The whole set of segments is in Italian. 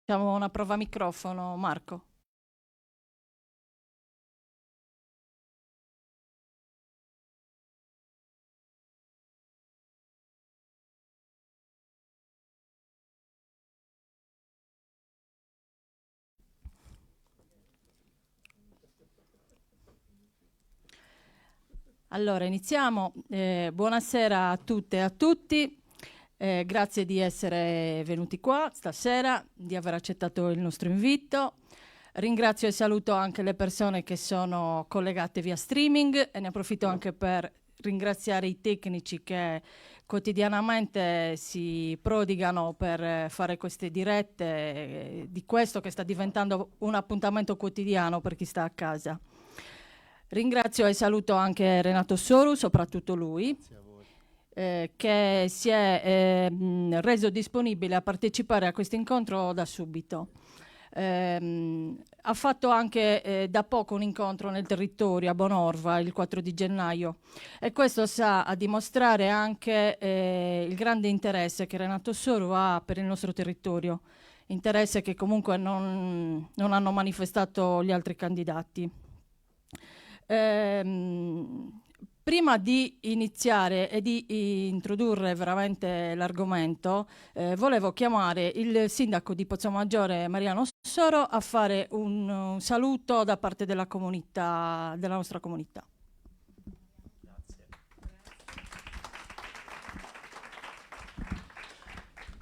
Facciamo una prova microfono, Marco. Allora, iniziamo. Buonasera a tutte e a tutti. Grazie di essere venuti qua stasera, di aver accettato il nostro invito. Ringrazio e saluto anche le persone che sono collegate via streaming e ne approfitto anche per ringraziare i tecnici che quotidianamente si prodigano per fare queste dirette, di questo che sta diventando un appuntamento quotidiano per chi sta a casa. Ringrazio e saluto anche Renato Soru, soprattutto lui, che si è reso disponibile a partecipare a questo incontro da subito. Ha fatto anche da poco un incontro nel territorio a Bonorva il 4 di gennaio e questo sta a dimostrare anche il grande interesse che Renato Soru ha per il nostro territorio, interesse che comunque non hanno manifestato gli altri candidati. Prima di iniziare e di introdurre veramente l'argomento, volevo chiamare il sindaco di Pozzomaggiore, Mariano Soro, a fare un saluto da parte della comunità, della nostra comunità.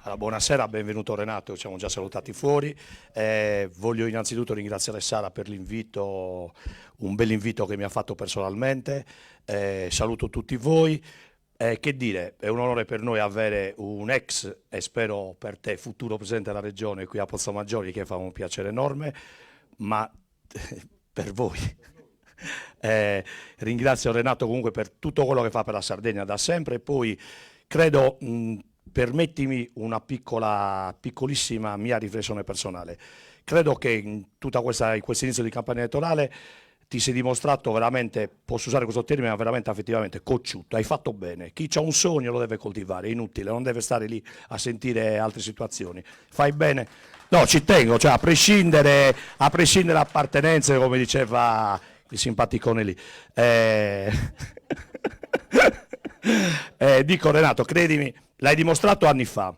Allora, buonasera, benvenuto Renato, ci siamo già salutati fuori. Voglio innanzitutto ringraziare Sara per l'invito, un bel invito che mi ha fatto personalmente. Saluto tutti voi. Che dire, è un onore per noi avere un ex e spero per te futuro presidente della regione qui a Pozzomaggiore, che fa un piacere enorme, ma per voi. Ringrazio Renato comunque per tutto quello che fa per la Sardegna da sempre e poi credo, permettimi una piccolissima mia riflessione personale. Credo che in in questo inizio di campagna elettorale ti sei dimostrato veramente, posso usare questo termine, ma veramente effettivamente cocciuto, hai fatto bene. Chi ha un sogno lo deve coltivare, è inutile, non deve stare lì a sentire altre situazioni. Fai bene. No, ci tengo, cioè a prescindere da appartenenze, come diceva il simpaticone lì. Dico Renato, credimi, l'hai dimostrato anni fa,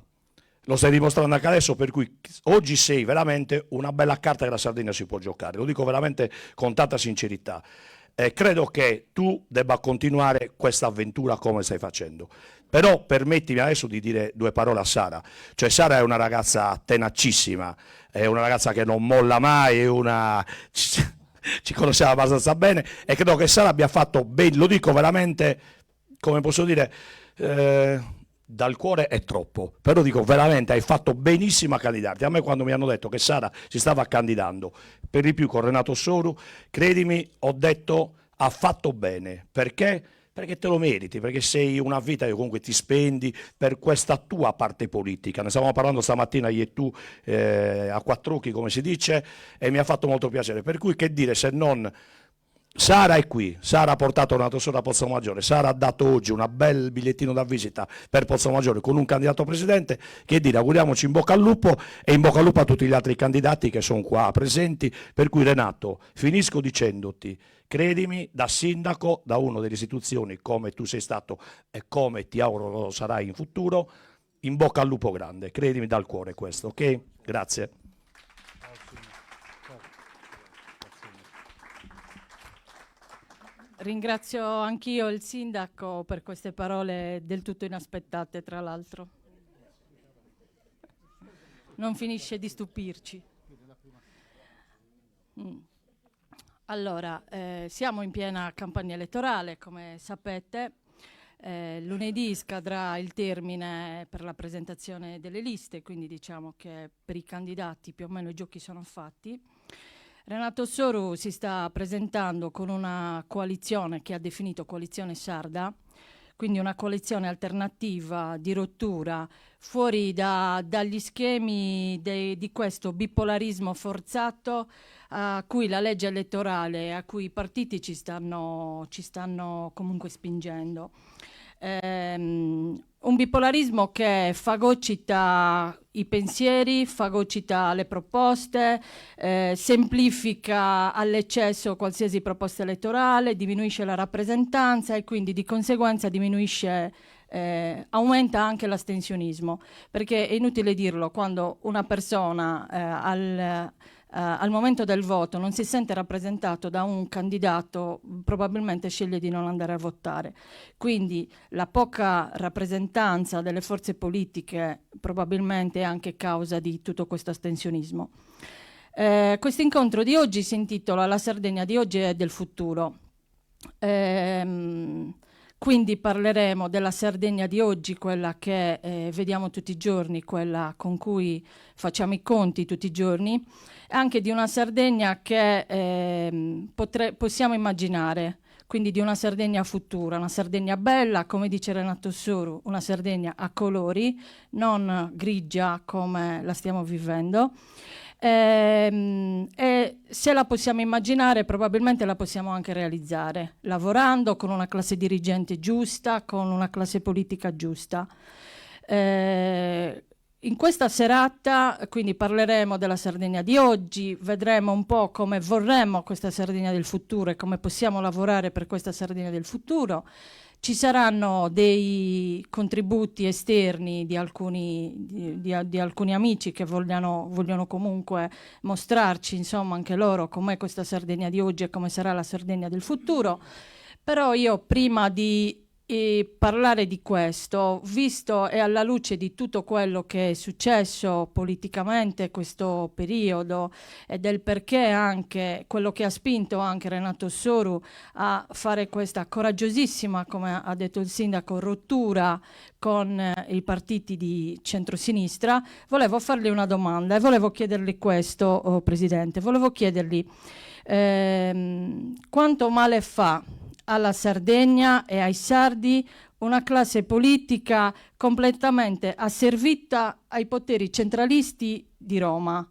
lo stai dimostrando anche adesso, per cui oggi sei veramente una bella carta che la Sardegna si può giocare, lo dico veramente con tanta sincerità. Credo che tu debba continuare questa avventura come stai facendo. Però permettimi adesso di dire due parole a Sara. Cioè Sara è una ragazza tenacissima, è una ragazza che non molla mai, è una... ci conosciamo abbastanza bene e credo che Sara abbia fatto bene, lo dico veramente, come posso dire, dal cuore è troppo, però dico veramente hai fatto benissimo a candidarti. A me quando mi hanno detto che Sara si stava candidando, per di più con Renato Soru, credimi, ho detto ha fatto bene, perché? Perché te lo meriti, perché sei una vita che comunque ti spendi per questa tua parte politica. Ne stavamo parlando stamattina io e tu a quattro occhi, come si dice, e mi ha fatto molto piacere. Per cui che dire se non Sara è qui, Sara ha portato una tesora a Pozzomaggiore, Sara ha dato oggi un bel bigliettino da visita per Pozzomaggiore con un candidato a presidente, che dire, auguriamoci in bocca al lupo e in bocca al lupo a tutti gli altri candidati che sono qua presenti, per cui Renato, finisco dicendoti, credimi, da sindaco, da una delle istituzioni come tu sei stato e come ti auguro lo sarai in futuro, in bocca al lupo grande, credimi dal cuore questo, ok? Grazie. Ringrazio anch'io il sindaco per queste parole del tutto inaspettate, tra l'altro. Non finisce di stupirci. Allora, siamo in piena campagna elettorale, come sapete. Lunedì scadrà il termine per la presentazione delle liste, quindi diciamo che per i candidati più o meno i giochi sono fatti. Renato Soru si sta presentando con una coalizione che ha definito coalizione sarda, quindi una coalizione alternativa di rottura, fuori dagli schemi di questo bipolarismo forzato a cui la legge elettorale, a cui i partiti ci stanno comunque spingendo. Un bipolarismo che fagocita i pensieri, fagocita le proposte, semplifica all'eccesso qualsiasi proposta elettorale, diminuisce la rappresentanza e quindi di conseguenza aumenta anche l'astensionismo, perché è inutile dirlo, quando una persona al momento del voto non si sente rappresentato da un candidato, probabilmente sceglie di non andare a votare. Quindi la poca rappresentanza delle forze politiche probabilmente è anche causa di tutto questo astensionismo. Questo incontro di oggi si intitola La Sardegna di oggi e del futuro. Quindi parleremo della Sardegna di oggi, quella che vediamo tutti i giorni, quella con cui facciamo i conti tutti i giorni, anche di una Sardegna che possiamo immaginare, quindi di una Sardegna futura, una Sardegna bella, come dice Renato Soru, una Sardegna a colori, non grigia come la stiamo vivendo. E se la possiamo immaginare, probabilmente la possiamo anche realizzare, lavorando con una classe dirigente giusta, con una classe politica giusta. In questa serata quindi parleremo della Sardegna di oggi, vedremo un po' come vorremmo questa Sardegna del futuro e come possiamo lavorare per questa Sardegna del futuro. Ci saranno dei contributi esterni di alcuni amici che vogliono comunque mostrarci, insomma, anche loro com'è questa Sardegna di oggi e come sarà la Sardegna del futuro. Però io, prima di parlare di questo, visto e alla luce di tutto quello che è successo politicamente questo periodo e del perché anche quello che ha spinto anche Renato Soru a fare questa coraggiosissima, come ha detto il sindaco, rottura con i partiti di centrosinistra, volevo fargli una domanda e volevo chiedergli questo, Presidente. Volevo chiedergli quanto male fa alla Sardegna e ai sardi una classe politica completamente asservita ai poteri centralisti di Roma.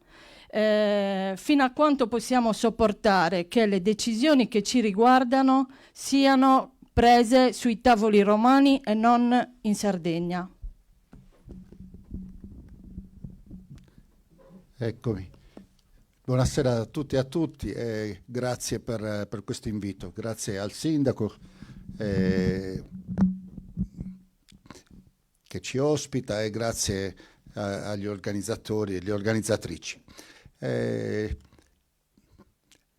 Fino a quanto possiamo sopportare che le decisioni che ci riguardano siano prese sui tavoli romani e non in Sardegna? Eccomi. Buonasera a tutti e a tutti e grazie per questo invito. Grazie al sindaco che ci ospita e grazie agli organizzatori e alle organizzatrici.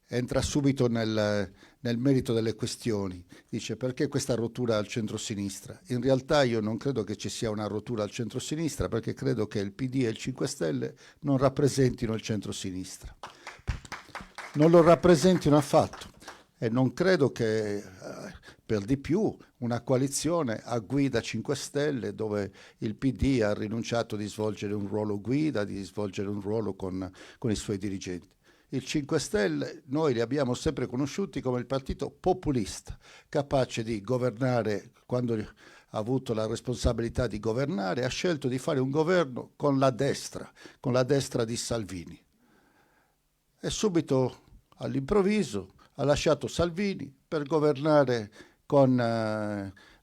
Entra subito nel merito delle questioni. Dice: perché questa rottura al centro-sinistra? In realtà io non credo che ci sia una rottura al centro-sinistra, perché credo che il PD e il 5 Stelle non rappresentino il centro-sinistra. Non lo rappresentino affatto. E non credo che, per di più, una coalizione a guida 5 Stelle, dove il PD ha rinunciato di svolgere un ruolo guida, di svolgere un ruolo con i suoi dirigenti. Il 5 Stelle noi li abbiamo sempre conosciuti come il partito populista, capace di governare quando ha avuto la responsabilità di governare, ha scelto di fare un governo con la destra di Salvini. E subito, all'improvviso, ha lasciato Salvini per governare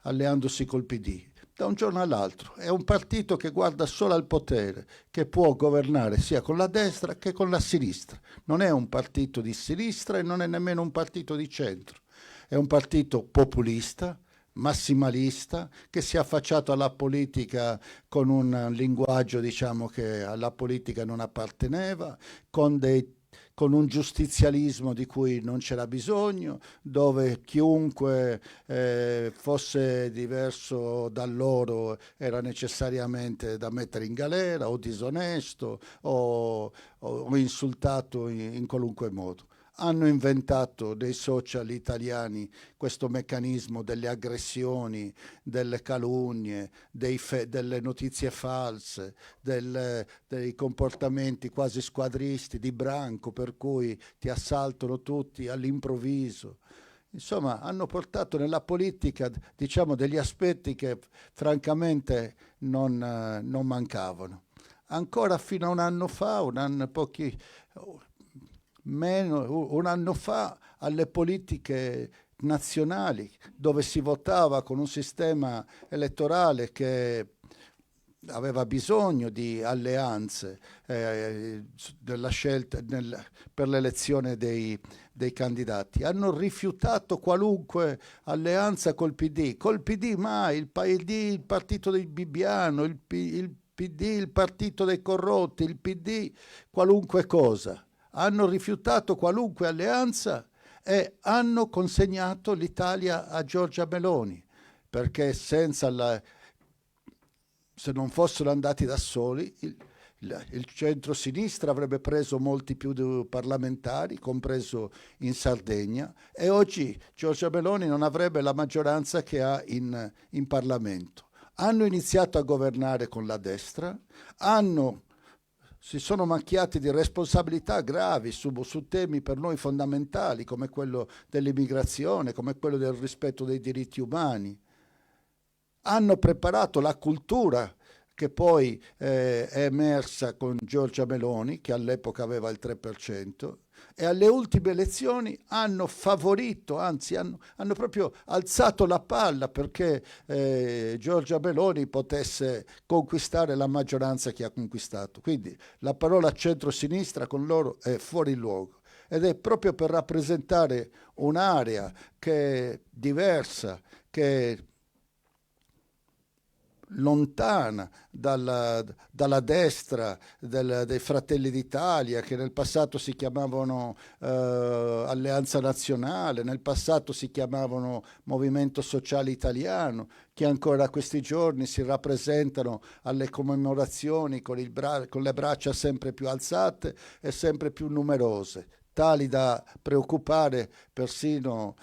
alleandosi col PD. Da un giorno all'altro. È un partito che guarda solo al potere, che può governare sia con la destra che con la sinistra. Non è un partito di sinistra e non è nemmeno un partito di centro. È un partito populista, massimalista, che si è affacciato alla politica con un linguaggio, diciamo, che alla politica non apparteneva, con un giustizialismo di cui non c'era bisogno, dove chiunque fosse diverso da loro era necessariamente da mettere in galera o disonesto o insultato in qualunque modo. Hanno inventato dei social italiani questo meccanismo delle aggressioni, delle calunnie, delle notizie false, dei comportamenti quasi squadristi di branco, per cui ti assaltano tutti all'improvviso. Insomma, hanno portato nella politica, diciamo, degli aspetti che francamente non mancavano. Ancora fino a un anno fa, un anno fa, alle politiche nazionali, dove si votava con un sistema elettorale che aveva bisogno di alleanze nella scelta, per l'elezione dei candidati. Hanno rifiutato qualunque alleanza col PD. Col PD mai, il partito del Bibbiano, il PD, il partito dei corrotti, il PD, qualunque cosa. Hanno rifiutato qualunque alleanza e hanno consegnato l'Italia a Giorgia Meloni, perché se non fossero andati da soli, il centro-sinistra avrebbe preso molti più parlamentari, compreso in Sardegna, e oggi Giorgia Meloni non avrebbe la maggioranza che ha in Parlamento. Hanno iniziato a governare con la destra, si sono macchiati di responsabilità gravi su temi per noi fondamentali, come quello dell'immigrazione, come quello del rispetto dei diritti umani. Hanno preparato la cultura che poi è emersa con Giorgia Meloni, che all'epoca aveva il 3%, e alle ultime elezioni hanno favorito, anzi hanno proprio alzato la palla perché Giorgia Meloni potesse conquistare la maggioranza che ha conquistato. Quindi la parola centro-sinistra con loro è fuori luogo, ed è proprio per rappresentare un'area che è diversa, che è lontana dalla destra dei Fratelli d'Italia, che nel passato si chiamavano Alleanza Nazionale, nel passato si chiamavano Movimento Sociale Italiano, che ancora questi giorni si rappresentano alle commemorazioni con le braccia sempre più alzate e sempre più numerose, tali da preoccupare persino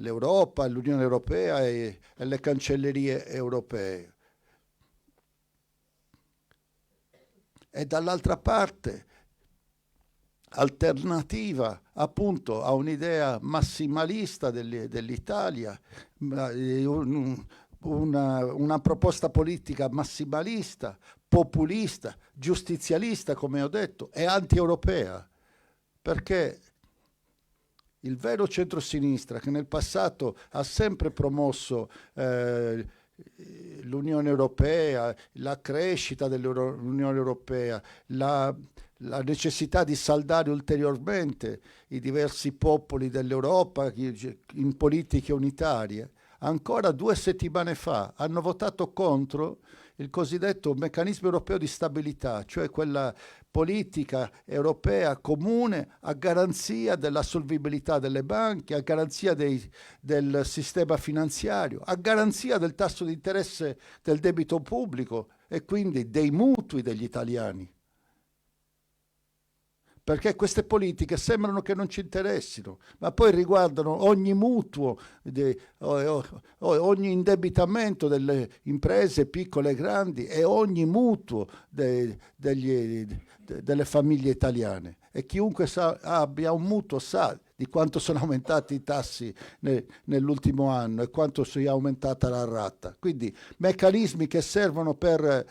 l'Europa, l'Unione Europea e le cancellerie europee. E dall'altra parte, alternativa appunto a un'idea massimalista dell'Italia, una proposta politica massimalista, populista, giustizialista, come ho detto, e anti-europea, perché il vero centrosinistra, che nel passato ha sempre promosso l'Unione Europea, la crescita dell'Unione Europea, la necessità di saldare ulteriormente i diversi popoli dell'Europa in politiche unitarie, ancora 2 settimane fa hanno votato contro il cosiddetto meccanismo europeo di stabilità, cioè quella politica europea comune a garanzia della solvibilità delle banche, a garanzia del sistema finanziario, a garanzia del tasso di interesse del debito pubblico e quindi dei mutui degli italiani. Perché queste politiche sembrano che non ci interessino, ma poi riguardano ogni mutuo, ogni indebitamento delle imprese piccole e grandi e ogni mutuo delle famiglie italiane. E chiunque abbia un mutuo sa di quanto sono aumentati i tassi nell'ultimo anno e quanto sia aumentata la rata. Quindi meccanismi che servono per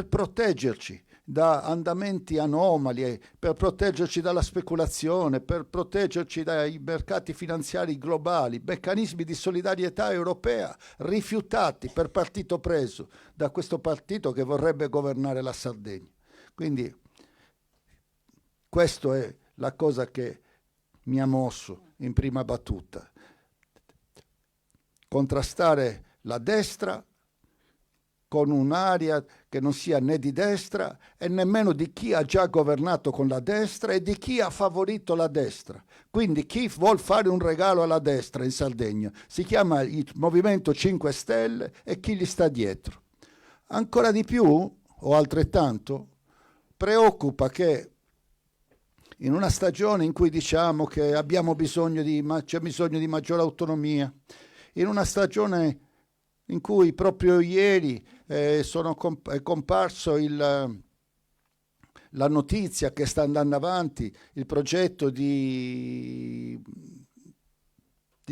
proteggerci da andamenti anomali, per proteggerci dalla speculazione, per proteggerci dai mercati finanziari globali, meccanismi di solidarietà europea rifiutati per partito preso da questo partito che vorrebbe governare la Sardegna. Quindi questa è la cosa che mi ha mosso in prima battuta. Contrastare la destra con un'area che non sia né di destra e nemmeno di chi ha già governato con la destra e di chi ha favorito la destra. Quindi chi vuol fare un regalo alla destra in Sardegna si chiama il Movimento 5 Stelle e chi gli sta dietro. Ancora di più, o altrettanto, preoccupa che in una stagione in cui diciamo che c'è bisogno di maggiore autonomia, in una stagione in cui proprio ieri è comparso la notizia che sta andando avanti il progetto di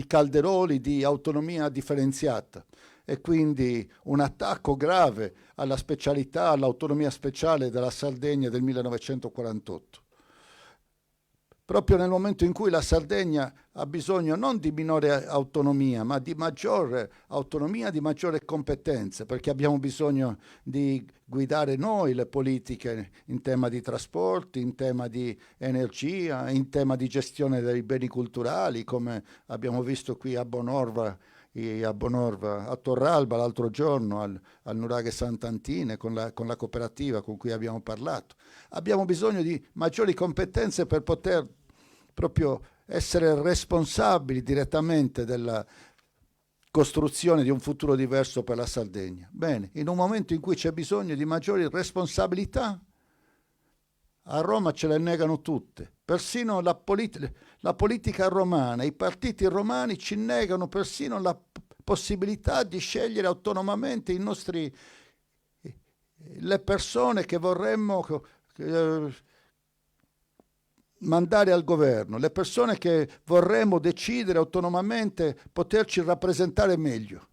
Calderoli di autonomia differenziata, e quindi un attacco grave alla specialità, all'autonomia speciale della Sardegna del 1948. Proprio nel momento in cui la Sardegna ha bisogno non di minore autonomia, ma di maggiore autonomia, di maggiore competenze, perché abbiamo bisogno di guidare noi le politiche in tema di trasporti, in tema di energia, in tema di gestione dei beni culturali, come abbiamo visto qui a Bonorva, a Torralba l'altro giorno, al Nuraghe Sant'Antine, con la cooperativa con cui abbiamo parlato. Abbiamo bisogno di maggiori competenze per poter proprio essere responsabili direttamente della costruzione di un futuro diverso per la Sardegna. Bene, in un momento in cui c'è bisogno di maggiori responsabilità, a Roma ce le negano tutte. Persino la politica romana, i partiti romani ci negano persino la possibilità di scegliere autonomamente le persone che vorremmo mandare al governo, le persone che vorremmo decidere autonomamente poterci rappresentare meglio.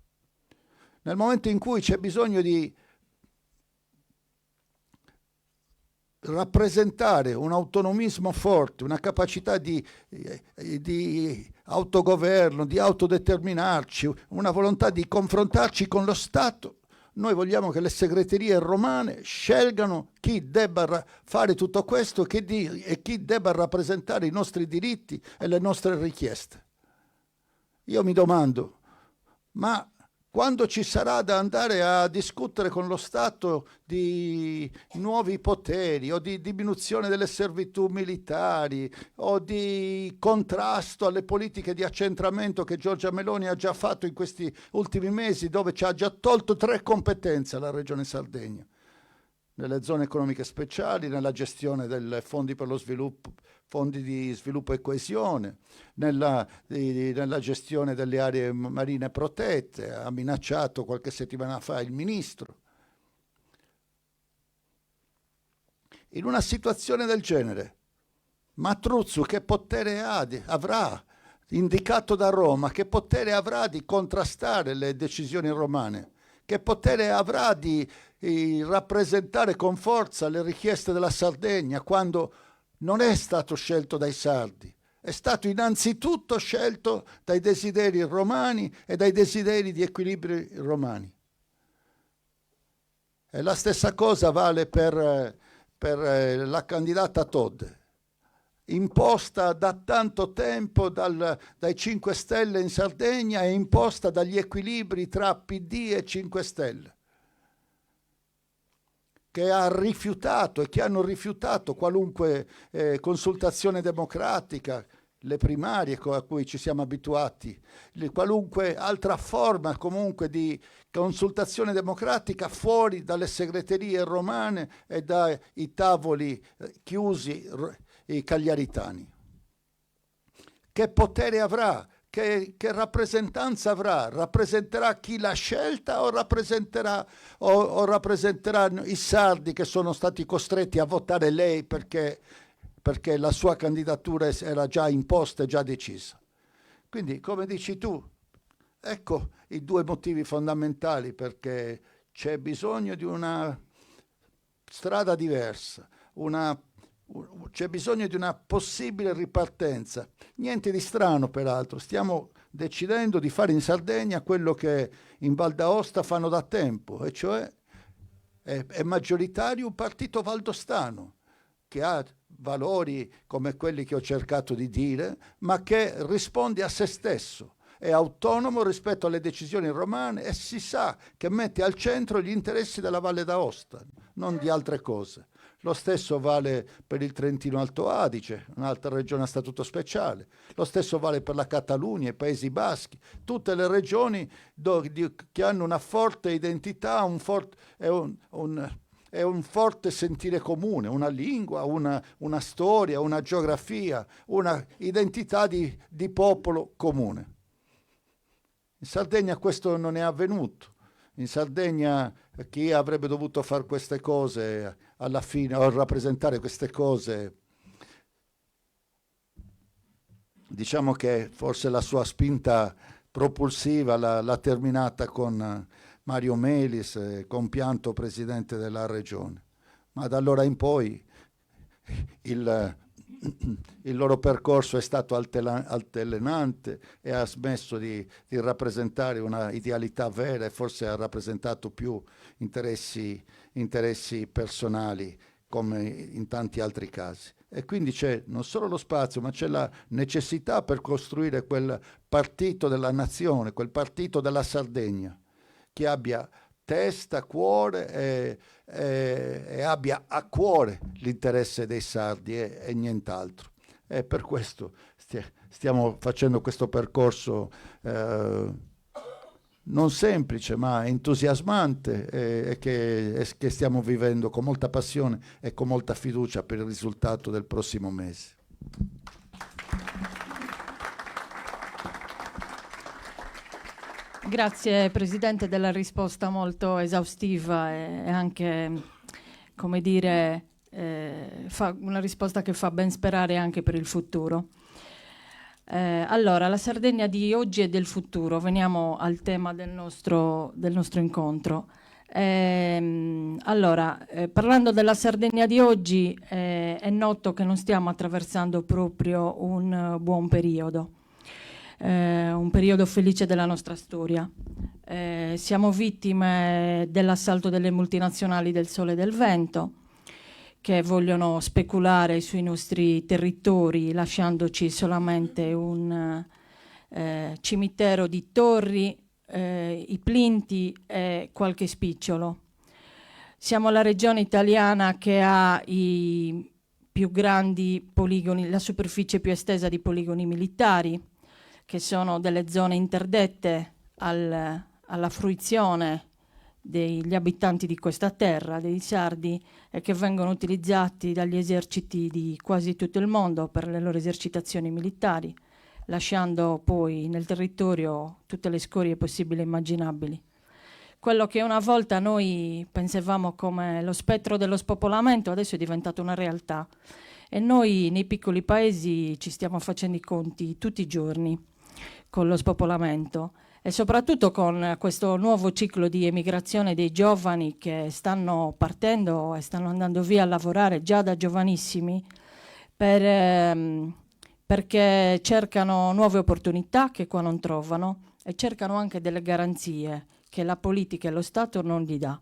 Nel momento in cui c'è bisogno di rappresentare un autonomismo forte, una capacità di autogoverno, di autodeterminarci, una volontà di confrontarci con lo Stato, noi vogliamo che le segreterie romane scelgano chi debba fare tutto questo e chi debba rappresentare i nostri diritti e le nostre richieste. Io mi domando, ma quando ci sarà da andare a discutere con lo Stato di nuovi poteri o di diminuzione delle servitù militari o di contrasto alle politiche di accentramento che Giorgia Meloni ha già fatto in questi ultimi mesi, dove ci ha già tolto 3 competenze alla Regione Sardegna, nelle zone economiche speciali, nella gestione dei fondi per lo sviluppo, fondi di sviluppo e coesione, nella gestione delle aree marine protette, ha minacciato qualche settimana fa il ministro. In una situazione del genere, Matruzzu che potere avrà, indicato da Roma, che potere avrà di contrastare le decisioni romane? Che potere avrà di rappresentare con forza le richieste della Sardegna quando non è stato scelto dai sardi? È stato innanzitutto scelto dai desideri romani e dai desideri di equilibri romani. E la stessa cosa vale per la candidata Todd, imposta da tanto tempo dai 5 Stelle in Sardegna e imposta dagli equilibri tra PD e 5 Stelle, che ha rifiutato e che hanno rifiutato qualunque consultazione democratica, le primarie a cui ci siamo abituati, qualunque altra forma comunque di consultazione democratica fuori dalle segreterie romane e dai tavoli chiusi cagliaritani. Che potere avrà? Che rappresentanza avrà? Rappresenterà chi l'ha scelta o rappresenteranno i sardi che sono stati costretti a votare lei perché la sua candidatura era già imposta e già decisa? Quindi, come dici tu, ecco i 2 motivi fondamentali perché c'è bisogno di una strada diversa, c'è bisogno di una possibile ripartenza. Niente di strano, peraltro. Stiamo decidendo di fare in Sardegna quello che in Val d'Aosta fanno da tempo, e cioè è maggioritario un partito valdostano che ha valori come quelli che ho cercato di dire, ma che risponde a se stesso, è autonomo rispetto alle decisioni romane e si sa che mette al centro gli interessi della Valle d'Aosta, non di altre cose. Lo stesso vale per il Trentino Alto Adige, un'altra regione a statuto speciale. Lo stesso vale per la Catalunya, i Paesi Baschi, tutte le regioni che hanno una forte identità, un forte sentire comune, una lingua, una storia, una geografia, una identità di popolo comune. In Sardegna questo non è avvenuto. In Sardegna chi avrebbe dovuto fare queste cose alla fine, o rappresentare queste cose, diciamo che forse la sua spinta propulsiva la terminata con Mario Melis, compianto presidente della regione. Ma da allora in poi il loro percorso è stato altalenante e ha smesso di rappresentare una idealità vera e forse ha rappresentato più interessi personali, come in tanti altri casi. E quindi c'è non solo lo spazio, ma c'è la necessità per costruire quel partito della nazione, quel partito della Sardegna, che abbia testa, cuore e abbia a cuore l'interesse dei sardi e nient'altro. E per questo stiamo facendo questo percorso non semplice ma entusiasmante e che stiamo vivendo con molta passione e con molta fiducia per il risultato del prossimo mese. Grazie Presidente della risposta molto esaustiva e anche, come dire, una risposta che fa ben sperare anche per il futuro. Allora, la Sardegna di oggi e del futuro, veniamo al tema del nostro incontro. Parlando della Sardegna di oggi, è noto che non stiamo attraversando proprio un buon periodo. Un periodo felice della nostra storia. Siamo vittime dell'assalto delle multinazionali del sole e del vento, che vogliono speculare sui nostri territori lasciandoci solamente un cimitero di torri, i plinti e qualche spicciolo. Siamo la regione italiana che ha i più grandi poligoni, la superficie più estesa di poligoni militari, che sono delle zone interdette alla fruizione degli abitanti di questa terra, dei sardi, e che vengono utilizzati dagli eserciti di quasi tutto il mondo per le loro esercitazioni militari, lasciando poi nel territorio tutte le scorie possibili e immaginabili. Quello che una volta noi pensavamo come lo spettro dello spopolamento adesso è diventato una realtà e noi nei piccoli paesi ci stiamo facendo i conti tutti i giorni con lo spopolamento e soprattutto con questo nuovo ciclo di emigrazione dei giovani che stanno partendo e stanno andando via a lavorare già da giovanissimi perché cercano nuove opportunità che qua non trovano e cercano anche delle garanzie che la politica e lo Stato non gli dà.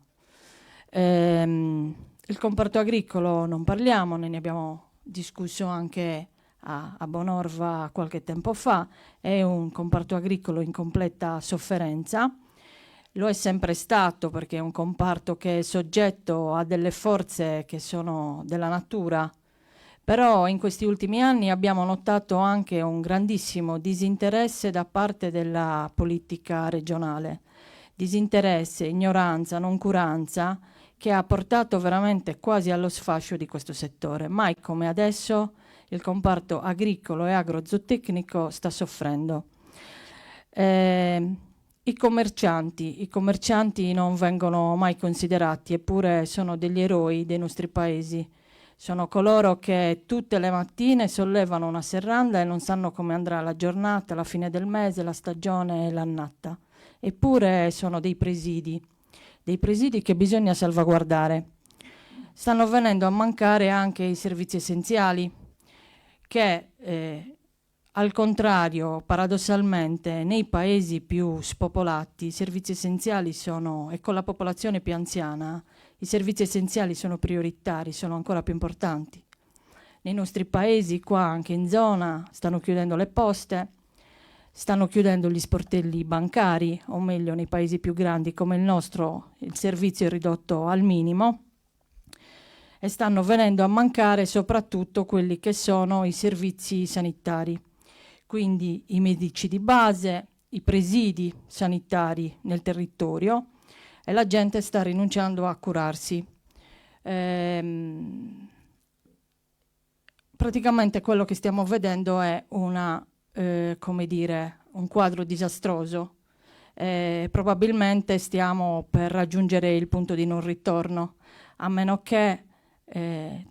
Il comparto agricolo non parliamo, ne abbiamo discusso anche a Bonorva qualche tempo fa, è un comparto agricolo in completa sofferenza, lo è sempre stato perché è un comparto che è soggetto a delle forze che sono della natura, però in questi ultimi anni abbiamo notato anche un grandissimo disinteresse da parte della politica regionale, disinteresse, ignoranza, noncuranza, che ha portato veramente quasi allo sfascio di questo settore. Mai come adesso il comparto agricolo e agrozootecnico sta soffrendo. I commercianti non vengono mai considerati, eppure sono degli eroi dei nostri paesi. Sono coloro che tutte le mattine sollevano una serranda e non sanno come andrà la giornata, la fine del mese, la stagione e l'annata. Eppure sono dei presidi che bisogna salvaguardare. Stanno venendo a mancare anche i servizi essenziali, che al contrario, paradossalmente, nei paesi più spopolati i servizi essenziali sono, e con la popolazione più anziana, i servizi essenziali sono prioritari, sono ancora più importanti. Nei nostri paesi, qua anche in zona, stanno chiudendo le poste, stanno chiudendo gli sportelli bancari, o meglio nei paesi più grandi come il nostro il servizio è ridotto al minimo, e stanno venendo a mancare soprattutto quelli che sono i servizi sanitari, quindi i medici di base, i presidi sanitari nel territorio, e la gente sta rinunciando a curarsi. Praticamente quello che stiamo vedendo è un quadro disastroso. Probabilmente stiamo per raggiungere il punto di non ritorno, a meno che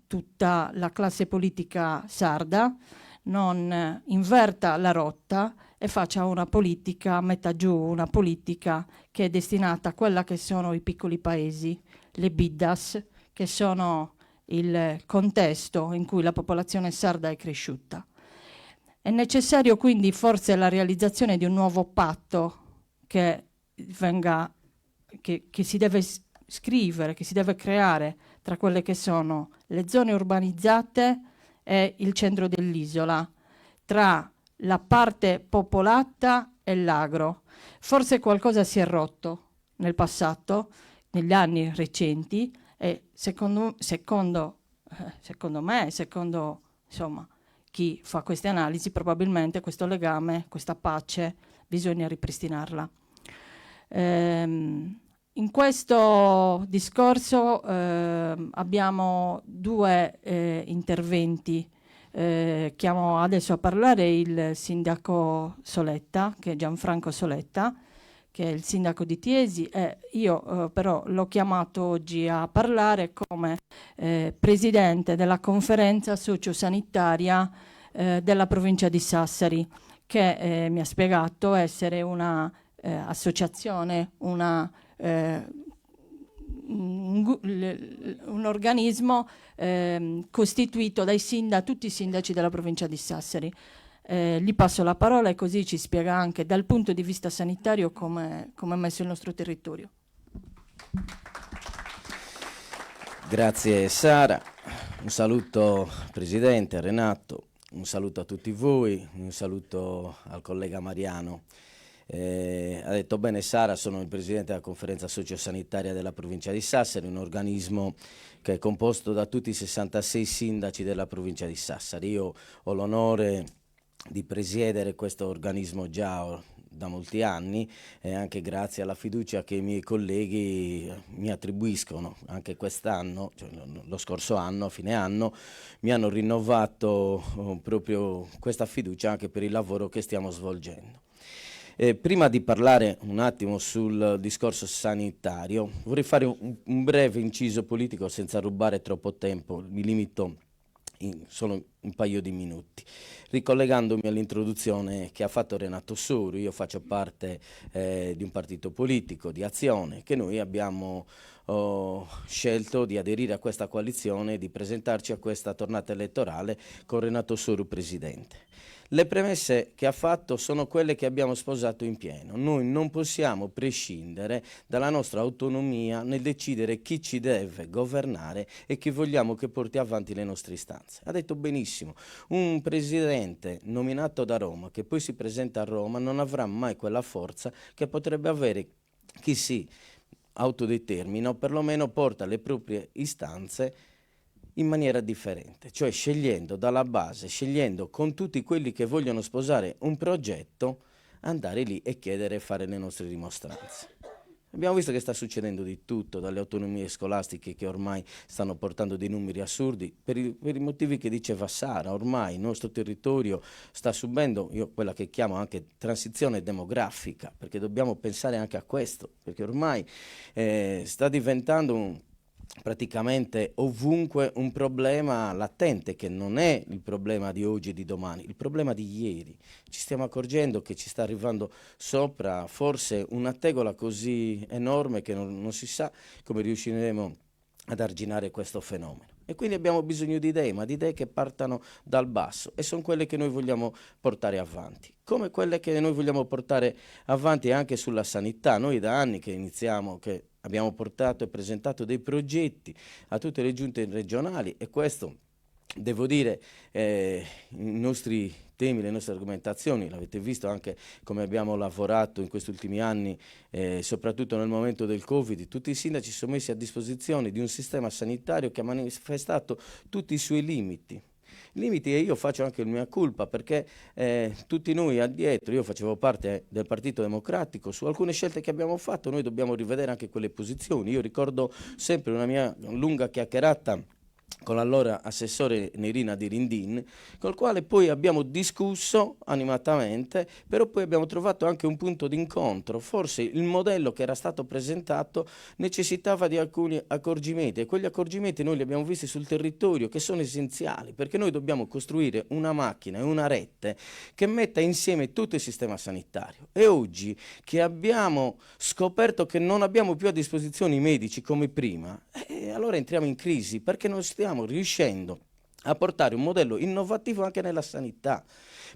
tutta la classe politica sarda non inverta la rotta e faccia una politica, metta giù una politica che è destinata a quella che sono i piccoli paesi, le biddas, che sono il contesto in cui la popolazione sarda è cresciuta. È necessario quindi forse la realizzazione di un nuovo patto che si deve scrivere, che si deve creare tra quelle che sono le zone urbanizzate e il centro dell'isola, tra la parte popolata e l'agro. Forse qualcosa si è rotto nel passato, negli anni recenti, e secondo me, secondo insomma, chi fa queste analisi, probabilmente questo legame, questa pace, bisogna ripristinarla. In questo discorso abbiamo due interventi. Chiamo adesso a parlare il sindaco Soletta, che è Gianfranco Soletta, che è il sindaco di Tiesi, e io però l'ho chiamato oggi a parlare come presidente della conferenza sociosanitaria della provincia di Sassari, che mi ha spiegato essere una associazione, un organismo costituito dai tutti i sindaci della provincia di Sassari. Gli passo la parola e così ci spiega anche dal punto di vista sanitario come è messo il nostro territorio. Grazie Sara, un saluto Presidente, Renato, un saluto a tutti voi, un saluto al collega Mariano. Ha detto bene Sara, sono il Presidente della Conferenza Sociosanitaria della Provincia di Sassari, un organismo che è composto da tutti i 66 sindaci della Provincia di Sassari. Io ho l'onore di presiedere questo organismo già da molti anni e anche grazie alla fiducia che i miei colleghi mi attribuiscono. Anche quest'anno, cioè lo scorso anno, a fine anno, mi hanno rinnovato proprio questa fiducia anche per il lavoro che stiamo svolgendo. Prima di parlare un attimo sul discorso sanitario, vorrei fare un breve inciso politico senza rubare troppo tempo, mi limito solo un paio di minuti. Ricollegandomi all'introduzione che ha fatto Renato Soru, io faccio parte di un partito politico, di Azione, che noi abbiamo scelto di aderire a questa coalizione e di presentarci a questa tornata elettorale con Renato Soru presidente. Le premesse che ha fatto sono quelle che abbiamo sposato in pieno. Noi non possiamo prescindere dalla nostra autonomia nel decidere chi ci deve governare e chi vogliamo che porti avanti le nostre istanze. Ha detto benissimo, un presidente nominato da Roma che poi si presenta a Roma non avrà mai quella forza che potrebbe avere chi si autodetermina o perlomeno porta le proprie istanze in maniera differente, cioè scegliendo dalla base, scegliendo con tutti quelli che vogliono sposare un progetto, andare lì e chiedere e fare le nostre dimostranze. Abbiamo visto che sta succedendo di tutto, dalle autonomie scolastiche che ormai stanno portando dei numeri assurdi, per i motivi che diceva Sara. Ormai il nostro territorio sta subendo, io quella che chiamo anche transizione demografica, perché dobbiamo pensare anche a questo, perché ormai sta diventando praticamente ovunque un problema latente, che non è il problema di oggi e di domani, il problema di ieri. Ci stiamo accorgendo che ci sta arrivando sopra forse una tegola così enorme che non si sa come riusciremo ad arginare questo fenomeno. E quindi abbiamo bisogno di idee, ma di idee che partano dal basso, e sono quelle che noi vogliamo portare avanti, come quelle che noi vogliamo portare avanti anche sulla sanità. Noi da anni che abbiamo portato e presentato dei progetti a tutte le giunte regionali, e questo, devo dire, i nostri temi, le nostre argomentazioni, l'avete visto anche come abbiamo lavorato in questi ultimi anni, soprattutto nel momento del Covid. Tutti i sindaci si sono messi a disposizione di un sistema sanitario che ha manifestato tutti i suoi limiti, e io faccio anche il mea culpa, perché tutti noi addietro, io facevo parte del Partito Democratico, su alcune scelte che abbiamo fatto noi dobbiamo rivedere anche quelle posizioni. Io ricordo sempre una mia lunga chiacchierata con l'allora assessore Nerina Dirindin, col quale poi abbiamo discusso animatamente, però poi abbiamo trovato anche un punto d'incontro. Forse il modello che era stato presentato necessitava di alcuni accorgimenti, e quegli accorgimenti noi li abbiamo visti sul territorio, che sono essenziali, perché noi dobbiamo costruire una macchina e una rete che metta insieme tutto il sistema sanitario. E oggi che abbiamo scoperto che non abbiamo più a disposizione i medici come prima, allora entriamo in crisi, perché non stiamo riuscendo a portare un modello innovativo anche nella sanità,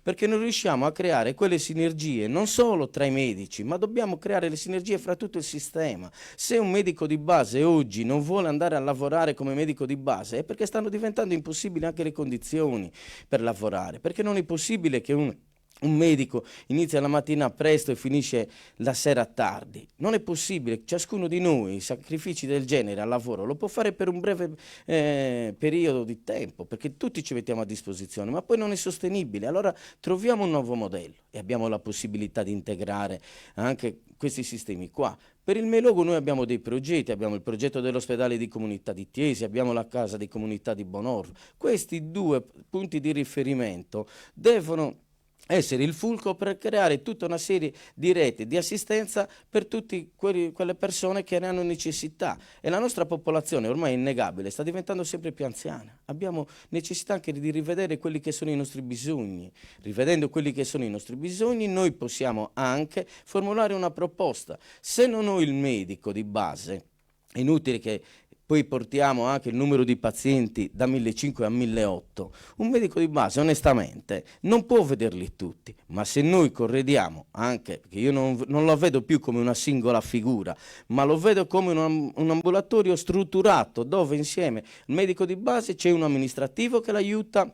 perché non riusciamo a creare quelle sinergie non solo tra i medici, ma dobbiamo creare le sinergie fra tutto il sistema. Se un medico di base oggi non vuole andare a lavorare come medico di base, è perché stanno diventando impossibili anche le condizioni per lavorare, perché non è possibile che un medico inizia la mattina presto e finisce la sera tardi. Non è possibile. Ciascuno di noi sacrifici del genere al lavoro lo può fare per un breve periodo di tempo, perché tutti ci mettiamo a disposizione, ma poi non è sostenibile. Allora troviamo un nuovo modello e abbiamo la possibilità di integrare anche questi sistemi qua. Per il Melogo noi abbiamo dei progetti, abbiamo il progetto dell'ospedale di comunità di Tiesi, abbiamo la casa di comunità di Bonorvo. Questi due punti di riferimento devono essere il fulcro per creare tutta una serie di reti di assistenza per tutte quelle persone che ne hanno necessità. E la nostra popolazione, ormai è innegabile, sta diventando sempre più anziana. Abbiamo necessità anche di rivedere quelli che sono i nostri bisogni. Rivedendo quelli che sono i nostri bisogni, noi possiamo anche formulare una proposta. Se non ho il medico di base, è inutile che poi portiamo anche il numero di pazienti da 1.500 a 1.800. Un medico di base, onestamente, non può vederli tutti, ma se noi corrediamo anche, perché io non lo vedo più come una singola figura, ma lo vedo come un ambulatorio strutturato, dove insieme al medico di base c'è un amministrativo che l'aiuta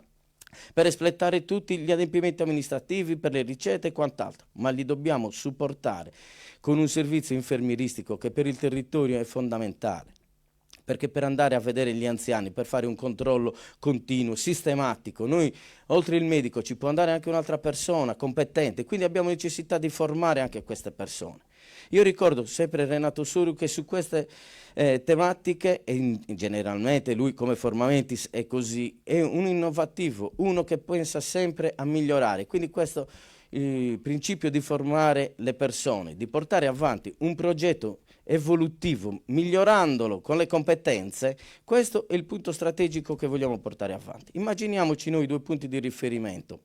per espletare tutti gli adempimenti amministrativi, per le ricette e quant'altro, ma li dobbiamo supportare con un servizio infermieristico che per il territorio è fondamentale. Perché per andare a vedere gli anziani, per fare un controllo continuo, sistematico, noi oltre il medico ci può andare anche un'altra persona competente, quindi abbiamo necessità di formare anche queste persone. Io ricordo sempre Renato Suru che su queste tematiche, e generalmente lui come Formamentis è così, è un innovativo, uno che pensa sempre a migliorare, quindi questo il principio di formare le persone, di portare avanti un progetto evolutivo, migliorandolo con le competenze, questo è il punto strategico che vogliamo portare avanti. Immaginiamoci noi due punti di riferimento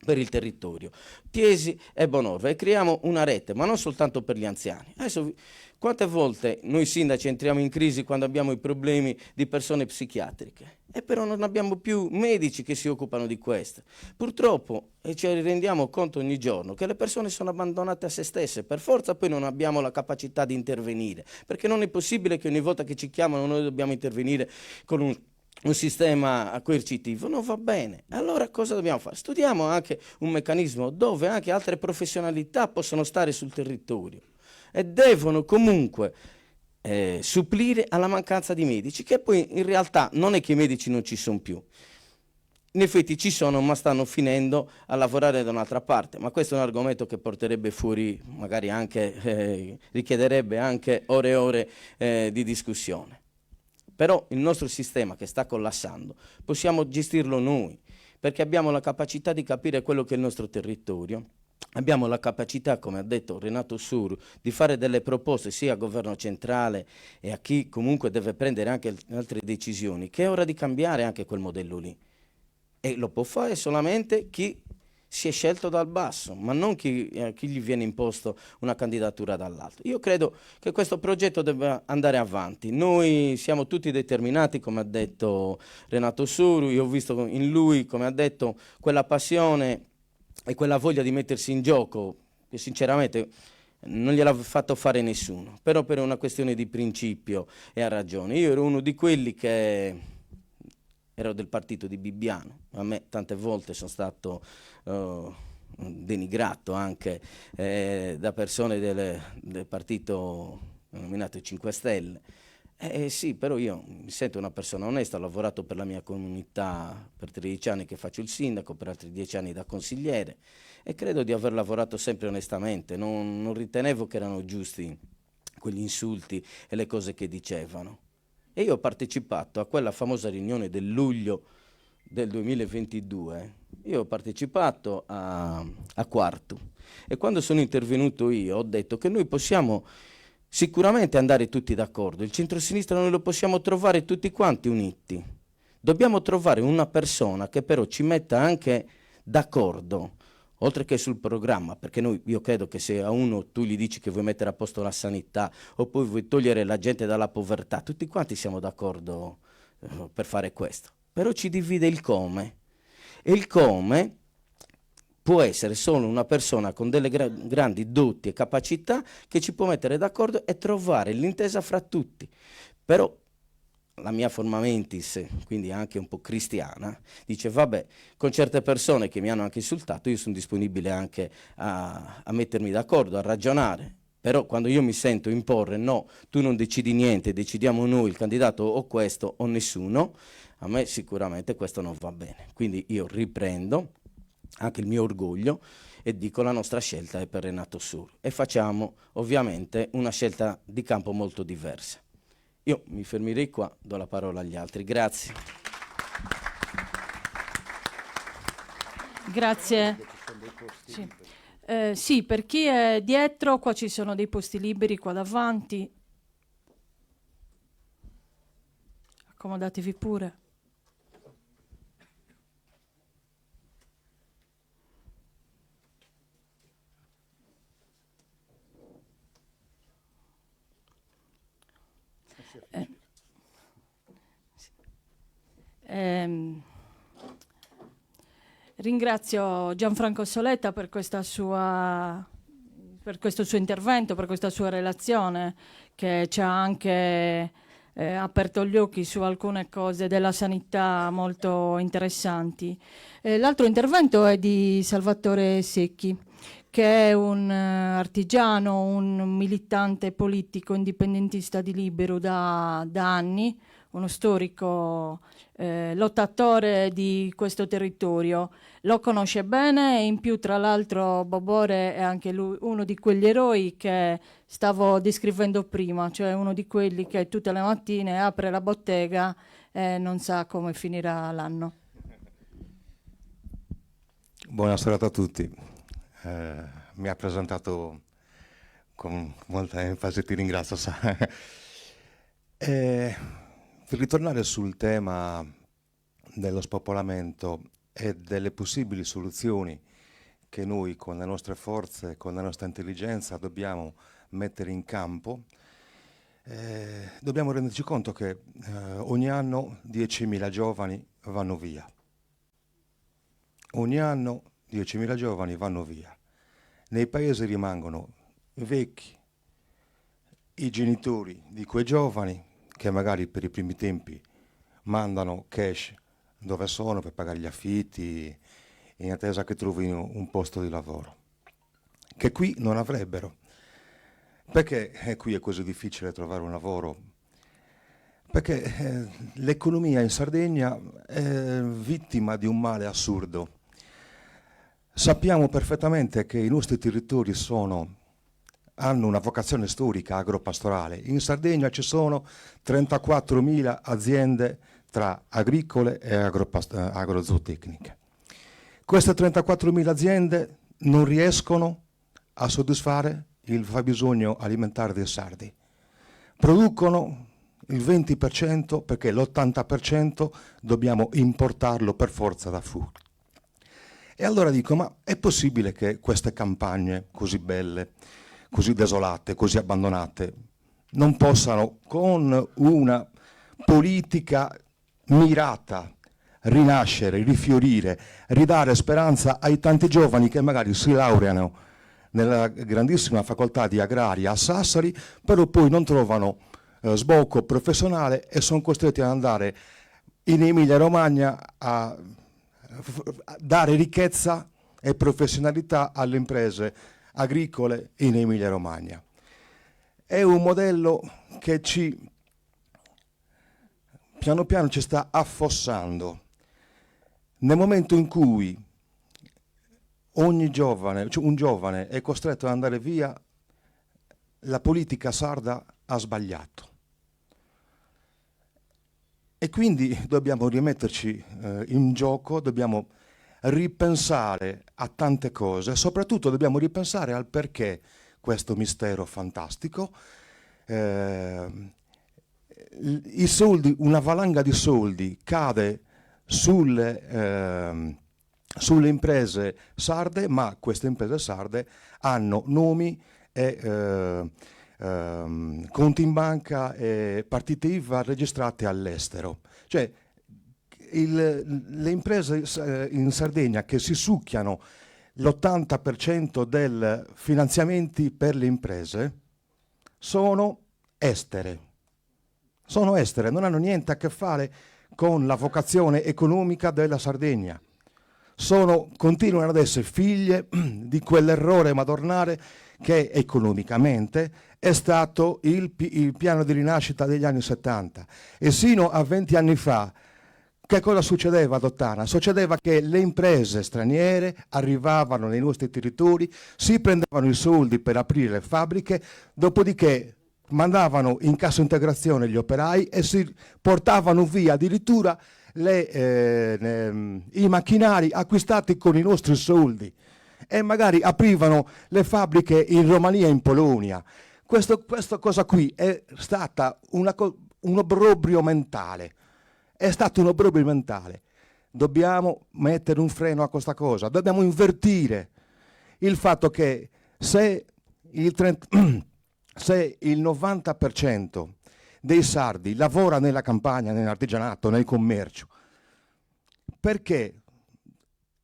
per il territorio, Tiesi e Bonorvo, e creiamo una rete, ma non soltanto per gli anziani. Adesso, quante volte noi sindaci entriamo in crisi quando abbiamo i problemi di persone psichiatriche? E però non abbiamo più medici che si occupano di questo. Purtroppo, e ci rendiamo conto ogni giorno, che le persone sono abbandonate a se stesse. Per forza poi non abbiamo la capacità di intervenire, perché non è possibile che ogni volta che ci chiamano noi dobbiamo intervenire con un sistema coercitivo. Non va bene. Allora cosa dobbiamo fare? Studiamo anche un meccanismo dove anche altre professionalità possono stare sul territorio e devono comunque supplire alla mancanza di medici, che poi in realtà non è che i medici non ci sono più. In effetti ci sono, ma stanno finendo a lavorare da un'altra parte, ma questo è un argomento che porterebbe fuori, magari anche, richiederebbe anche ore e ore di discussione. Però il nostro sistema che sta collassando possiamo gestirlo noi, perché abbiamo la capacità di capire quello che è il nostro territorio. Abbiamo la capacità, come ha detto Renato Suru, di fare delle proposte sia al governo centrale e a chi comunque deve prendere anche altre decisioni, che è ora di cambiare anche quel modello lì. E lo può fare solamente chi si è scelto dal basso, ma non chi gli viene imposto una candidatura dall'alto. Io credo che questo progetto debba andare avanti. Noi siamo tutti determinati, come ha detto Renato Suru, io ho visto in lui, come ha detto, quella passione e quella voglia di mettersi in gioco, che sinceramente non gliel'ha fatto fare nessuno, però per una questione di principio e ha ragione. Io ero uno di quelli che ero del partito di Bibbiano, a me tante volte sono stato denigrato anche da persone del partito nominato 5 Stelle. Sì, però io mi sento una persona onesta, ho lavorato per la mia comunità per 13 anni che faccio il sindaco, per altri 10 anni da consigliere e credo di aver lavorato sempre onestamente, non ritenevo che erano giusti quegli insulti e le cose che dicevano. E io ho partecipato a quella famosa riunione del luglio del 2022, io ho partecipato a Quartu, e quando sono intervenuto io ho detto che noi possiamo sicuramente andare tutti d'accordo, il centro-sinistra noi lo possiamo trovare tutti quanti uniti, dobbiamo trovare una persona che però ci metta anche d'accordo, oltre che sul programma, perché io credo che se a uno tu gli dici che vuoi mettere a posto la sanità o poi vuoi togliere la gente dalla povertà, tutti quanti siamo d'accordo per fare questo, però ci divide il come, e il come può essere solo una persona con delle grandi doti e capacità che ci può mettere d'accordo e trovare l'intesa fra tutti. Però la mia forma mentis, quindi anche un po' cristiana, dice vabbè, con certe persone che mi hanno anche insultato io sono disponibile anche a mettermi d'accordo, a ragionare, però quando io mi sento imporre no, tu non decidi niente, decidiamo noi il candidato o questo o nessuno, a me sicuramente questo non va bene. Quindi io riprendo anche il mio orgoglio e dico la nostra scelta è per Renato Suru e facciamo ovviamente una scelta di campo molto diversa. Io mi fermerei qua, do la parola agli altri. Grazie. Grazie. Sì. Sì, per chi è dietro, qua ci sono dei posti liberi qua davanti. Accomodatevi pure. Ringrazio Gianfranco Soletta per questo suo intervento, per questa sua relazione che ci ha anche aperto gli occhi su alcune cose della sanità molto interessanti. L'altro intervento è di Salvatore Secchi, che è un artigiano, un militante politico indipendentista di Libero da anni, uno storico lottatore di questo territorio. Lo conosce bene e in più, tra l'altro, Bobore è anche lui uno di quegli eroi che stavo descrivendo prima, cioè uno di quelli che tutte le mattine apre la bottega e non sa come finirà l'anno. Buonasera a tutti. Mi ha presentato con molta enfasi, ti ringrazio. Per ritornare sul tema dello spopolamento e delle possibili soluzioni che noi con le nostre forze, con la nostra intelligenza dobbiamo mettere in campo, dobbiamo renderci conto che ogni anno 10.000 giovani vanno via. Ogni anno 10.000 giovani vanno via. Nei paesi rimangono i vecchi, i genitori di quei giovani che magari per i primi tempi mandano cash dove sono per pagare gli affitti in attesa che trovino un posto di lavoro, che qui non avrebbero. Perché qui è così difficile trovare un lavoro? Perché l'economia in Sardegna è vittima di un male assurdo. Sappiamo perfettamente che i nostri territori hanno una vocazione storica agropastorale. In Sardegna ci sono 34.000 aziende tra agricole e agrozootecniche. Queste 34.000 aziende non riescono a soddisfare il fabbisogno alimentare dei sardi. Producono il 20% perché l'80% dobbiamo importarlo per forza da fuori. E allora dico, ma è possibile che queste campagne così belle, così desolate, così abbandonate, non possano con una politica mirata rinascere, rifiorire, ridare speranza ai tanti giovani che magari si laureano nella grandissima facoltà di agraria a Sassari, però poi non trovano sbocco professionale e sono costretti ad andare in Emilia-Romagna a dare ricchezza e professionalità alle imprese agricole in Emilia-Romagna. È un modello che piano piano ci sta affossando. Nel momento in cui ogni giovane, cioè un giovane è costretto ad andare via, la politica sarda ha sbagliato. E quindi dobbiamo rimetterci in gioco, dobbiamo ripensare a tante cose, soprattutto dobbiamo ripensare al perché questo mistero fantastico. I soldi, una valanga di soldi cade sulle imprese sarde, ma queste imprese sarde hanno nomi e conti in banca e partite IVA registrate all'estero. Cioè, le imprese in Sardegna che si succhiano l'80% dei finanziamenti per le imprese sono estere. Sono estere, non hanno niente a che fare con la vocazione economica della Sardegna. Continuano ad essere figlie di quell'errore madornale che economicamente è stato il piano di rinascita degli anni 70. E sino a 20 anni fa, che cosa succedeva ad Ottana? Succedeva che le imprese straniere arrivavano nei nostri territori, si prendevano i soldi per aprire le fabbriche, dopodiché mandavano in cassa integrazione gli operai e si portavano via addirittura i macchinari acquistati con i nostri soldi e magari aprivano le fabbriche in Romania e in Polonia. Questa cosa qui è stata un obbrobrio mentale. È stato un obbrobrio mentale. Dobbiamo mettere un freno a questa cosa, dobbiamo invertire il fatto che se il 90% dei sardi lavora nella campagna, nell'artigianato, nel commercio, perché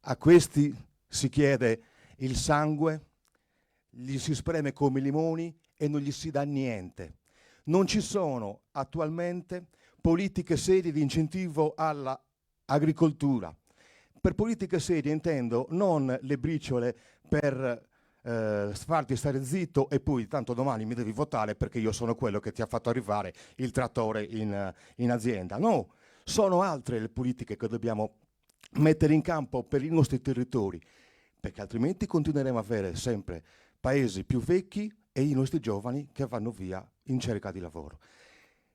a questi si chiede il sangue, gli si spreme come limoni e non gli si dà niente? Non ci sono attualmente politiche serie di incentivo all'agricoltura. Per politiche serie intendo non le briciole per farti stare zitto e poi tanto domani mi devi votare perché io sono quello che ti ha fatto arrivare il trattore in azienda. No, sono altre le politiche che dobbiamo mettere in campo per i nostri territori, perché altrimenti continueremo a avere sempre paesi più vecchi e i nostri giovani che vanno via in cerca di lavoro.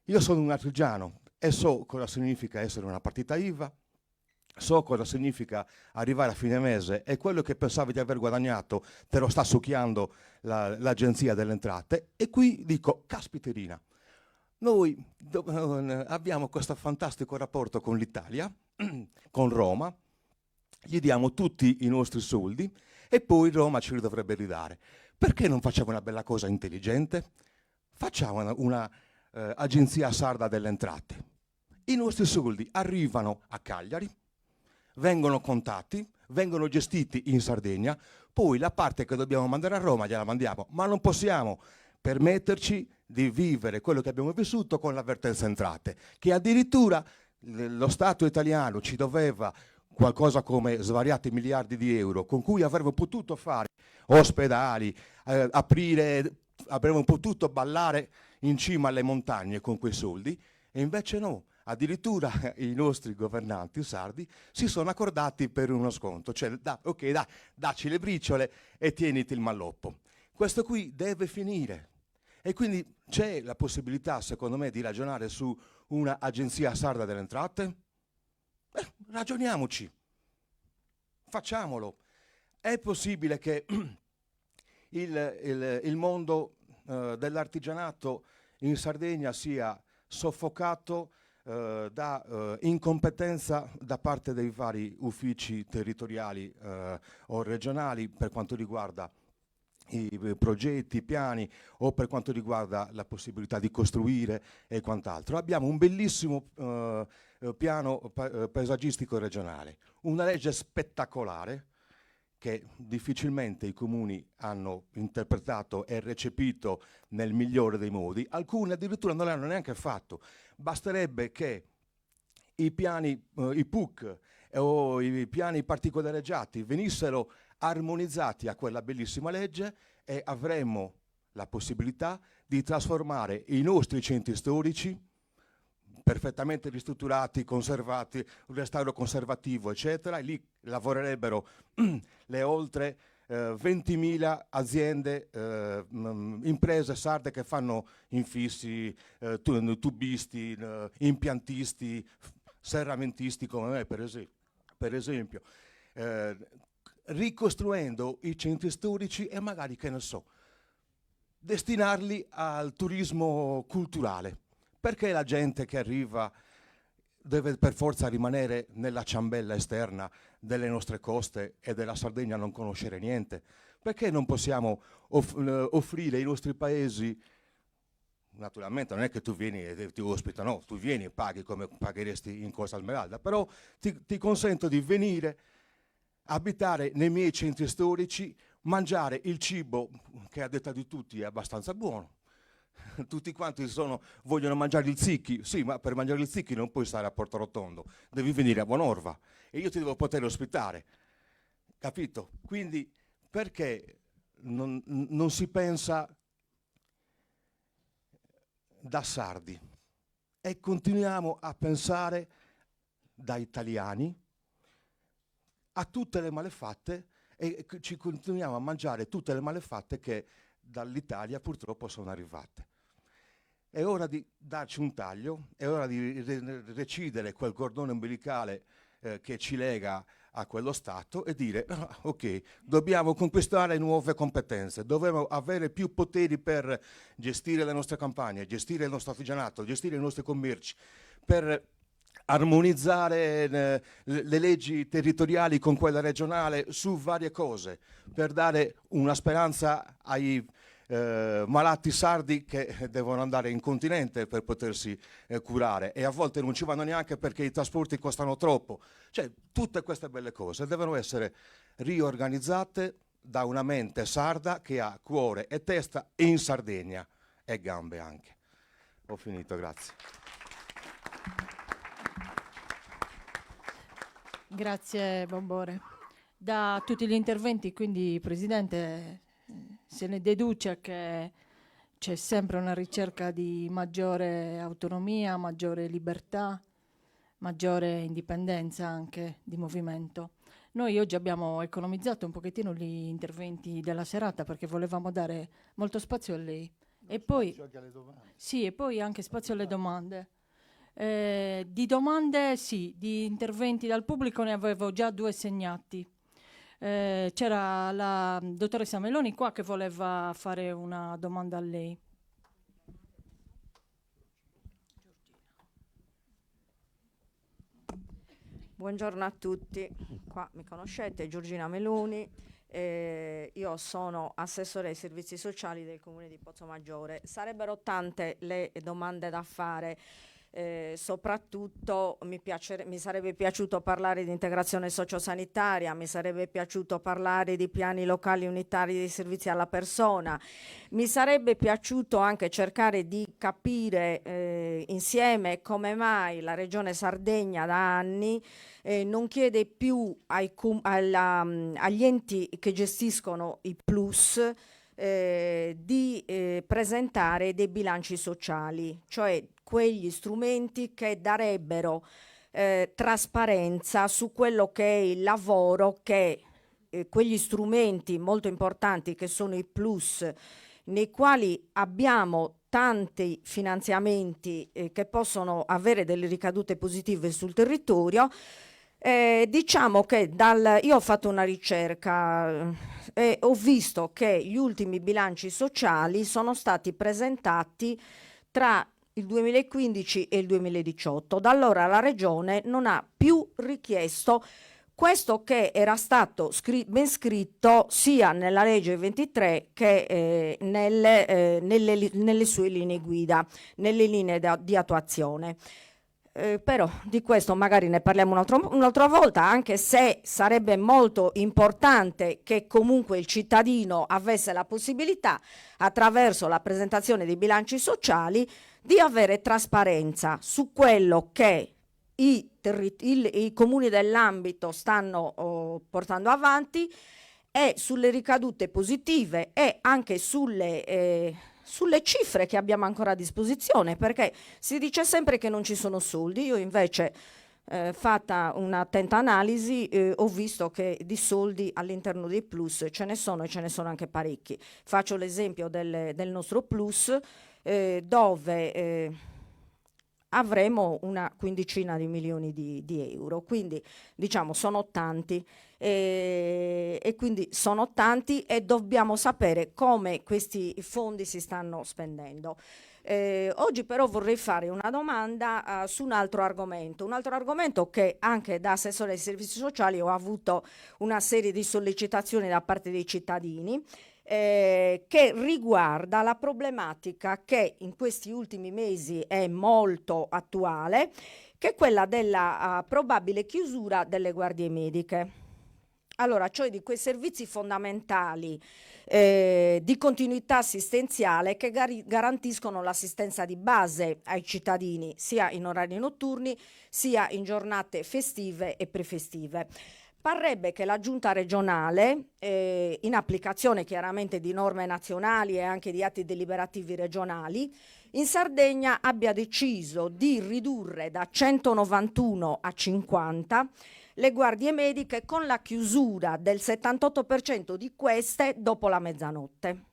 Io sono un artigiano e so cosa significa essere una partita IVA, so cosa significa arrivare a fine mese e quello che pensavi di aver guadagnato te lo sta succhiando l'agenzia delle entrate, e qui dico, caspiterina, noi abbiamo questo fantastico rapporto con l'Italia, con Roma, gli diamo tutti i nostri soldi e poi Roma ce li dovrebbe ridare. Perché non facciamo una bella cosa intelligente? Facciamo una agenzia sarda delle entrate. I nostri soldi arrivano a Cagliari, vengono contati, vengono gestiti in Sardegna, poi la parte che dobbiamo mandare a Roma gliela mandiamo, ma non possiamo permetterci di vivere quello che abbiamo vissuto con l'avvertenza entrate, che addirittura lo Stato italiano ci doveva qualcosa come svariati miliardi di euro con cui avremmo potuto fare ospedali, avremmo potuto ballare in cima alle montagne con quei soldi, e invece no. Addirittura i nostri governanti sardi si sono accordati per uno sconto, cioè dacci le briciole e tieniti il malloppo. Questo qui deve finire, e quindi c'è la possibilità, secondo me, di ragionare su una agenzia sarda delle entrate? Ragioniamoci, facciamolo. È possibile che il mondo dell'artigianato in Sardegna sia soffocato da incompetenza da parte dei vari uffici territoriali o regionali per quanto riguarda i progetti, i piani, o per quanto riguarda la possibilità di costruire e quant'altro. Abbiamo un bellissimo piano paesaggistico regionale, una legge spettacolare che difficilmente i comuni hanno interpretato e recepito nel migliore dei modi. Alcuni addirittura non l'hanno neanche fatto. Basterebbe che i piani, i PUC o i piani particolareggiati venissero armonizzati a quella bellissima legge e avremmo la possibilità di trasformare i nostri centri storici perfettamente ristrutturati, conservati, un restauro conservativo, eccetera, e lì lavorerebbero le oltre 20.000 aziende, imprese sarde che fanno infissi, tubisti, impiantisti, serramentisti come me per esempio, ricostruendo i centri storici e magari, che ne so, destinarli al turismo culturale. Perché la gente che arriva deve per forza rimanere nella ciambella esterna delle nostre coste e della Sardegna, non conoscere niente? Perché non possiamo offrire ai nostri paesi, naturalmente non è che tu vieni e ti ospitano, no, tu vieni e paghi come pagheresti in Costa Smeralda, però ti consento di venire, abitare nei miei centri storici, mangiare il cibo che a detta di tutti è abbastanza buono. Tutti quanti vogliono mangiare il zicchi, sì, ma per mangiare il zicchi non puoi stare a Porto Rotondo, devi venire a Buonorva e io ti devo poter ospitare, capito? Quindi perché non si pensa da sardi e continuiamo a pensare da italiani a tutte le malefatte e ci continuiamo a mangiare tutte le malefatte che dall'Italia purtroppo sono arrivate? È ora di darci un taglio, è ora di recidere quel cordone umbilicale che ci lega a quello Stato e dire ok, dobbiamo conquistare nuove competenze, dobbiamo avere più poteri per gestire le nostre campagne, gestire il nostro artigianato, gestire i nostri commerci, per armonizzare le leggi territoriali con quella regionale su varie cose, per dare una speranza ai malati sardi che devono andare in continente per potersi curare e a volte non ci vanno neanche perché i trasporti costano troppo. Cioè, tutte queste belle cose devono essere riorganizzate da una mente sarda che ha cuore e testa in Sardegna e gambe anche. Ho finito, grazie. Grazie Bombore. Da tutti gli interventi, quindi Presidente, se ne deduce che c'è sempre una ricerca di maggiore autonomia, maggiore libertà, maggiore indipendenza anche di movimento. Noi oggi abbiamo economizzato un pochettino gli interventi della serata perché volevamo dare molto spazio a lei. E poi, sì, e poi anche spazio alle domande. Di domande sì, di interventi dal pubblico ne avevo già 2 segnati. C'era la dottoressa Meloni qua che voleva fare una domanda a lei. Buongiorno a tutti, qua mi conoscete, Giorgina Meloni, io sono assessore ai servizi sociali del comune di Pozzomaggiore. Sarebbero tante le domande da fare. Soprattutto mi sarebbe piaciuto parlare di integrazione sociosanitaria, mi sarebbe piaciuto parlare di piani locali unitari di servizi alla persona, mi sarebbe piaciuto anche cercare di capire insieme come mai la Regione Sardegna da anni non chiede più agli enti che gestiscono i plus di presentare dei bilanci sociali, cioè quegli strumenti che darebbero trasparenza su quello che è il lavoro che quegli strumenti molto importanti che sono i plus, nei quali abbiamo tanti finanziamenti che possono avere delle ricadute positive sul territorio. Diciamo che io ho fatto una ricerca e ho visto che gli ultimi bilanci sociali sono stati presentati tra il 2015 e il 2018. Da allora la Regione non ha più richiesto questo, che era stato ben scritto sia nella legge 23 che nelle sue linee guida, nelle linee di attuazione. Però di questo magari ne parliamo un'altra volta, anche se sarebbe molto importante che comunque il cittadino avesse la possibilità, attraverso la presentazione dei bilanci sociali, di avere trasparenza su quello che i comuni dell'ambito stanno portando avanti e sulle ricadute positive e anche sulle cifre che abbiamo ancora a disposizione, perché si dice sempre che non ci sono soldi. Io invece fatta un'attenta analisi, ho visto che di soldi all'interno dei plus ce ne sono, e ce ne sono anche parecchi. Faccio l'esempio del nostro plus, dove avremo una quindicina di milioni di euro, quindi diciamo sono tanti, e quindi sono tanti, e dobbiamo sapere come questi fondi si stanno spendendo. Oggi però vorrei fare una domanda su un altro argomento che anche da assessore ai servizi sociali ho avuto una serie di sollecitazioni da parte dei cittadini, che riguarda la problematica che in questi ultimi mesi è molto attuale, che è quella della probabile chiusura delle guardie mediche. Allora, cioè di quei servizi fondamentali di continuità assistenziale che garantiscono l'assistenza di base ai cittadini, sia in orari notturni, sia in giornate festive e prefestive. Parrebbe che la giunta regionale, in applicazione chiaramente di norme nazionali e anche di atti deliberativi regionali, in Sardegna abbia deciso di ridurre da 191 a 50 le guardie mediche, con la chiusura del 78% di queste dopo la mezzanotte.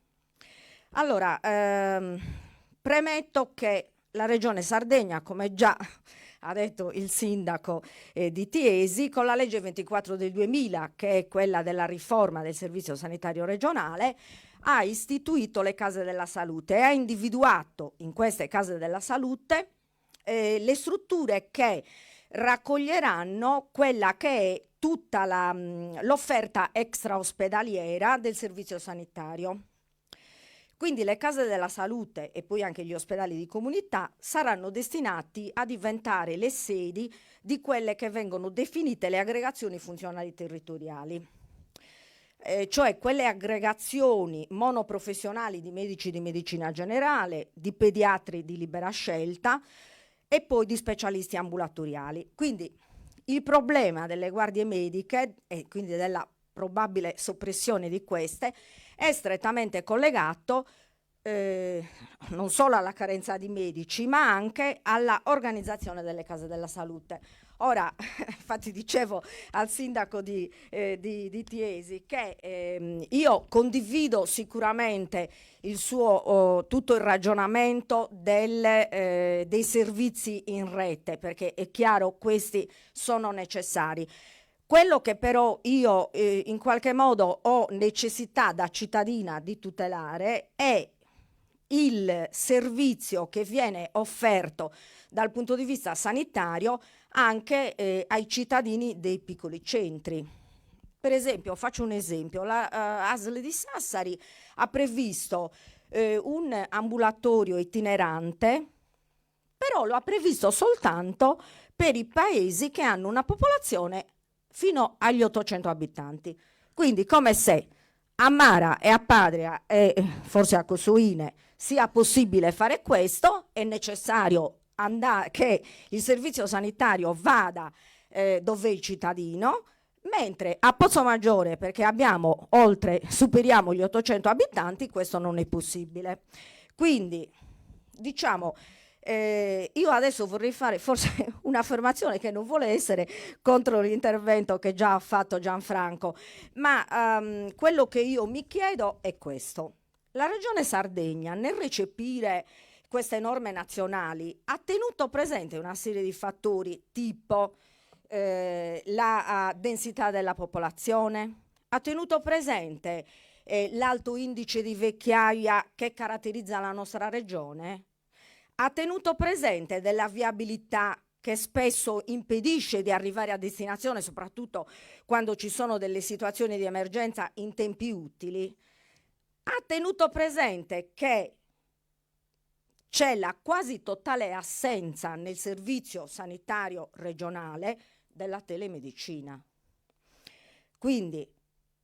Allora, premetto che la Regione Sardegna, come già ha detto il sindaco di Tiesi, con la legge 24 del 2000, che è quella della riforma del servizio sanitario regionale, ha istituito le case della salute e ha individuato in queste case della salute le strutture che raccoglieranno quella che è tutta l'offerta extraospedaliera del servizio sanitario. Quindi le case della salute e poi anche gli ospedali di comunità saranno destinati a diventare le sedi di quelle che vengono definite le aggregazioni funzionali territoriali, cioè quelle aggregazioni monoprofessionali di medici di medicina generale, di pediatri di libera scelta e poi di specialisti ambulatoriali. Quindi il problema delle guardie mediche e quindi della probabile soppressione di queste è strettamente collegato non solo alla carenza di medici, ma anche alla organizzazione delle case della salute. Ora, infatti dicevo al sindaco di Tiesi che io condivido sicuramente il suo tutto il ragionamento dei servizi in rete, perché è chiaro questi sono necessari. Quello che però io in qualche modo ho necessità da cittadina di tutelare è il servizio che viene offerto dal punto di vista sanitario anche ai cittadini dei piccoli centri. Per esempio, faccio un esempio, la ASL di Sassari ha previsto un ambulatorio itinerante, però lo ha previsto soltanto per i paesi che hanno una popolazione fino agli 800 abitanti. Quindi come se a Mara e a Padria e forse a Cosoine sia possibile fare questo, è necessario che il servizio sanitario vada dove è il cittadino, mentre a Pozzomaggiore, perché superiamo gli 800 abitanti, questo non è possibile. Quindi, diciamo, io adesso vorrei fare forse un'affermazione che non vuole essere contro l'intervento che già ha fatto Gianfranco, ma quello che io mi chiedo è questo. La Regione Sardegna, nel recepire queste norme nazionali, ha tenuto presente una serie di fattori tipo la densità della popolazione, ha tenuto presente l'alto indice di vecchiaia che caratterizza la nostra regione, ha tenuto presente della viabilità che spesso impedisce di arrivare a destinazione, soprattutto quando ci sono delle situazioni di emergenza in tempi utili, ha tenuto presente che c'è la quasi totale assenza nel servizio sanitario regionale della telemedicina. Quindi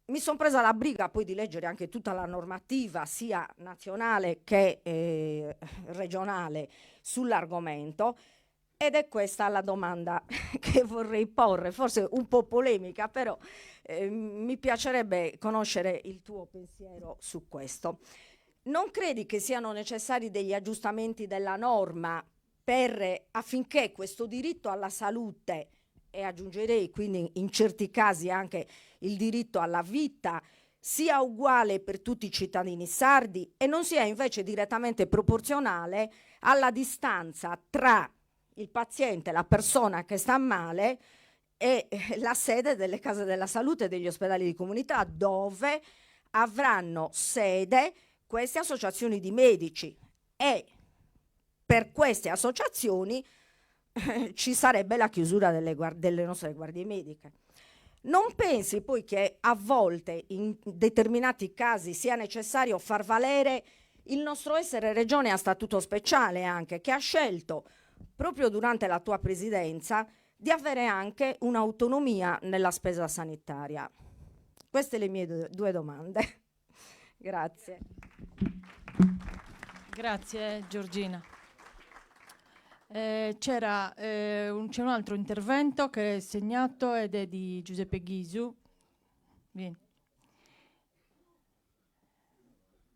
mi sono presa la briga poi di leggere anche tutta la normativa, sia nazionale che regionale, sull'argomento, ed è questa la domanda che vorrei porre, forse un po' polemica, però mi piacerebbe conoscere il tuo pensiero su questo. Non credi che siano necessari degli aggiustamenti della norma affinché questo diritto alla salute e aggiungerei quindi in certi casi anche il diritto alla vita, sia uguale per tutti i cittadini sardi e non sia invece direttamente proporzionale alla distanza tra il paziente, la persona che sta male, e la sede delle case della salute e degli ospedali di comunità, dove avranno sede queste associazioni di medici, e per queste associazioni ci sarebbe la chiusura delle nostre guardie mediche. Non pensi poi che a volte in determinati casi sia necessario far valere il nostro essere regione a statuto speciale, anche che ha scelto proprio durante la tua presidenza di avere anche un'autonomia nella spesa sanitaria? Queste le mie due domande. Grazie. Grazie Giorgina. C'è un altro intervento che è segnato ed è di Giuseppe Ghisu. Vieni.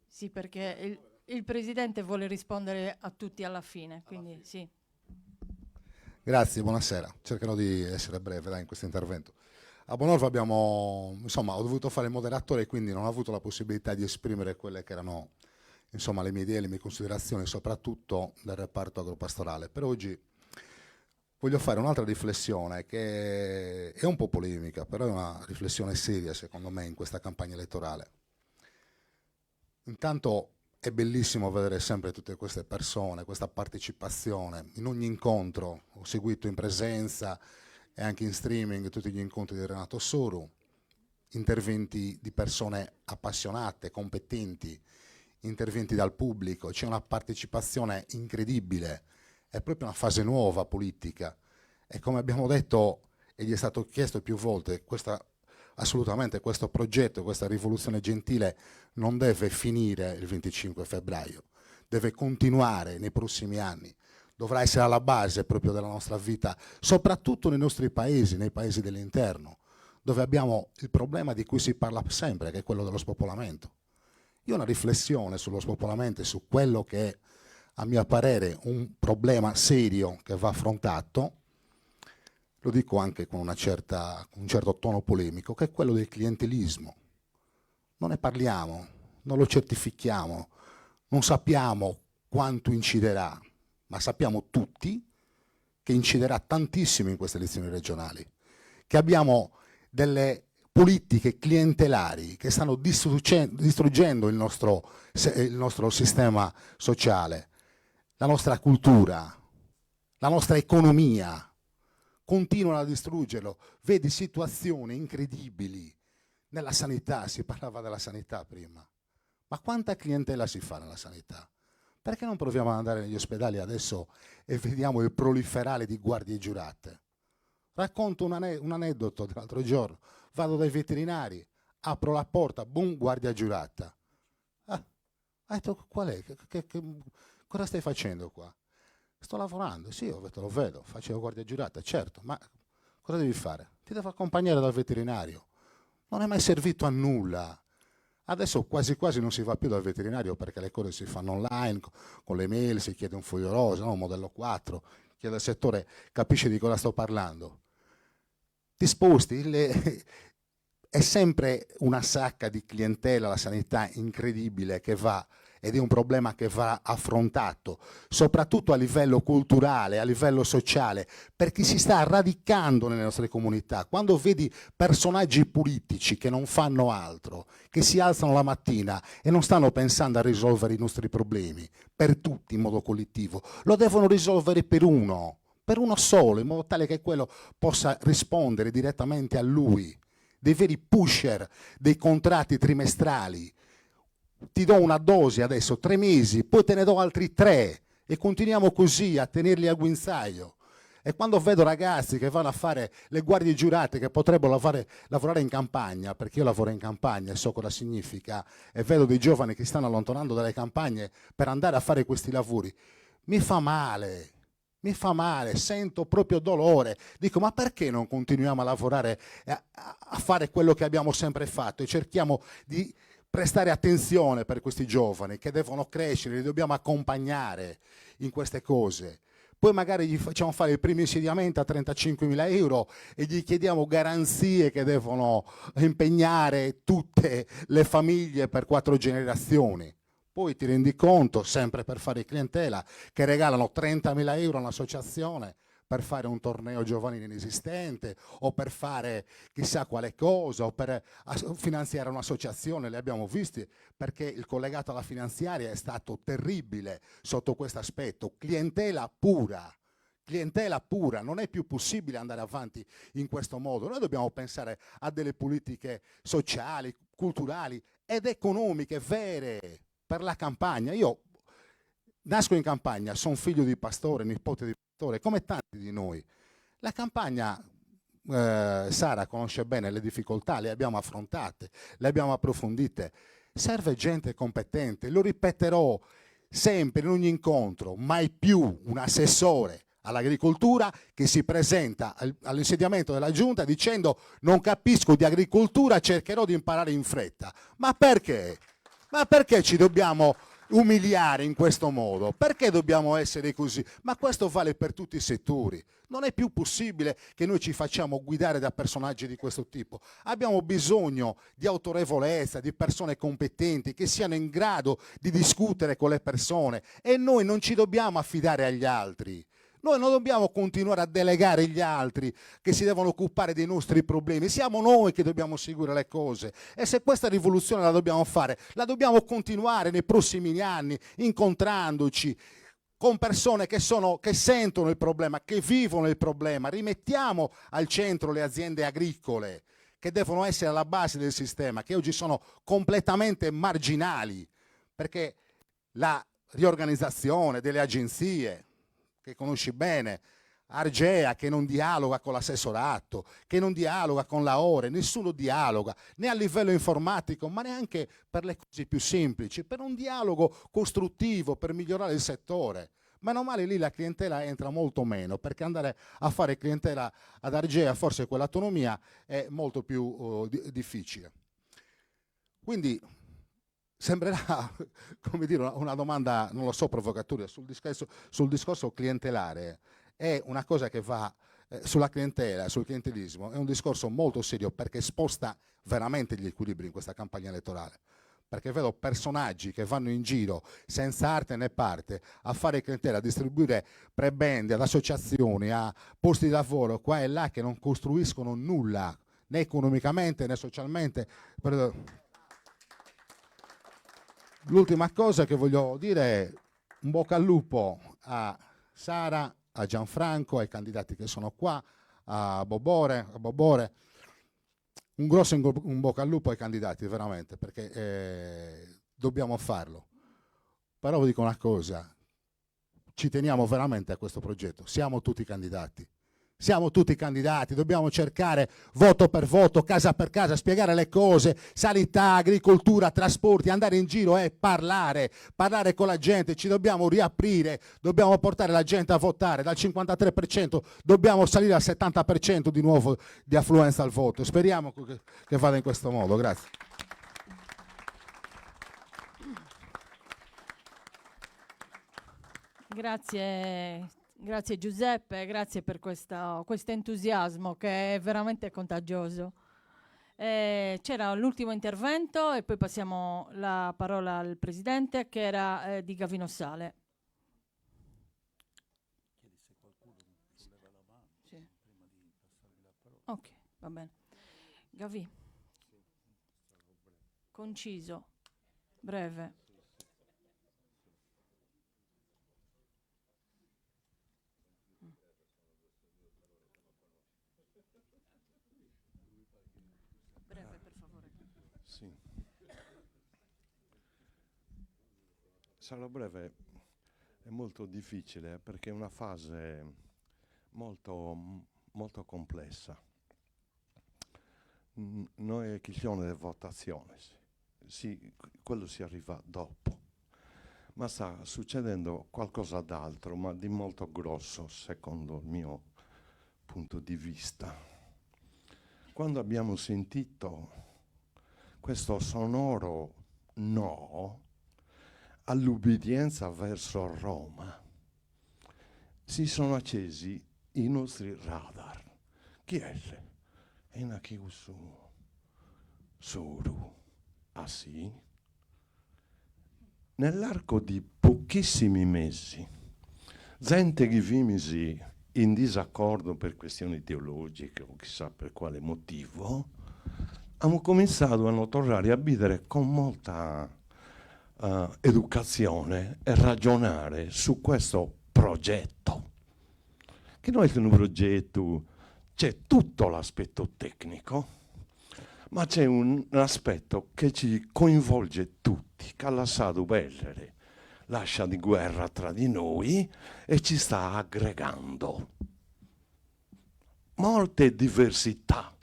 Sì, perché il Presidente vuole rispondere a tutti alla fine, quindi sì. Grazie, buonasera. Cercherò di essere breve in questo intervento. A Bonorva ho dovuto fare il moderatore e quindi non ho avuto la possibilità di esprimere quelle che erano le mie idee, le mie considerazioni, soprattutto del reparto agropastorale. Per oggi voglio fare un'altra riflessione che è un po' polemica, però è una riflessione seria secondo me in questa campagna elettorale. Intanto è bellissimo vedere sempre tutte queste persone, questa partecipazione. In ogni incontro ho seguito in presenza e anche in streaming tutti gli incontri di Renato Soru, interventi di persone appassionate, competenti, interventi dal pubblico, c'è una partecipazione incredibile, è proprio una fase nuova politica e come abbiamo detto e gli è stato chiesto più volte, assolutamente questo progetto, questa rivoluzione gentile non deve finire il 25 febbraio, deve continuare nei prossimi anni, dovrà essere alla base proprio della nostra vita, soprattutto nei nostri paesi, nei paesi dell'interno, dove abbiamo il problema di cui si parla sempre, che è quello dello spopolamento. Io ho una riflessione sullo spopolamento e su quello che è, a mio parere, un problema serio che va affrontato, lo dico anche con un certo tono polemico, che è quello del clientelismo. Non ne parliamo, non lo certifichiamo, non sappiamo quanto inciderà, ma sappiamo tutti che inciderà tantissimo in queste elezioni regionali, che abbiamo delle politiche clientelari che stanno distruggendo il nostro sistema sociale, la nostra cultura, la nostra economia, continuano a distruggerlo. Vedi situazioni incredibili nella sanità, si parlava della sanità prima, ma quanta clientela si fa nella sanità? Perché non proviamo ad andare negli ospedali adesso e vediamo il proliferare di guardie giurate? Racconto un aneddoto dell'altro giorno. Vado dai veterinari, apro la porta, boom, guardia giurata. Ho detto, qual è? Cosa stai facendo qua? Sto lavorando, sì, te lo vedo, facevo guardia giurata, certo, ma cosa devi fare? Ti devo accompagnare dal veterinario. Non è mai servito a nulla. Adesso quasi quasi non si va più dal veterinario perché le cose si fanno online, con le mail, si chiede un foglio rosa, no? Un modello 4, chi è del settore capisce di cosa sto parlando. Ti sposti, è sempre una sacca di clientela, la sanità incredibile che va, ed è un problema che va affrontato, soprattutto a livello culturale, a livello sociale, perché si sta radicando nelle nostre comunità. Quando vedi personaggi politici che non fanno altro, che si alzano la mattina e non stanno pensando a risolvere i nostri problemi, per tutti in modo collettivo, lo devono risolvere per uno solo, in modo tale che quello possa rispondere direttamente a lui. Dei veri pusher, dei contratti trimestrali. Ti do una dose adesso, 3 mesi, poi te ne do altri 3 e continuiamo così a tenerli al guinzaglio. E quando vedo ragazzi che vanno a fare le guardie giurate, che potrebbero lavorare in campagna, perché io lavoro in campagna e so cosa significa, e vedo dei giovani che stanno allontanando dalle campagne per andare a fare questi lavori, mi fa male, sento proprio dolore. Dico, ma perché non continuiamo a lavorare, a fare quello che abbiamo sempre fatto e cerchiamo di prestare attenzione per questi giovani che devono crescere, li dobbiamo accompagnare in queste cose, poi magari gli facciamo fare il primo insediamento a 35.000 euro e gli chiediamo garanzie che devono impegnare tutte le famiglie per 4 generazioni. Poi ti rendi conto, sempre per fare clientela, che regalano 30.000 euro a un'associazione per fare un torneo giovanile inesistente o per fare chissà quale cosa o per finanziare un'associazione, le abbiamo viste, perché il collegato alla finanziaria è stato terribile sotto questo aspetto, clientela pura, non è più possibile andare avanti in questo modo. Noi dobbiamo pensare a delle politiche sociali, culturali ed economiche vere per la campagna. Io nasco in campagna, sono figlio di pastore, nipote di pastore, come tanti di noi. La campagna, Sara conosce bene le difficoltà, le abbiamo affrontate, le abbiamo approfondite. Serve gente competente, lo ripeterò sempre in ogni incontro, mai più un assessore all'agricoltura che si presenta all'insediamento della giunta dicendo non capisco di agricoltura, cercherò di imparare in fretta. Ma perché? Ma perché ci dobbiamo umiliare in questo modo? Perché dobbiamo essere così? Ma questo vale per tutti i settori. Non è più possibile che noi ci facciamo guidare da personaggi di questo tipo. Abbiamo bisogno di autorevolezza, di persone competenti che siano in grado di discutere con le persone e noi non ci dobbiamo affidare agli altri. Noi non dobbiamo continuare a delegare gli altri che si devono occupare dei nostri problemi, siamo noi che dobbiamo seguire le cose e se questa rivoluzione la dobbiamo fare, la dobbiamo continuare nei prossimi anni, incontrandoci con persone che sentono il problema, che vivono il problema. Rimettiamo al centro le aziende agricole che devono essere alla base del sistema, che oggi sono completamente marginali, perché la riorganizzazione delle agenzie che conosci bene, Argea che non dialoga con l'assessorato, che non dialoga con la Ore, nessuno dialoga, né a livello informatico, ma neanche per le cose più semplici, per un dialogo costruttivo, per migliorare il settore. Meno male lì la clientela entra molto meno, perché andare a fare clientela ad Argea, forse quell'autonomia è molto più difficile. Quindi sembrerà, come dire, una domanda, non lo so, provocatoria sul discorso clientelare. È una cosa che va sulla clientela, sul clientelismo, è un discorso molto serio perché sposta veramente gli equilibri in questa campagna elettorale. Perché vedo personaggi che vanno in giro senza arte né parte a fare clientela, a distribuire prebende ad associazioni, a posti di lavoro qua e là che non costruiscono nulla, né economicamente né socialmente. L'ultima cosa che voglio dire è un bocca al lupo a Sara, a Gianfranco, ai candidati che sono qua, a Bobore. Un grosso in bocca al lupo ai candidati, veramente, perché dobbiamo farlo. Però vi dico una cosa, ci teniamo veramente a questo progetto, siamo tutti candidati. Siamo tutti candidati, dobbiamo cercare voto per voto, casa per casa, spiegare le cose, sanità, agricoltura, trasporti, andare in giro e parlare con la gente, ci dobbiamo riaprire, dobbiamo portare la gente a votare, dal 53% dobbiamo salire al 70% di nuovo di affluenza al voto. Speriamo che vada in questo modo, grazie. Grazie Giuseppe, grazie per questo entusiasmo che è veramente contagioso. C'era l'ultimo intervento e poi passiamo la parola al Presidente che era di Gavino Sale. Sì. Ok, va bene. Gavi, conciso, breve. Sì. Sarò breve, è molto difficile perché è una fase molto complessa. Noi è questione di votazione, sì, quello si arriva dopo, ma sta succedendo qualcosa d'altro, ma di molto grosso secondo il mio punto di vista. Quando abbiamo sentito questo sonoro no all'ubbidienza verso Roma, si sono accesi i nostri radar. Chi è? E in chi Suru. Ah sì? Nell'arco di pochissimi mesi, gente che vimisi in disaccordo per questioni teologiche o chissà per quale motivo, abbiamo cominciato a tornare a vivere con molta educazione e ragionare su questo progetto. Che non è un progetto, c'è tutto l'aspetto tecnico, ma c'è un aspetto che ci coinvolge tutti, che ha lasciato perdere l'ascia di guerra tra di noi e ci sta aggregando molte diversità.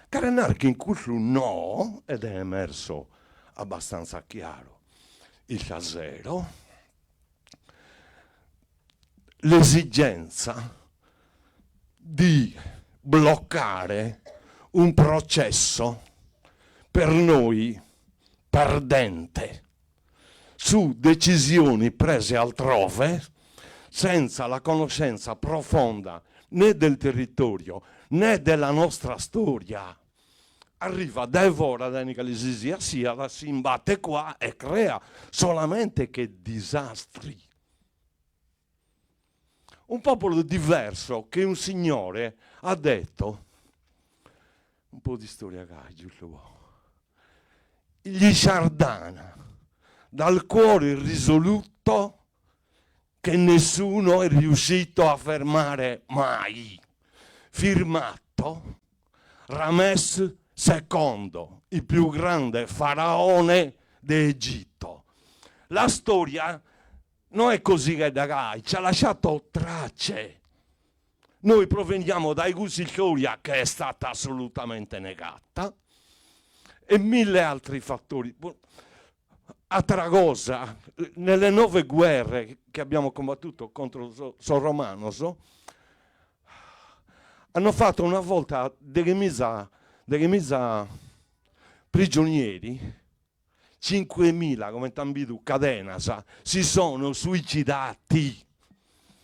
Carenar che in questo no, ed è emerso abbastanza chiaro, il casero, l'esigenza di bloccare un processo per noi perdente su decisioni prese altrove senza la conoscenza profonda né del territorio né della nostra storia. Arriva, devora l'enicalisia, si imbatte qua e crea solamente che disastri. Un popolo diverso che un signore ha detto, un po' di storia giusto, gli Sardana, dal cuore risoluto che nessuno è riuscito a fermare mai. Firmato Rames II, il più grande faraone d'Egitto. La storia non è così che dai, ci ha lasciato tracce. Noi proveniamo dai Gusiglioria, che è stata assolutamente negata, e mille altri fattori. A Tragosa, nelle 9 guerre che abbiamo combattuto contro Son Romanos, hanno fatto una volta delle misa prigionieri, 5.000 come Tambidu Cadenasa, si sono suicidati.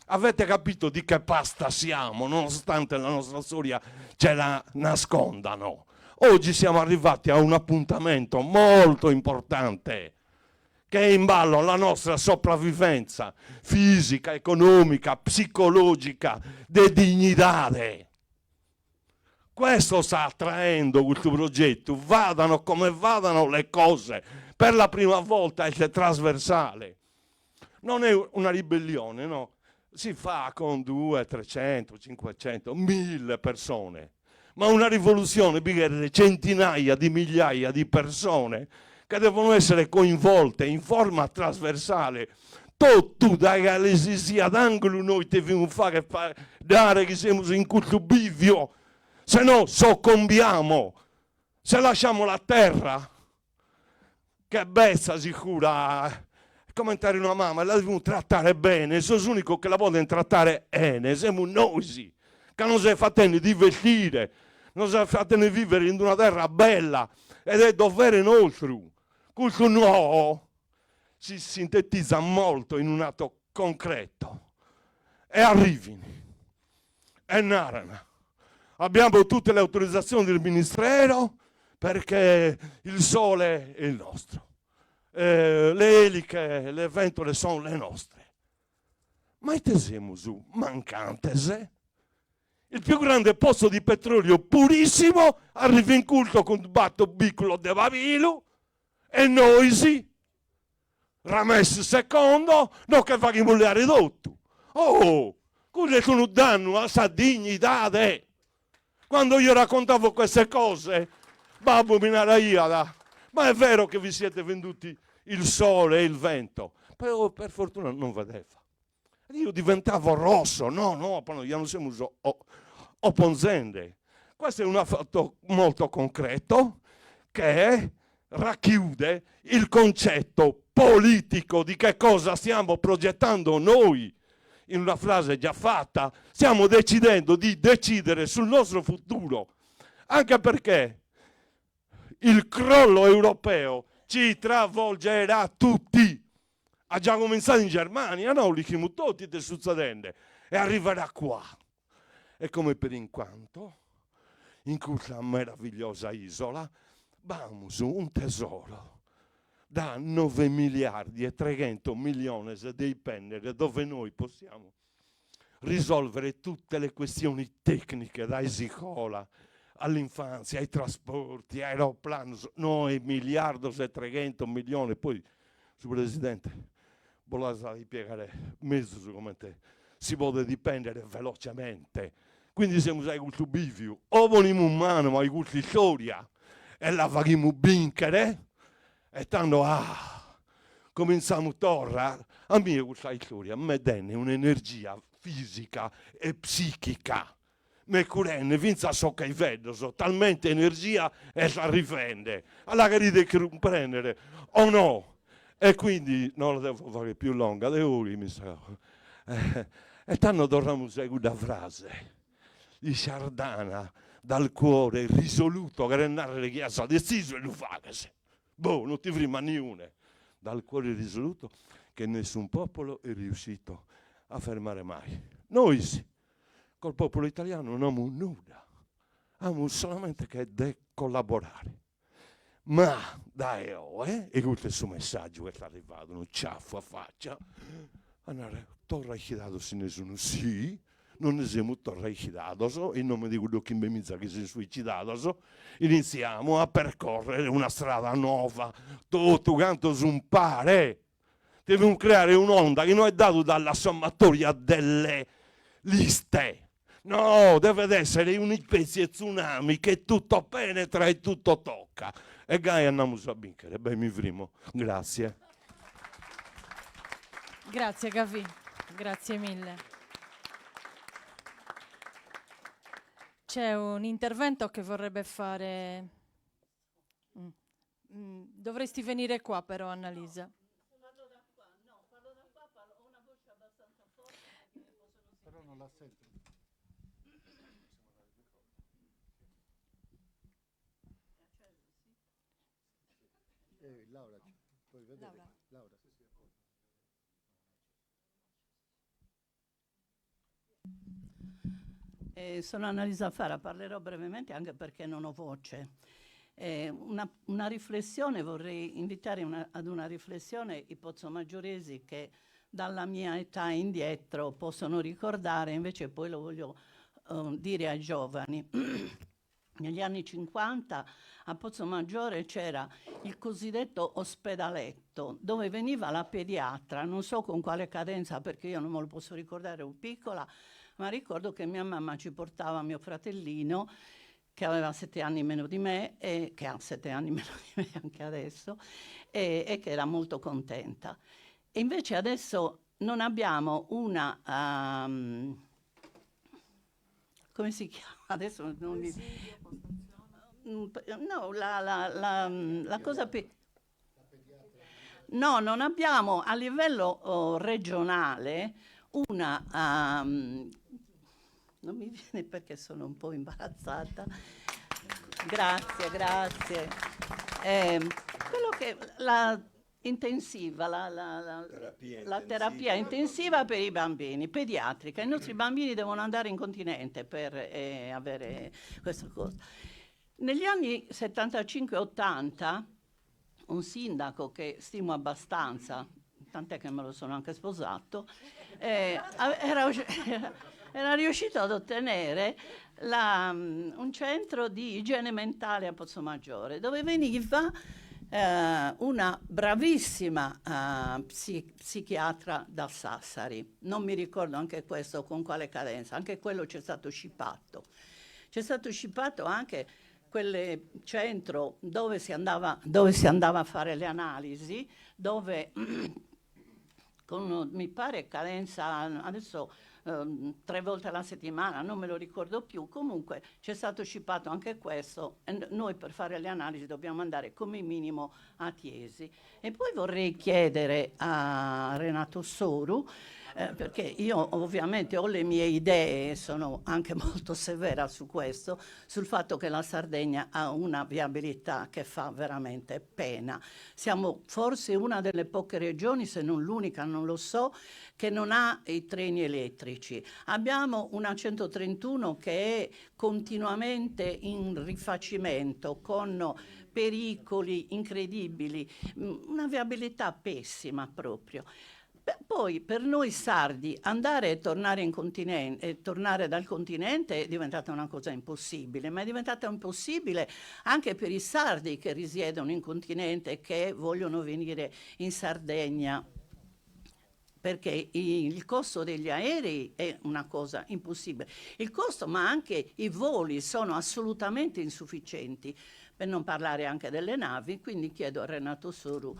Avete capito di che pasta siamo, nonostante la nostra storia ce la nascondano. Oggi siamo arrivati a un appuntamento molto importante, che è in ballo la nostra sopravvivenza fisica, economica, psicologica, di dignità. Questo sta attraendo questo progetto, vadano come vadano le cose, per la prima volta è trasversale. Non è una ribellione, no? Si fa con 200, 300, 500, 1000 persone, ma una rivoluzione per centinaia di migliaia di persone che devono essere coinvolte in forma trasversale. Tutto dai sia d'angolo noi dobbiamo fare dare che siamo in questo bivio, se no soccombiamo, se lasciamo la terra, che bella sicura, commentare una mamma, la dobbiamo trattare bene, sono l'unico che la vogliono trattare bene, siamo noi, che non si fatene divertire, non si fatene vivere in una terra bella, ed è dovere nostro. Questo no si sintetizza molto in un atto concreto. E arrivini, e narrano. Abbiamo tutte le autorizzazioni del Ministero perché il sole è il nostro. Le eliche, le ventole sono le nostre. Ma siamo su mancantese. Il più grande pozzo di petrolio purissimo arriva in culto con un batto piccolo de Babilo e noi sì. Rames II, non che fa mullare tutto. Oh, quello è un danno alla sua dignità. Quando io raccontavo queste cose, babbo minaraiada, ma è vero che vi siete venduti il sole e il vento, però per fortuna non vedeva. Io diventavo rosso, no, io non siamo opponzende. Questo è un fatto molto concreto che racchiude il concetto politico di che cosa stiamo progettando noi. In una frase già fatta, stiamo decidendo di decidere sul nostro futuro, anche perché il crollo europeo ci travolgerà tutti, Ha già cominciato in Germania, no? Li chiamo tutti sta succedendo. E arriverà qua. E come per incanto, in questa meravigliosa isola, abbiamo un tesoro da 9 miliardi e 300 milioni di pennere, dove noi possiamo risolvere tutte le questioni tecniche, da scuola all'infanzia, ai trasporti, aeroplani, 9 miliardi e 300 milioni. Poi, su Presidente, volete spiegare mezzo su come si può dipendere velocemente. Quindi siamo usati questo bivio, o volimo umano, ma questa storia, e la faremo vincere, e tanto, cominciamo a tornare. A me questa storia mi dà un'energia fisica e psichica. Mi curene, finza so che vedo, so talmente energia e la rivende. Alla carita che prendere, o no? E quindi non la devo fare più lunga, le ore mi sa. E tanto torniamo a seguire frase di Sardana, dal cuore risoluto, che rendere le chiese, deciso e lo fa. Boh, non ti frima niuna. Dal cuore risoluto che nessun popolo è riuscito a fermare mai. Noi sì, col popolo italiano non abbiamo nulla, abbiamo solamente che collaborare. Ma dai, e questo è il suo messaggio che sta arrivando, un ciaffo a faccia. Andare, torna chidato se nessuno sì, non ne siamo tornati chidados, in nome di quello che mi sa che si è suicidato, iniziamo a percorrere una strada nuova, tutto quanto smpare. Dobbiamo creare un'onda che non è data dalla sommatoria delle liste. No, deve essere una specie di tsunami che tutto penetra e tutto tocca. E Gaia andiamo a vincere. Beh, mi frimo. Grazie. Grazie Gavì, grazie mille. C'è un intervento che vorrebbe fare. Dovresti venire qua però, Annalisa. Parlo da qua, ho una voce abbastanza forte. Però non la sento. Laura, puoi vedere? Laura. Sono Annalisa Fara, parlerò brevemente anche perché non ho voce. Una riflessione, vorrei invitare ad una riflessione i pozzomaggioresi che dalla mia età indietro possono ricordare, invece poi lo voglio dire ai giovani. Negli anni 50 a Pozzomaggiore c'era il cosiddetto ospedaletto, dove veniva la pediatra, non so con quale cadenza perché io non me lo posso ricordare, ero piccola, ma ricordo che mia mamma ci portava mio fratellino, che aveva 7 anni meno di me, e che ha 7 anni meno di me anche adesso, e che era molto contenta. E invece adesso non abbiamo una... come si chiama? Adesso non mi... No, la cosa più... No, non abbiamo a livello regionale una... non mi viene perché sono un po' imbarazzata. Grazie. Quello che... intensiva, la terapia intensiva per i bambini, pediatrica. I nostri bambini devono andare in continente per avere questa cosa. Negli anni 75-80 un sindaco che stimo abbastanza, tant'è che me lo sono anche sposato, era riuscito ad ottenere un centro di igiene mentale a Pozzomaggiore, dove veniva una bravissima psichiatra da Sassari. Non mi ricordo anche questo con quale cadenza, anche quello c'è stato scippato. C'è stato scippato anche quel centro dove si andava a fare le analisi, dove con, mi pare, cadenza adesso 3 volte alla settimana, non me lo ricordo più, comunque c'è stato scippato anche questo e noi per fare le analisi dobbiamo andare come minimo a Chiesi. E poi vorrei chiedere a Renato Soru perché io ovviamente ho le mie idee, sono anche molto severa su questo, sul fatto che la Sardegna ha una viabilità che fa veramente pena. Siamo forse una delle poche regioni, se non l'unica, non lo so, che non ha i treni elettrici. Abbiamo una 131 che è continuamente in rifacimento, con pericoli incredibili, una viabilità pessima proprio. Poi per noi sardi andare e tornare tornare dal continente è diventata una cosa impossibile, ma è diventata impossibile anche per i sardi che risiedono in continente e che vogliono venire in Sardegna, perché il costo degli aerei è una cosa impossibile. Il costo, ma anche i voli sono assolutamente insufficienti, per non parlare anche delle navi, quindi chiedo a Renato Soru,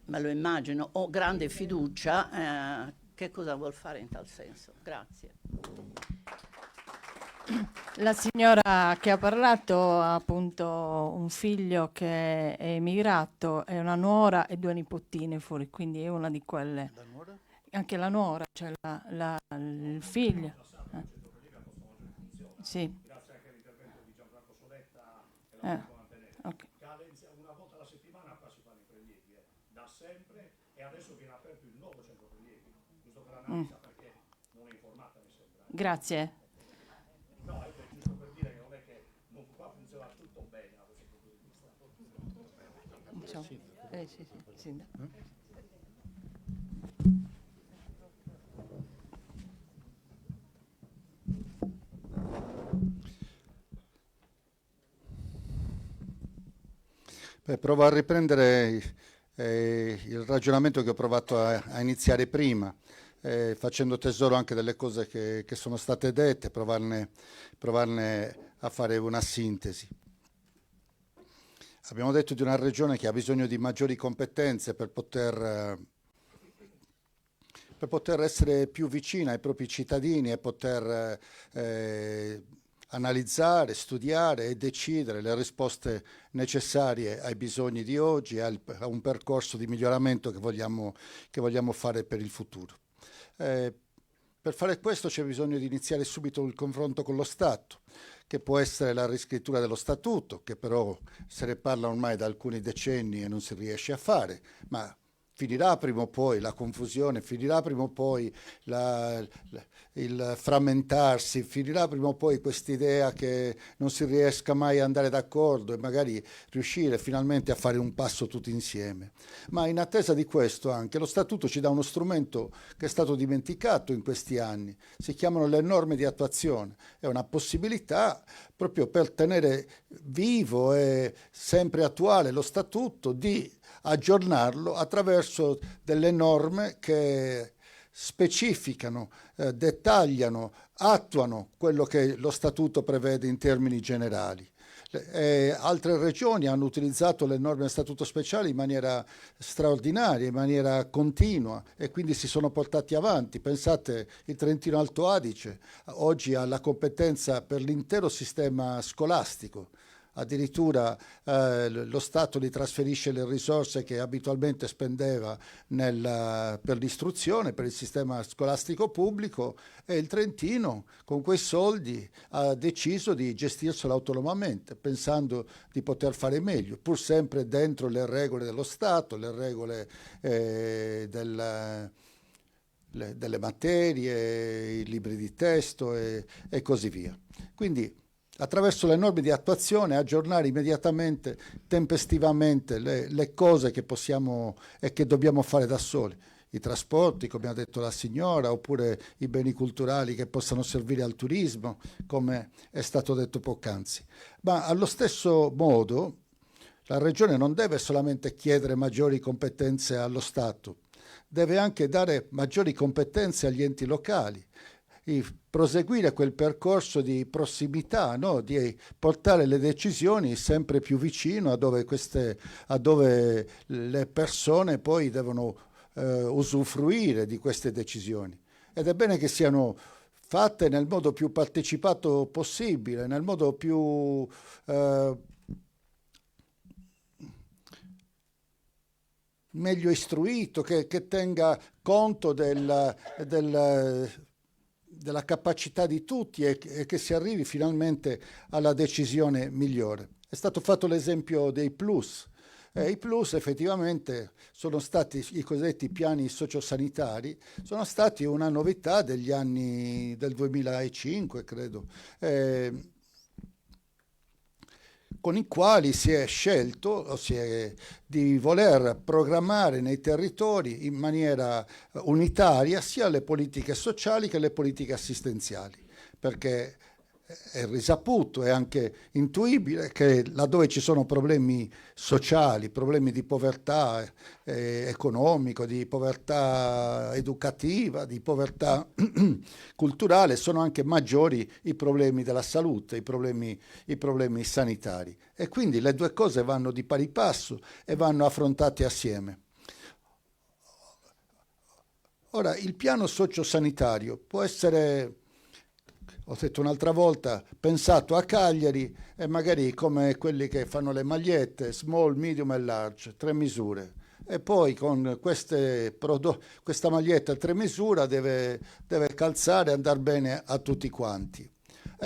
me lo immagino, ho grande fiducia, che cosa vuol fare in tal senso. Grazie. La signora che ha parlato ha appunto un figlio che è emigrato e una nuora e 2 nipotine fuori, quindi è una di quelle. La nuora? Anche la nuora, cioè il figlio. Sì. Grazie anche all'intervento di Gianfranco Soletta e Eh, la mantenere. ok. Cadenza una volta alla settimana qua si fanno i prelievi, da sempre, e adesso viene aperto il nuovo centro prelievi. Giusto per Annalisa, perché non è informata, mi sembra. Grazie. No, è giusto per dire che non è che non qua funziona tutto bene da questo punto di vista. Insomma, sì, sì. Provo a riprendere il ragionamento che ho provato a iniziare prima, facendo tesoro anche delle cose che sono state dette, provarne a fare una sintesi. Abbiamo detto di una regione che ha bisogno di maggiori competenze per poter essere più vicina ai propri cittadini e poter analizzare, studiare e decidere le risposte necessarie ai bisogni di oggi e a un percorso di miglioramento che vogliamo fare per il futuro. Per fare questo c'è bisogno di iniziare subito il confronto con lo Stato, che può essere la riscrittura dello Statuto, che però se ne parla ormai da alcuni decenni e non si riesce a fare, ma finirà prima o poi la confusione, finirà prima o poi il frammentarsi, finirà prima o poi quest'idea che non si riesca mai ad andare d'accordo e magari riuscire finalmente a fare un passo tutti insieme. Ma in attesa di questo anche lo Statuto ci dà uno strumento che è stato dimenticato in questi anni, si chiamano le norme di attuazione, è una possibilità proprio per tenere vivo e sempre attuale lo Statuto di aggiornarlo attraverso delle norme che specificano, dettagliano, attuano quello che lo Statuto prevede in termini generali. Altre regioni hanno utilizzato le norme del Statuto speciale in maniera straordinaria, in maniera continua e quindi si sono portati avanti. Pensate, il Trentino Alto Adige oggi ha la competenza per l'intero sistema scolastico. Addirittura lo Stato gli trasferisce le risorse che abitualmente spendeva per l'istruzione, per il sistema scolastico pubblico, e il Trentino con quei soldi ha deciso di gestirselo autonomamente, pensando di poter fare meglio, pur sempre dentro le regole dello Stato, le regole delle materie, i libri di testo e così via. Quindi attraverso le norme di attuazione aggiornare immediatamente, tempestivamente le cose che possiamo e che dobbiamo fare da soli, i trasporti, come ha detto la signora, oppure i beni culturali che possano servire al turismo, come è stato detto poc'anzi. Ma allo stesso modo la Regione non deve solamente chiedere maggiori competenze allo Stato, deve anche dare maggiori competenze agli enti locali, proseguire quel percorso di prossimità, no? Di portare le decisioni sempre più vicino a dove le persone poi devono usufruire di queste decisioni. Ed è bene che siano fatte nel modo più partecipato possibile, nel modo più meglio istruito, che tenga conto della capacità di tutti e che si arrivi finalmente alla decisione migliore. È stato fatto l'esempio dei plus. I plus effettivamente sono stati i cosiddetti piani sociosanitari, sono stati una novità degli anni del 2005, credo, con i quali si è scelto di voler programmare nei territori in maniera unitaria sia le politiche sociali che le politiche assistenziali, perché è risaputo, è anche intuibile che laddove ci sono problemi sociali, problemi di povertà economico, di povertà educativa, di povertà culturale, sono anche maggiori i problemi della salute, i problemi sanitari. E quindi le due cose vanno di pari passo e vanno affrontate assieme. Ora, il piano sociosanitario può essere, ho detto un'altra volta, pensato a Cagliari e magari come quelli che fanno le magliette, small, medium e large, 3 misure. E poi con questa maglietta a 3 misure deve calzare e andare bene a tutti quanti.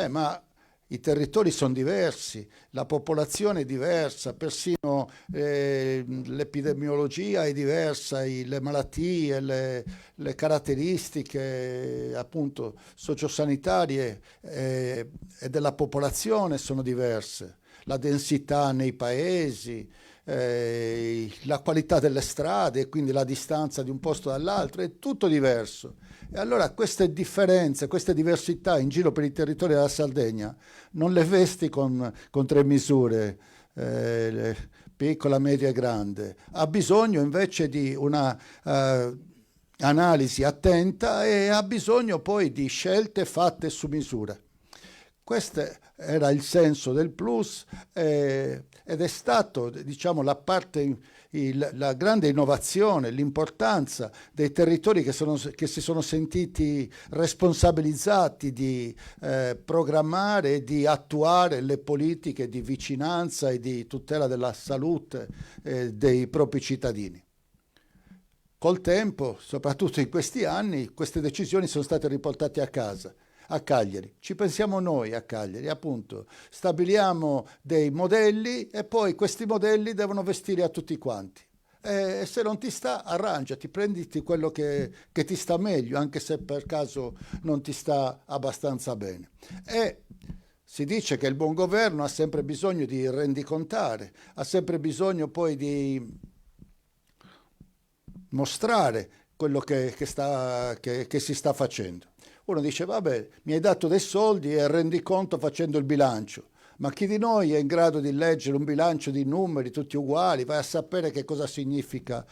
Ma i territori sono diversi, la popolazione è diversa, persino l'epidemiologia è diversa, le malattie, le caratteristiche appunto sociosanitarie e della popolazione sono diverse, la densità nei paesi, la qualità delle strade e quindi la distanza di un posto dall'altro, è tutto diverso. E allora queste differenze, queste diversità in giro per i territori della Sardegna non le vesti con 3 misure, piccola, media e grande. Ha bisogno invece di una analisi attenta e ha bisogno poi di scelte fatte su misura. Questo era il senso del plus ed è stato, diciamo, la grande innovazione, l'importanza dei territori che si sono sentiti responsabilizzati di programmare e di attuare le politiche di vicinanza e di tutela della salute dei propri cittadini. Col tempo, soprattutto in questi anni, queste decisioni sono state riportate a casa. A Cagliari, ci pensiamo noi a Cagliari, appunto, stabiliamo dei modelli e poi questi modelli devono vestire a tutti quanti. E se non ti sta, arrangiati, prenditi quello che ti sta meglio, anche se per caso non ti sta abbastanza bene. E si dice che il buon governo ha sempre bisogno di rendicontare, ha sempre bisogno poi di mostrare quello che si sta facendo. Uno dice, vabbè, mi hai dato dei soldi e rendi conto facendo il bilancio. Ma chi di noi è in grado di leggere un bilancio di numeri tutti uguali? Vai a sapere che cosa significano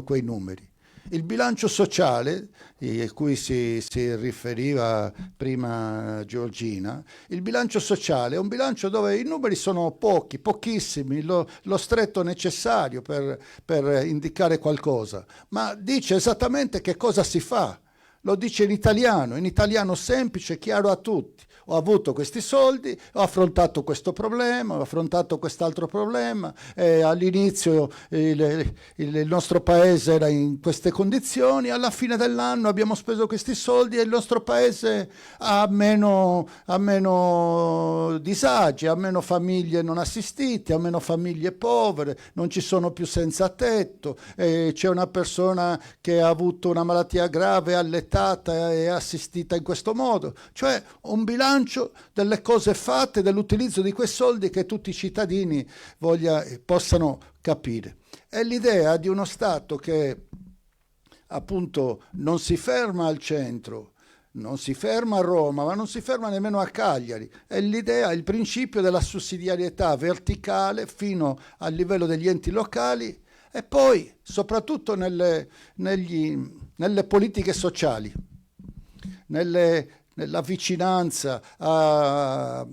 quei numeri. Il bilancio sociale, a cui si riferiva prima Giorgina, il bilancio sociale è un bilancio dove i numeri sono pochissimi, lo stretto necessario per indicare qualcosa, ma dice esattamente che cosa si fa. Lo dice in italiano semplice, chiaro a tutti. Ho avuto questi soldi, ho affrontato questo problema, ho affrontato quest'altro problema, all'inizio il nostro paese era in queste condizioni, alla fine dell'anno abbiamo speso questi soldi e il nostro paese ha meno disagi, ha meno famiglie non assistite, ha meno famiglie povere, non ci sono più senza tetto, c'è una persona che ha avuto una malattia grave, allettata e assistita in questo modo, cioè un bilancio delle cose fatte, dell'utilizzo di quei soldi che tutti i cittadini possano capire. È l'idea di uno Stato che appunto non si ferma al centro, non si ferma a Roma, ma non si ferma nemmeno a Cagliari. È l'idea, il principio della sussidiarietà verticale fino al livello degli enti locali e poi soprattutto nelle politiche sociali, nella vicinanza a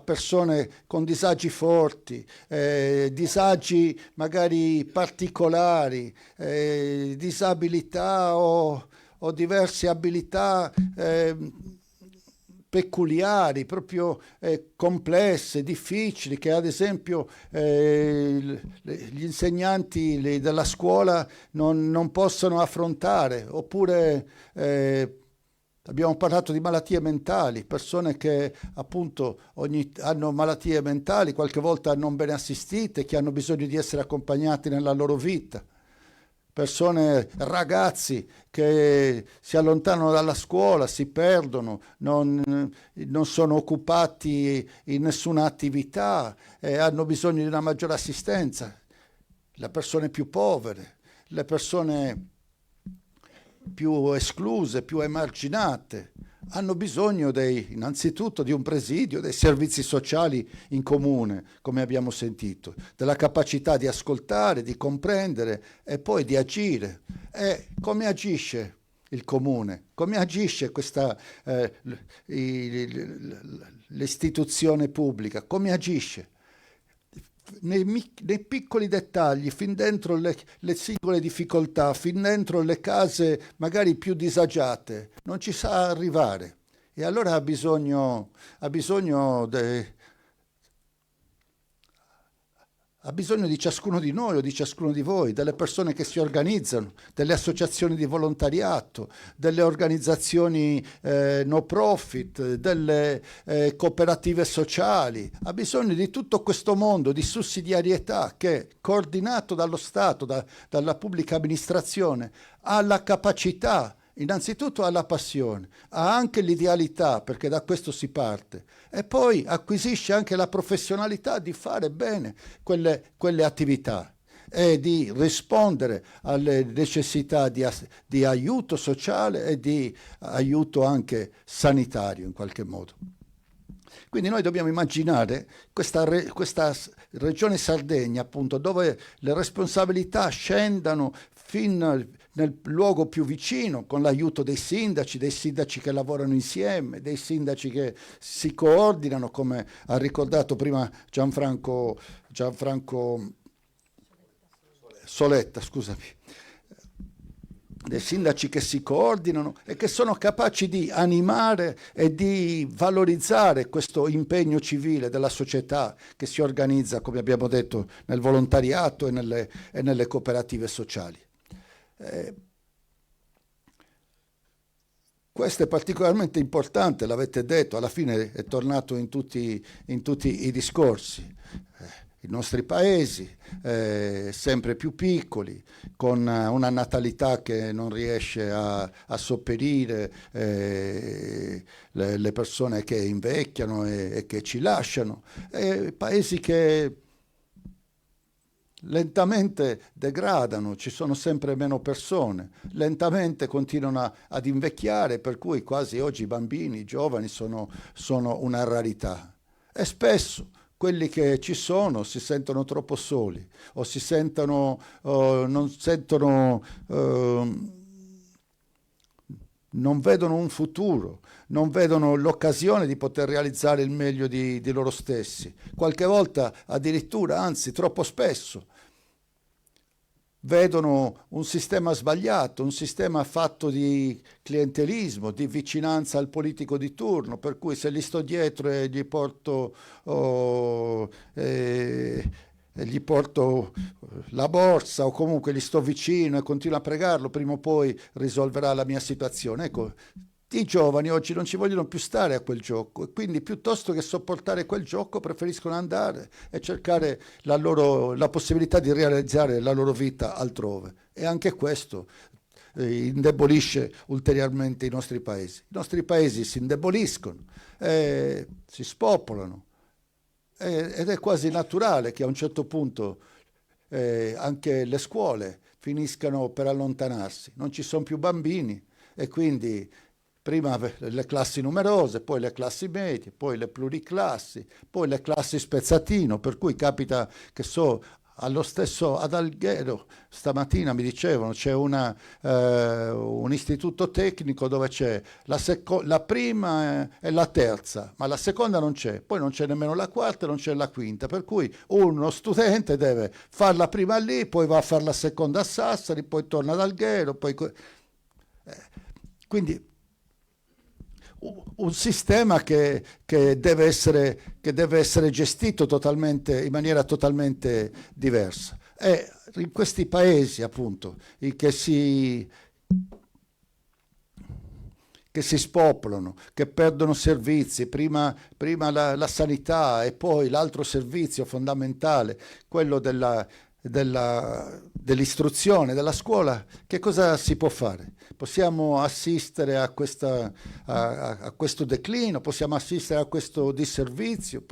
persone con disagi forti, disagi magari particolari, disabilità o diverse abilità peculiari, proprio complesse, difficili, che ad esempio gli insegnanti della scuola non possono affrontare, oppure abbiamo parlato di malattie mentali, persone che appunto hanno malattie mentali, qualche volta non ben assistite, che hanno bisogno di essere accompagnati nella loro vita. Ragazzi che si allontanano dalla scuola, si perdono, non sono occupati in nessuna attività, hanno bisogno di una maggiore assistenza. Le persone più povere, le persone più escluse, più emarginate, hanno bisogno innanzitutto di un presidio, dei servizi sociali in comune, come abbiamo sentito, della capacità di ascoltare, di comprendere e poi di agire. E come agisce il comune? Come agisce l'istituzione pubblica? Come agisce? Nei piccoli dettagli, fin dentro le singole difficoltà, fin dentro le case magari più disagiate, non ci sa arrivare. E allora ha bisogno di ciascuno di noi o di ciascuno di voi, delle persone che si organizzano, delle associazioni di volontariato, delle organizzazioni no profit, delle cooperative sociali. Ha bisogno di tutto questo mondo di sussidiarietà che, coordinato dallo Stato, dalla pubblica amministrazione, ha la capacità, innanzitutto ha la passione, ha anche l'idealità, perché da questo si parte, e poi acquisisce anche la professionalità di fare bene quelle attività e di rispondere alle necessità di aiuto sociale e di aiuto anche sanitario in qualche modo. Quindi noi dobbiamo immaginare questa regione Sardegna, appunto, dove le responsabilità scendano fin nel luogo più vicino, con l'aiuto dei sindaci che lavorano insieme, dei sindaci che si coordinano, come ha ricordato prima Gianfranco Soletta, scusami. Dei sindaci che si coordinano e che sono capaci di animare e di valorizzare questo impegno civile della società che si organizza, come abbiamo detto, nel volontariato e nelle cooperative sociali. Questo è particolarmente importante, l'avete detto, alla fine è tornato in tutti i discorsi. I nostri paesi, sempre più piccoli, con una natalità che non riesce a sopperire le persone che invecchiano e che ci lasciano, paesi che lentamente degradano, ci sono sempre meno persone, lentamente continuano ad invecchiare, per cui quasi oggi i bambini, i giovani sono una rarità. E spesso quelli che ci sono si sentono troppo soli o non vedono un futuro, non vedono l'occasione di poter realizzare il meglio di loro stessi. Qualche volta addirittura, anzi troppo spesso, vedono un sistema sbagliato, un sistema fatto di clientelismo, di vicinanza al politico di turno, per cui se gli sto dietro e gli porto la borsa o comunque gli sto vicino e continuo a pregarlo, prima o poi risolverà la mia situazione. Ecco, i giovani oggi non ci vogliono più stare a quel gioco e quindi piuttosto che sopportare quel gioco preferiscono andare e cercare la possibilità di realizzare la loro vita altrove, e anche questo indebolisce ulteriormente i nostri paesi. I nostri paesi si indeboliscono, si spopolano ed è quasi naturale che a un certo punto anche le scuole finiscano per allontanarsi, non ci sono più bambini e quindi prima le classi numerose, poi le classi medie, poi le pluriclassi, poi le classi spezzatino, per cui capita che allo stesso ad Alghero stamattina mi dicevano c'è un istituto tecnico dove c'è la prima e la terza, ma la seconda non c'è, poi non c'è nemmeno la quarta e non c'è la quinta, per cui uno studente deve fare la prima lì, poi va a fare la seconda a Sassari, poi torna ad Alghero, quindi un sistema che deve essere gestito totalmente, in maniera totalmente diversa. E in questi paesi, appunto, che si spopolano, che perdono servizi, prima la sanità e poi l'altro servizio fondamentale, quello dell'istruzione, della scuola, che cosa si può fare? Possiamo assistere a questo declino, possiamo assistere a questo disservizio,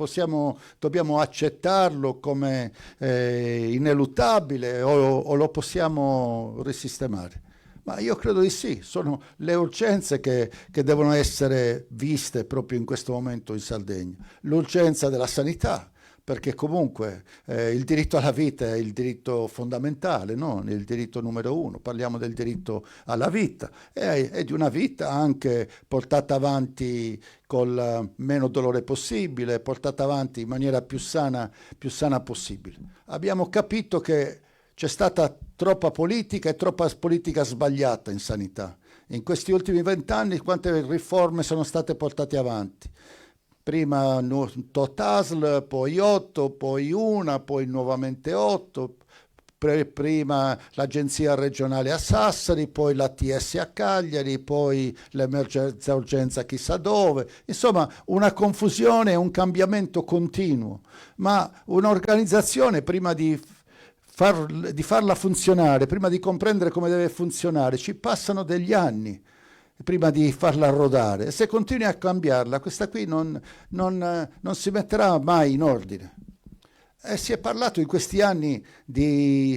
dobbiamo accettarlo come ineluttabile o lo possiamo risistemare? Ma io credo di sì, sono le urgenze che devono essere viste proprio in questo momento in Sardegna. L'urgenza della sanità, perché comunque il diritto alla vita è il diritto fondamentale, no? Il diritto numero uno. Parliamo del diritto alla vita e di una vita anche portata avanti col meno dolore possibile, portata avanti in maniera più sana possibile. Abbiamo capito che c'è stata troppa politica e troppa politica sbagliata in sanità. In questi ultimi 20 anni quante riforme sono state portate avanti? Prima 8 ASL, poi 8, poi una, poi nuovamente 8, prima l'agenzia regionale a Sassari, poi l'ATS a Cagliari, poi l'emergenza urgenza chissà dove. Insomma, una confusione e un cambiamento continuo. Ma un'organizzazione prima di farla funzionare, prima di comprendere come deve funzionare, ci passano degli anni prima di farla rodare. E se continui a cambiarla, questa qui non si metterà mai in ordine. Si è parlato in questi anni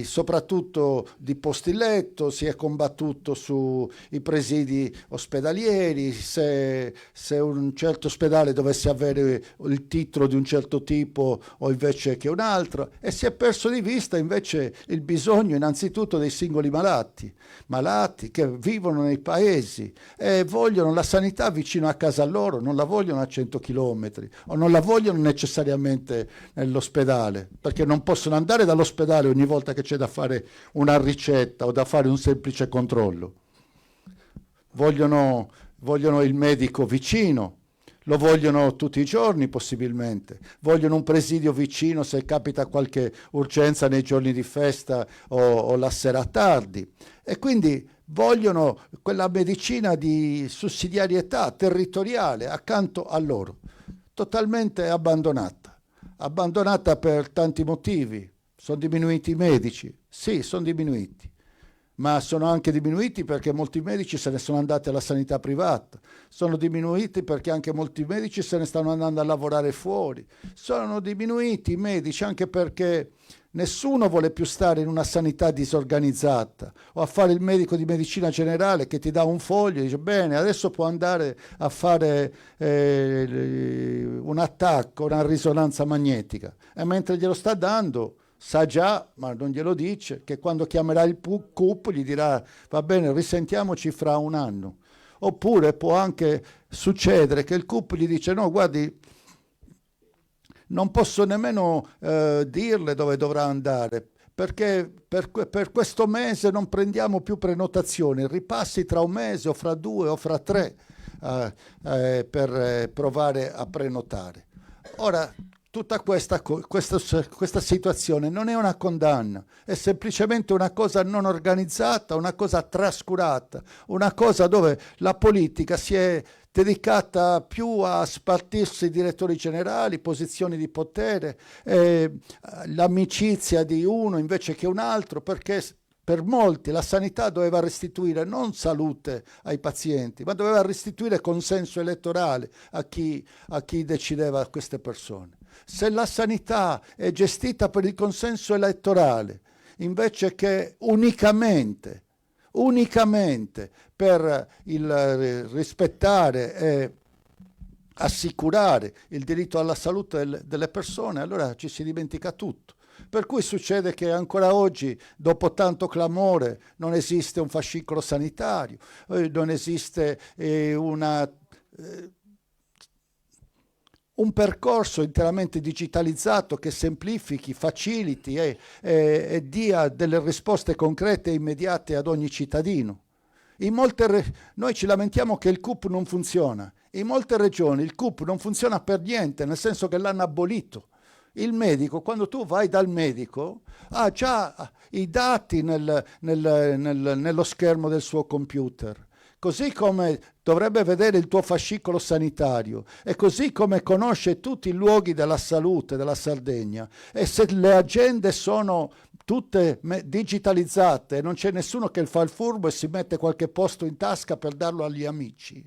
soprattutto di posti letto, si è combattuto sui presidi ospedalieri, se un certo ospedale dovesse avere il titolo di un certo tipo o invece che un altro, e si è perso di vista invece il bisogno innanzitutto dei singoli malati che vivono nei paesi e vogliono la sanità vicino a casa loro, non la vogliono a 100 chilometri o non la vogliono necessariamente nell'ospedale, perché non possono andare dall'ospedale ogni volta che c'è da fare una ricetta o da fare un semplice controllo. Vogliono il medico vicino, lo vogliono tutti i giorni possibilmente, vogliono un presidio vicino se capita qualche urgenza nei giorni di festa o la sera tardi, e quindi vogliono quella medicina di sussidiarietà territoriale accanto a loro, totalmente abbandonata per tanti motivi. Sono diminuiti i medici? Sì, sono diminuiti, ma sono anche diminuiti perché molti medici se ne sono andati alla sanità privata, sono diminuiti perché anche molti medici se ne stanno andando a lavorare fuori, sono diminuiti i medici anche perché nessuno vuole più stare in una sanità disorganizzata o a fare il medico di medicina generale che ti dà un foglio e dice bene, adesso può andare a fare un attacco, una risonanza magnetica, e mentre glielo sta dando sa già, ma non glielo dice, che quando chiamerà il CUP gli dirà va bene, risentiamoci fra un anno. Oppure può anche succedere che il CUP gli dice no, guardi, non posso nemmeno dirle dove dovrà andare, perché per questo mese non prendiamo più prenotazioni, ripassi tra un mese o fra 2 o fra 3 per provare a prenotare. Ora, tutta questa situazione non è una condanna, è semplicemente una cosa non organizzata, una cosa trascurata, una cosa dove la politica si è dedicata più a spartirsi direttori generali, posizioni di potere, l'amicizia di uno invece che un altro, perché per molti la sanità doveva restituire non salute ai pazienti, ma doveva restituire consenso elettorale a chi decideva queste persone. Se la sanità è gestita per il consenso elettorale, invece che unicamente per il rispettare e assicurare il diritto alla salute delle persone, allora ci si dimentica tutto. Per cui succede che ancora oggi, dopo tanto clamore, non esiste un fascicolo sanitario, non esiste un percorso interamente digitalizzato che semplifichi, faciliti e dia delle risposte concrete e immediate ad ogni cittadino. Noi ci lamentiamo che il CUP non funziona. In molte regioni il CUP non funziona per niente, nel senso che l'hanno abolito. Il medico, quando tu vai dal medico, ha già i dati nello schermo del suo computer, così come dovrebbe vedere il tuo fascicolo sanitario e così come conosce tutti i luoghi della salute della Sardegna. E se le agende sono tutte digitalizzate, non c'è nessuno che fa il furbo e si mette qualche posto in tasca per darlo agli amici.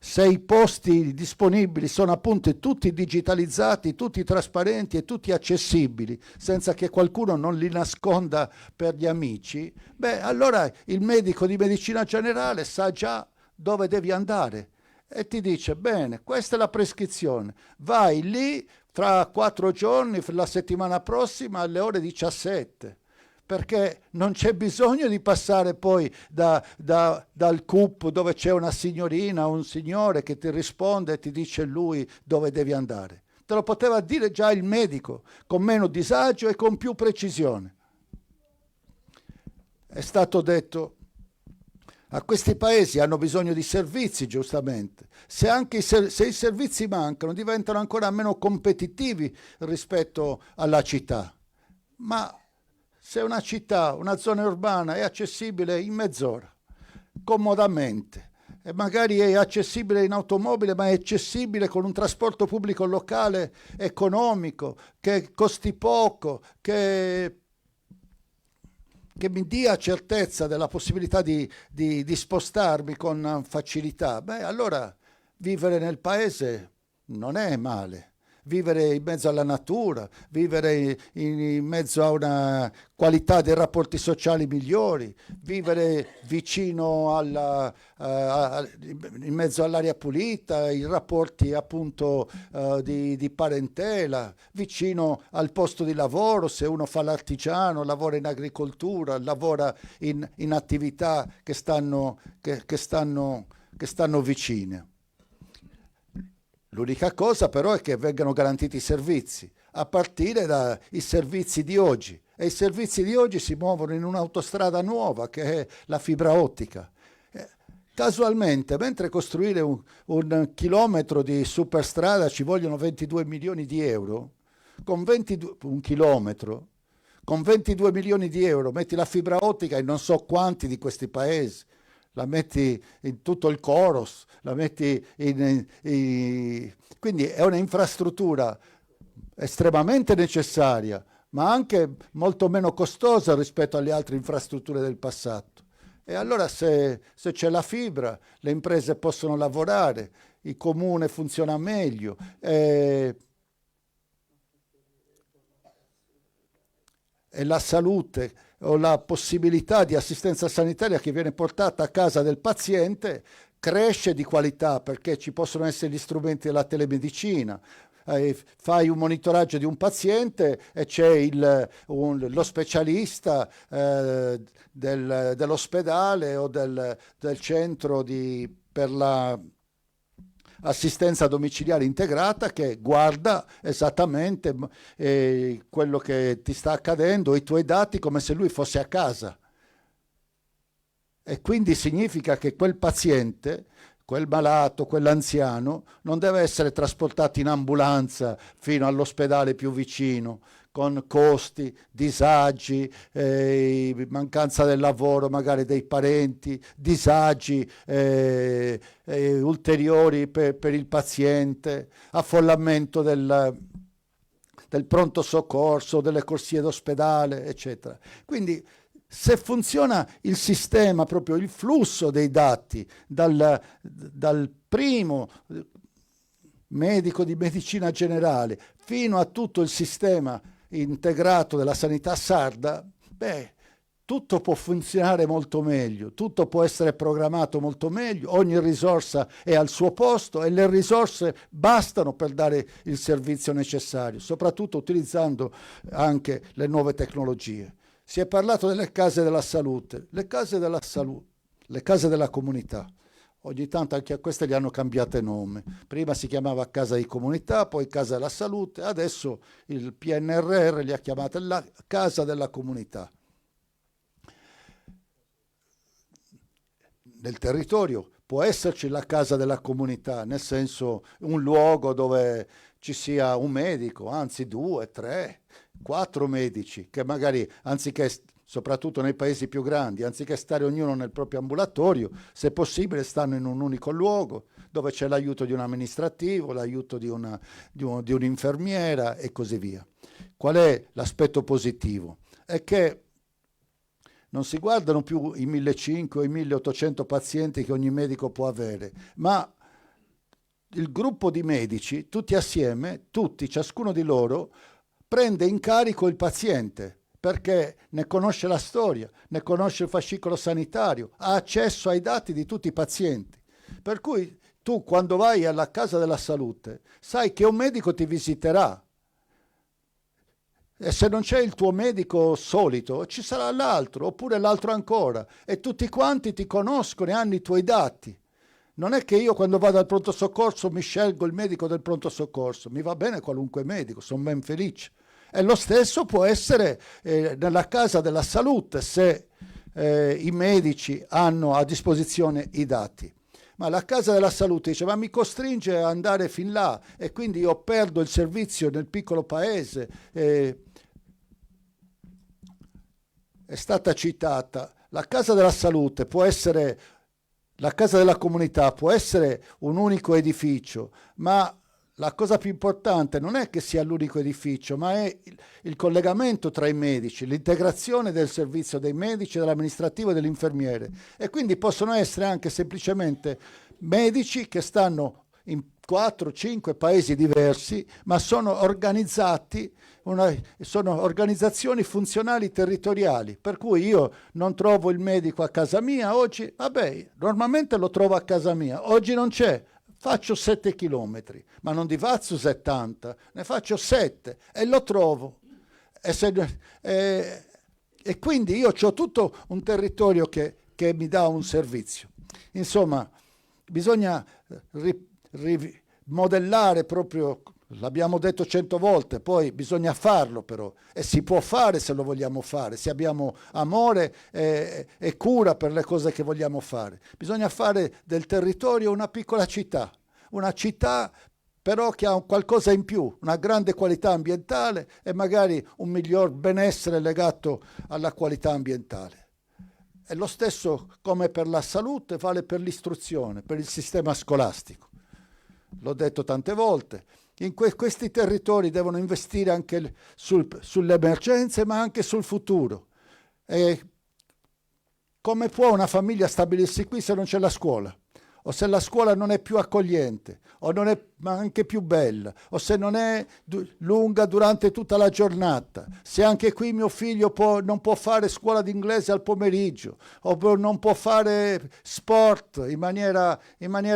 Se i posti disponibili sono appunto tutti digitalizzati, tutti trasparenti e tutti accessibili, senza che qualcuno non li nasconda per gli amici, beh, allora il medico di medicina generale sa già dove devi andare e ti dice: bene, questa è la prescrizione, vai lì tra 4 giorni, la settimana prossima alle ore 17. Perché non c'è bisogno di passare poi dal CUP dove c'è una signorina o un signore che ti risponde e ti dice lui dove devi andare. Te lo poteva dire già il medico, con meno disagio e con più precisione. È stato detto, a questi paesi hanno bisogno di servizi, giustamente. Se i servizi mancano, diventano ancora meno competitivi rispetto alla città. Ma se una città, una zona urbana è accessibile in mezz'ora, comodamente, e magari è accessibile in automobile, ma è accessibile con un trasporto pubblico locale economico, che costi poco, che mi dia certezza della possibilità di spostarmi con facilità, beh, allora vivere nel paese non è male. Vivere in mezzo alla natura, vivere in mezzo a una qualità dei rapporti sociali migliori, vivere vicino in mezzo all'aria pulita, i rapporti appunto di parentela, vicino al posto di lavoro, se uno fa l'artigiano, lavora in agricoltura, lavora in attività che stanno vicine. L'unica cosa però è che vengano garantiti i servizi, a partire dai servizi di oggi. E i servizi di oggi si muovono in un'autostrada nuova, che è la fibra ottica. Casualmente, mentre costruire un chilometro di superstrada ci vogliono 22 milioni di euro, un chilometro, con 22 milioni di euro metti la fibra ottica in non so quanti di questi paesi. La metti in tutto il Coros, la metti quindi è un'infrastruttura estremamente necessaria, ma anche molto meno costosa rispetto alle altre infrastrutture del passato. E allora se c'è la fibra, le imprese possono lavorare, il comune funziona meglio. E la salute o la possibilità di assistenza sanitaria che viene portata a casa del paziente cresce di qualità, perché ci possono essere gli strumenti della telemedicina. Fai un monitoraggio di un paziente e c'è lo specialista dell'ospedale o del centro per la assistenza domiciliare integrata, che guarda esattamente quello che ti sta accadendo, i tuoi dati, come se lui fosse a casa. E quindi significa che quel paziente, quel malato, quell'anziano, non deve essere trasportato in ambulanza fino all'ospedale più vicino, con costi, disagi, mancanza del lavoro magari dei parenti, disagi ulteriori per il paziente, affollamento del pronto soccorso, delle corsie d'ospedale, eccetera. Quindi se funziona il sistema, proprio il flusso dei dati dal primo medico di medicina generale fino a tutto il sistema integrato della sanità sarda, beh, tutto può funzionare molto meglio, tutto può essere programmato molto meglio, ogni risorsa è al suo posto e le risorse bastano per dare il servizio necessario, soprattutto utilizzando anche le nuove tecnologie. Si è parlato delle case della salute, le case della comunità. Ogni tanto anche a queste gli hanno cambiato nome. Prima si chiamava casa di comunità, poi casa della salute, adesso il PNRR li ha chiamate la casa della comunità. Nel territorio può esserci la casa della comunità, nel senso un luogo dove ci sia un medico, anzi 2, 3, 4 medici, che magari anziché, soprattutto nei paesi più grandi, anziché stare ognuno nel proprio ambulatorio, se possibile stanno in un unico luogo, dove c'è l'aiuto di un amministrativo, l'aiuto di un'infermiera e così via. Qual è l'aspetto positivo? È che non si guardano più i 1.500 o i 1.800 pazienti che ogni medico può avere, ma il gruppo di medici, tutti assieme, ciascuno di loro, prende in carico il paziente, perché ne conosce la storia, ne conosce il fascicolo sanitario, ha accesso ai dati di tutti i pazienti. Per cui tu, quando vai alla casa della salute, sai che un medico ti visiterà. E se non c'è il tuo medico solito, ci sarà l'altro, oppure l'altro ancora. E tutti quanti ti conoscono e hanno i tuoi dati. Non è che io quando vado al pronto soccorso mi scelgo il medico del pronto soccorso. Mi va bene qualunque medico, sono ben felice. E lo stesso può essere nella casa della salute, se i medici hanno a disposizione i dati. Ma la casa della salute dice, ma mi costringe ad andare fin là e quindi io perdo il servizio nel piccolo paese. È stata citata, la casa della salute può essere, la casa della comunità può essere un unico edificio, ma la cosa più importante non è che sia l'unico edificio, ma è il collegamento tra i medici, l'integrazione del servizio dei medici, dell'amministrativo e dell'infermiere. E quindi possono essere anche semplicemente medici che stanno in 4-5 paesi diversi, ma sono organizzati, sono organizzazioni funzionali territoriali, per cui io non trovo il medico a casa mia oggi, vabbè, normalmente lo trovo a casa mia, oggi non c'è. Faccio 7 chilometri, ma non ne faccio 70, ne faccio 7 e lo trovo. E quindi io ho tutto un territorio che mi dà un servizio. Insomma, bisogna rimodellare proprio, l'abbiamo detto 100 volte, poi bisogna farlo però, e si può fare se lo vogliamo fare, se abbiamo amore e cura per le cose che vogliamo fare. Bisogna fare del territorio una piccola città però che ha qualcosa in più, una grande qualità ambientale e magari un miglior benessere legato alla qualità ambientale. E lo stesso come per la salute vale per l'istruzione, per il sistema scolastico. L'ho detto tante volte, in questi territori devono investire anche sulle emergenze ma anche sul futuro. E come può una famiglia stabilirsi qui se non c'è la scuola? O se la scuola non è più accogliente, o non è anche più bella, o se non è lunga durante tutta la giornata, se anche qui mio figlio non può fare scuola d'inglese al pomeriggio, o non può fare sport in maniera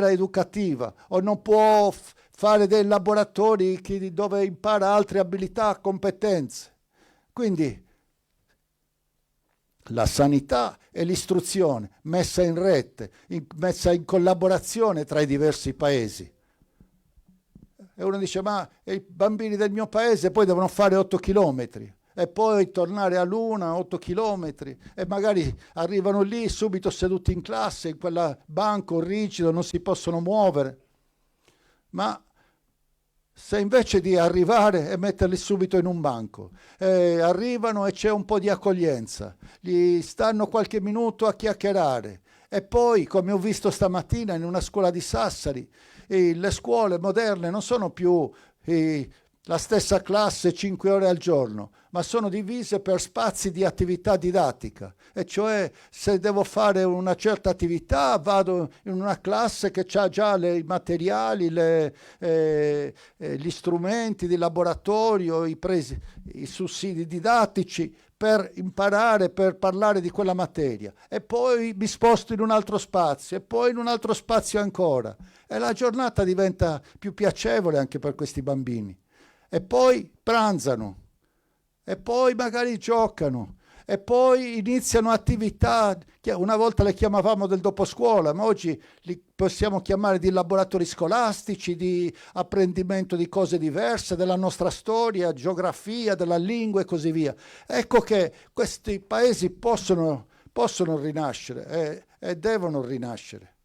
educativa, o non può fare dei laboratori dove impara altre abilità, competenze. Quindi la sanità e l'istruzione messa in rete, messa in collaborazione tra i diversi paesi. E uno dice, ma i bambini del mio paese poi devono fare 8 chilometri e poi tornare a Luna 8 chilometri e magari arrivano lì subito seduti in classe, in quel banco rigido, non si possono muovere. Ma se invece di arrivare e metterli subito in un banco, arrivano e c'è un po' di accoglienza, gli stanno qualche minuto a chiacchierare e poi, come ho visto stamattina in una scuola di Sassari, le scuole moderne non sono più la stessa classe 5 ore al giorno, ma sono divise per spazi di attività didattica, e cioè se devo fare una certa attività vado in una classe che ha già i materiali, gli strumenti di laboratorio, i sussidi didattici per imparare, per parlare di quella materia, e poi mi sposto in un altro spazio e poi in un altro spazio ancora, e la giornata diventa più piacevole anche per questi bambini. E poi pranzano, e poi magari giocano, e poi iniziano attività, una volta le chiamavamo del doposcuola, ma oggi li possiamo chiamare di laboratori scolastici, di apprendimento di cose diverse, della nostra storia, geografia, della lingua e così via. Ecco che questi paesi possono rinascere e devono rinascere.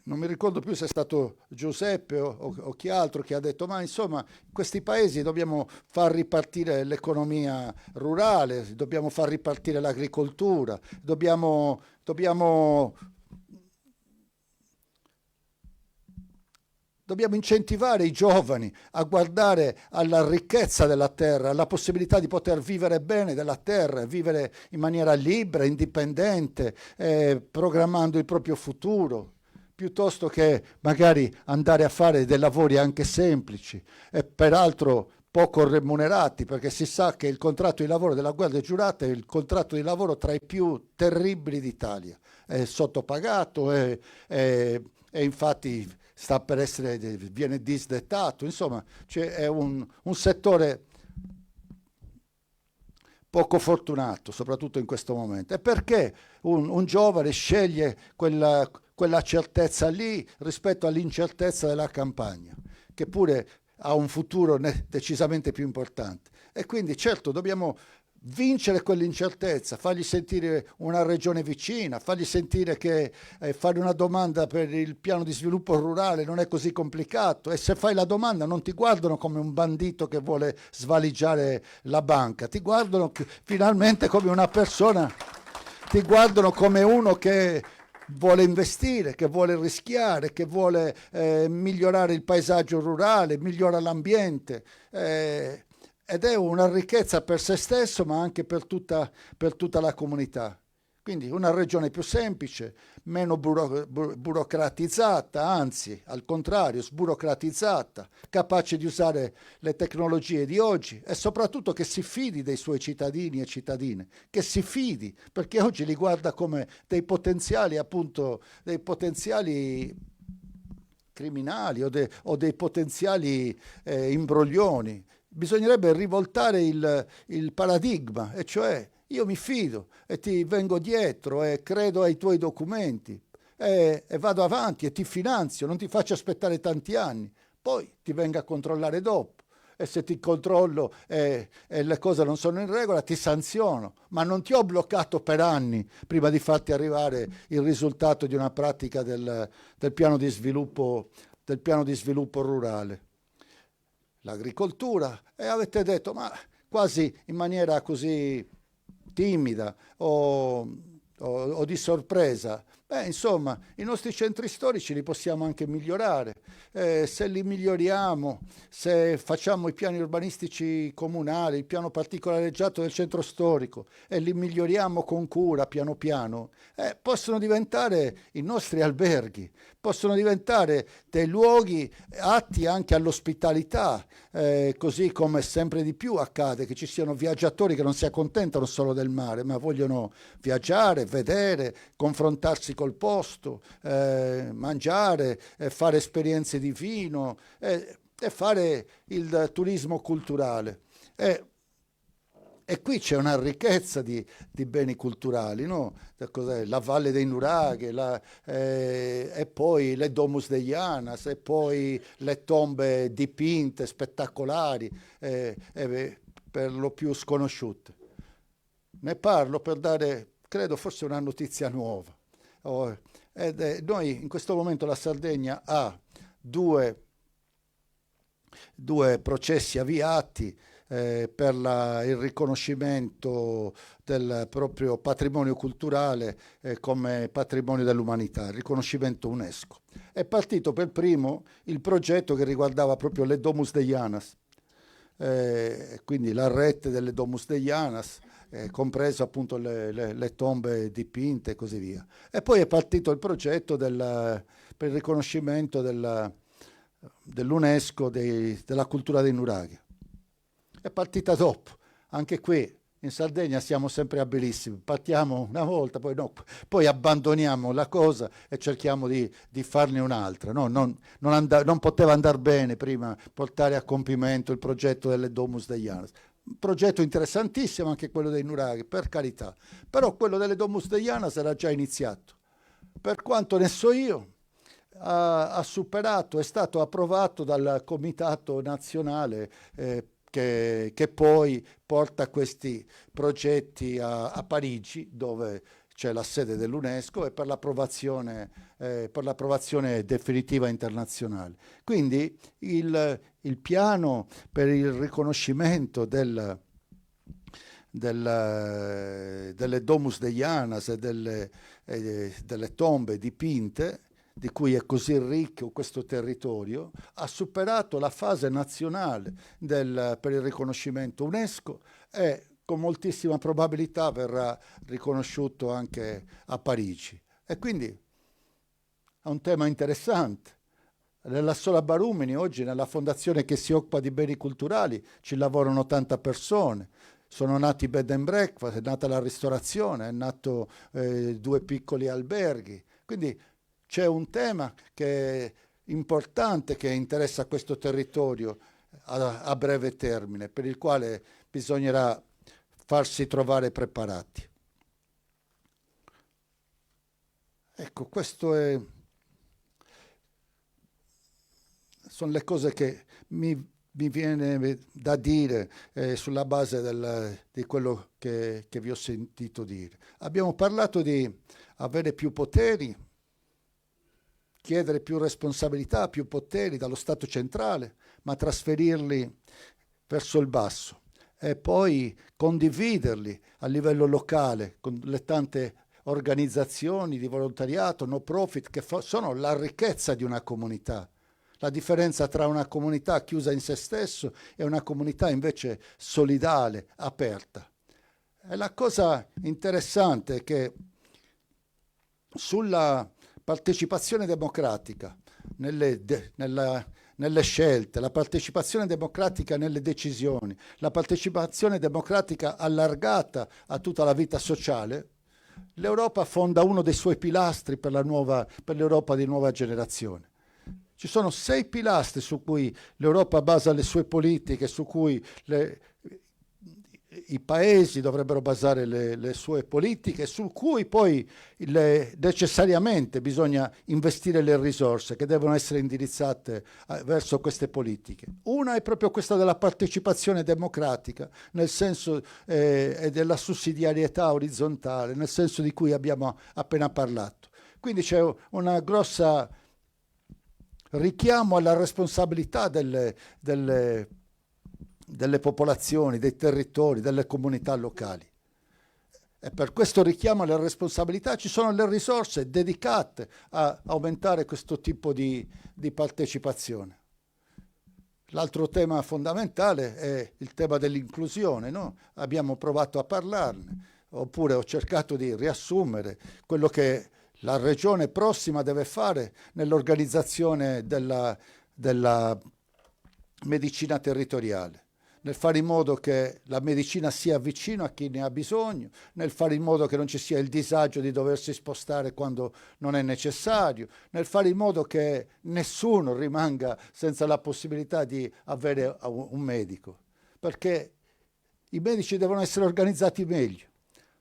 non mi ricordo più se è stato Giuseppe o chi altro che ha detto, ma insomma in questi paesi dobbiamo far ripartire l'economia rurale, dobbiamo far ripartire l'agricoltura, dobbiamo incentivare i giovani a guardare alla ricchezza della terra, alla possibilità di poter vivere bene della terra, vivere in maniera libera, indipendente, programmando il proprio futuro, piuttosto che magari andare a fare dei lavori anche semplici e peraltro poco remunerati, perché si sa che il contratto di lavoro della Guardia Giurata è il contratto di lavoro tra i più terribili d'Italia, è sottopagato e infatti sta per viene disdettato, insomma è un settore poco fortunato, soprattutto in questo momento. E perché un giovane sceglie quella certezza lì rispetto all'incertezza della campagna, che pure ha un futuro decisamente più importante? E quindi certo dobbiamo vincere quell'incertezza, fargli sentire una regione vicina, fargli sentire che fare una domanda per il piano di sviluppo rurale non è così complicato, e se fai la domanda non ti guardano come un bandito che vuole svaligiare la banca, ti guardano finalmente come una persona, ti guardano come uno che vuole investire, che vuole rischiare, che vuole migliorare il paesaggio rurale, migliora l'ambiente, ed è una ricchezza per se stesso, ma anche per tutta la comunità. Quindi una regione più semplice, meno burocratizzata, anzi, al contrario, sburocratizzata, capace di usare le tecnologie di oggi e soprattutto che si fidi dei suoi cittadini e cittadine, che si fidi, perché oggi li guarda come dei potenziali, appunto, dei potenziali criminali o dei potenziali imbroglioni. Bisognerebbe rivoltare il paradigma, e cioè io mi fido e ti vengo dietro e credo ai tuoi documenti e vado avanti e ti finanzio, non ti faccio aspettare tanti anni, poi ti vengo a controllare dopo, e se ti controllo e le cose non sono in regola ti sanziono, ma non ti ho bloccato per anni prima di farti arrivare il risultato di una pratica del piano di sviluppo rurale. L'agricoltura, e avete detto, ma quasi in maniera così timida o di sorpresa, insomma, i nostri centri storici li possiamo anche migliorare. Se li miglioriamo, se facciamo i piani urbanistici comunali, il piano particolareggiato del centro storico, e li miglioriamo con cura piano piano, possono diventare i nostri alberghi, possono diventare dei luoghi atti anche all'ospitalità, così come sempre di più accade che ci siano viaggiatori che non si accontentano solo del mare, ma vogliono viaggiare, vedere, confrontarsi col posto, mangiare, fare esperienze di vino e fare il turismo culturale. E qui c'è una ricchezza di beni culturali, no? La Valle dei Nuraghe, e poi le Domus de Janas, e poi le tombe dipinte, spettacolari, per lo più sconosciute. Ne parlo per dare, credo, forse una notizia nuova. Noi in questo momento la Sardegna ha due processi avviati per il riconoscimento del proprio patrimonio culturale come patrimonio dell'umanità, il riconoscimento UNESCO. È partito per primo il progetto che riguardava proprio le Domus de Janas, quindi la rete delle Domus de Janas, compreso appunto le tombe dipinte e così via. E poi è partito il progetto per il riconoscimento dell'UNESCO della cultura dei nuraghi. È partita dopo. Anche qui in Sardegna siamo sempre abilissimi, partiamo una volta, poi abbandoniamo la cosa e cerchiamo di farne un'altra. No? Non poteva andare bene prima portare a compimento il progetto delle Domus de Janas. Un progetto interessantissimo anche quello dei nuraghi, per carità, però quello delle Domus de Janas era già iniziato. Per quanto ne so io, ha superato, è stato approvato dal Comitato Nazionale che poi porta questi progetti a Parigi, dove c'è la sede dell'UNESCO e per l'approvazione definitiva internazionale. Quindi il piano per il riconoscimento delle Domus Deianas e delle tombe dipinte, di cui è così ricco questo territorio, ha superato la fase nazionale per il riconoscimento UNESCO e con moltissima probabilità verrà riconosciuto anche a Parigi. E quindi è un tema interessante. Nella sola Barumini oggi, nella fondazione che si occupa di beni culturali, ci lavorano 80 persone. Sono nati bed and breakfast, è nata la ristorazione, è nato 2 piccoli alberghi. Quindi c'è un tema che è importante che interessa questo territorio a breve termine, per il quale bisognerà farsi trovare preparati. Ecco, sono le cose che mi viene da dire sulla base di quello che vi ho sentito dire. Abbiamo parlato di avere più poteri, chiedere più responsabilità, più poteri dallo Stato centrale, ma trasferirli verso il basso e poi condividerli a livello locale con le tante organizzazioni di volontariato, no profit, che sono la ricchezza di una comunità. La differenza tra una comunità chiusa in se stesso e una comunità invece solidale, aperta. E la cosa interessante è che sulla partecipazione democratica nelle scelte, la partecipazione democratica nelle decisioni, la partecipazione democratica allargata a tutta la vita sociale, l'Europa fonda uno dei suoi pilastri per l'Europa di nuova generazione. Ci sono 6 pilastri su cui l'Europa basa le sue politiche, su cui i paesi dovrebbero basare le sue politiche, su cui poi necessariamente bisogna investire le risorse che devono essere indirizzate verso queste politiche. Una è proprio questa della partecipazione democratica, nel senso della sussidiarietà orizzontale, nel senso di cui abbiamo appena parlato. Quindi c'è una grossa richiamo alla responsabilità delle popolazioni, dei territori, delle comunità locali. E per questo richiamo alla responsabilità ci sono le risorse dedicate a aumentare questo tipo di partecipazione. L'altro tema fondamentale è il tema dell'inclusione, no? Abbiamo provato a parlarne, oppure ho cercato di riassumere quello che la regione prossima deve fare nell'organizzazione della medicina territoriale, nel fare in modo che la medicina sia vicino a chi ne ha bisogno, nel fare in modo che non ci sia il disagio di doversi spostare quando non è necessario, nel fare in modo che nessuno rimanga senza la possibilità di avere un medico, perché i medici devono essere organizzati meglio,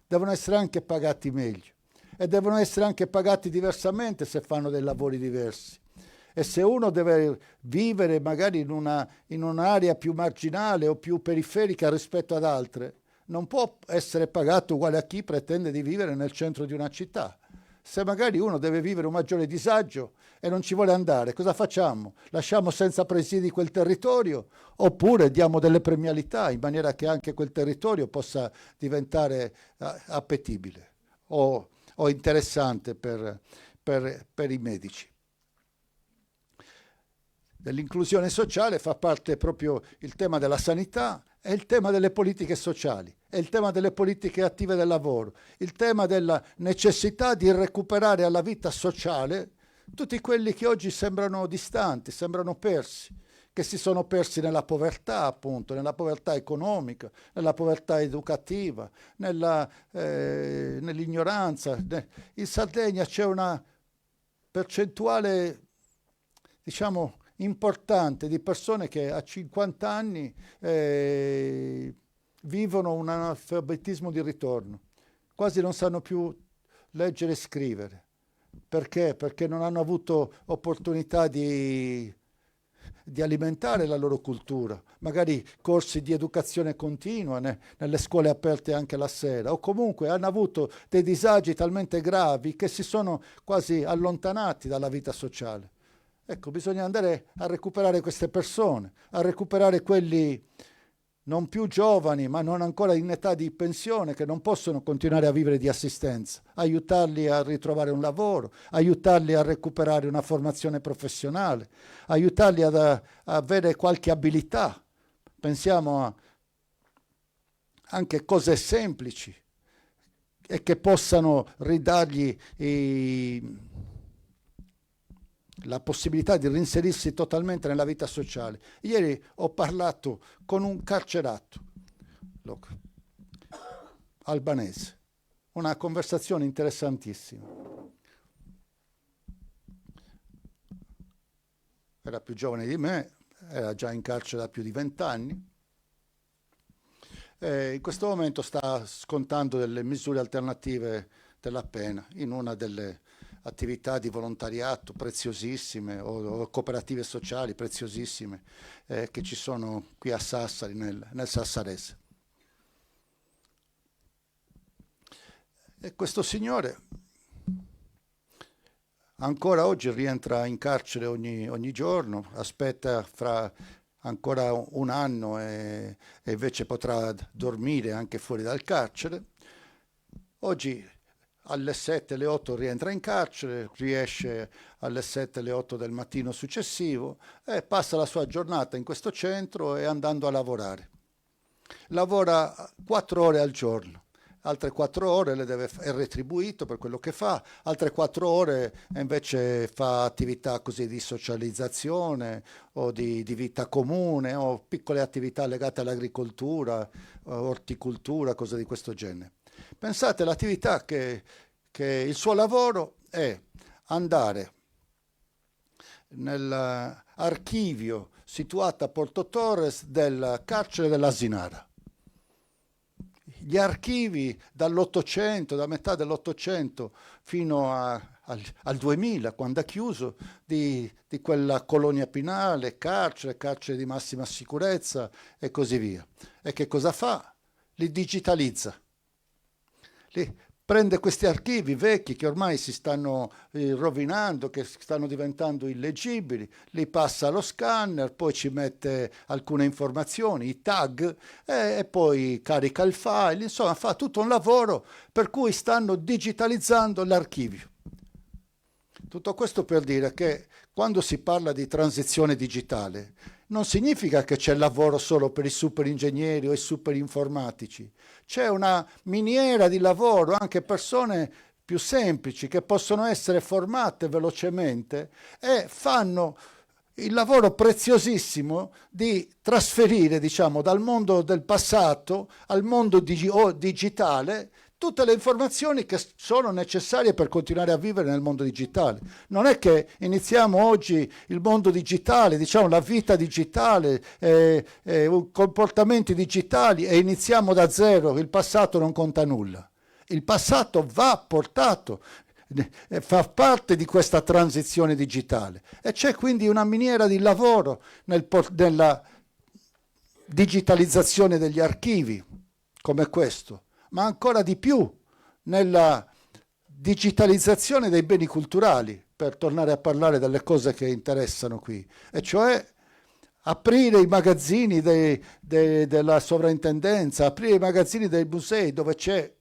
devono essere anche pagati meglio e devono essere anche pagati diversamente se fanno dei lavori diversi. E se uno deve vivere magari in un'area più marginale o più periferica rispetto ad altre, non può essere pagato uguale a chi pretende di vivere nel centro di una città. Se magari uno deve vivere un maggiore disagio e non ci vuole andare, cosa facciamo? Lasciamo senza presidi quel territorio oppure diamo delle premialità in maniera che anche quel territorio possa diventare appetibile o interessante per i medici. Dell'inclusione sociale fa parte proprio il tema della sanità e il tema delle politiche sociali, e il tema delle politiche attive del lavoro, il tema della necessità di recuperare alla vita sociale tutti quelli che oggi sembrano distanti, sembrano persi, che si sono persi nella povertà, appunto, nella povertà economica, nella povertà educativa, nell'ignoranza. In Sardegna c'è una percentuale, diciamo, importante di persone che a 50 anni vivono un analfabetismo di ritorno, quasi non sanno più leggere e scrivere. Perché? Perché non hanno avuto opportunità di di alimentare la loro cultura, magari corsi di educazione continua nelle scuole aperte anche la sera, o comunque hanno avuto dei disagi talmente gravi che si sono quasi allontanati dalla vita sociale. Ecco, bisogna andare a recuperare queste persone, a recuperare quelli non più giovani, ma non ancora in età di pensione, che non possono continuare a vivere di assistenza, aiutarli a ritrovare un lavoro, aiutarli a recuperare una formazione professionale, aiutarli ad avere qualche abilità. Pensiamo a anche cose semplici e che possano ridargli la possibilità di reinserirsi totalmente nella vita sociale. Ieri ho parlato con un carcerato albanese, una conversazione interessantissima. Era più giovane di me, era già in carcere da più di 20 anni. In questo momento sta scontando delle misure alternative della pena in una delle attività di volontariato preziosissime o cooperative sociali preziosissime che ci sono qui a Sassari, nel Sassarese. E questo signore ancora oggi rientra in carcere ogni giorno, aspetta fra ancora un anno e invece potrà dormire anche fuori dal carcere. Oggi alle 7, alle 8 rientra in carcere, riesce alle 7, alle 8 del mattino successivo e passa la sua giornata in questo centro e andando a lavorare. Lavora 4 ore al giorno, altre 4 ore è retribuito per quello che fa, altre 4 ore invece fa attività così di socializzazione o di vita comune o piccole attività legate all'agricoltura, orticoltura, cose di questo genere. Pensate all'attività che il suo lavoro è andare nell'archivio situato a Porto Torres del carcere dell'Asinara. Gli archivi dall'800, da metà dell'800 fino al 2000, quando ha chiuso, di quella colonia pinale, carcere di massima sicurezza e così via. E che cosa fa? Li digitalizza. Prende questi archivi vecchi che ormai si stanno rovinando, che stanno diventando illeggibili, li passa allo scanner, poi ci mette alcune informazioni, i tag, e poi carica il file, insomma fa tutto un lavoro per cui stanno digitalizzando l'archivio. Tutto questo per dire che quando si parla di transizione digitale non significa che c'è lavoro solo per i super ingegneri o i super informatici. C'è una miniera di lavoro, anche persone più semplici che possono essere formate velocemente e fanno il lavoro preziosissimo di trasferire, diciamo, dal mondo del passato al mondo digitale tutte le informazioni che sono necessarie per continuare a vivere nel mondo digitale. Non è che iniziamo oggi il mondo digitale, diciamo la vita digitale, comportamenti digitali e iniziamo da zero, il passato non conta nulla. Il passato va portato, fa parte di questa transizione digitale e c'è quindi una miniera di lavoro nella digitalizzazione degli archivi come questo, ma ancora di più nella digitalizzazione dei beni culturali, per tornare a parlare delle cose che interessano qui, e cioè aprire i magazzini della sovrintendenza, aprire i magazzini dei musei dove c'è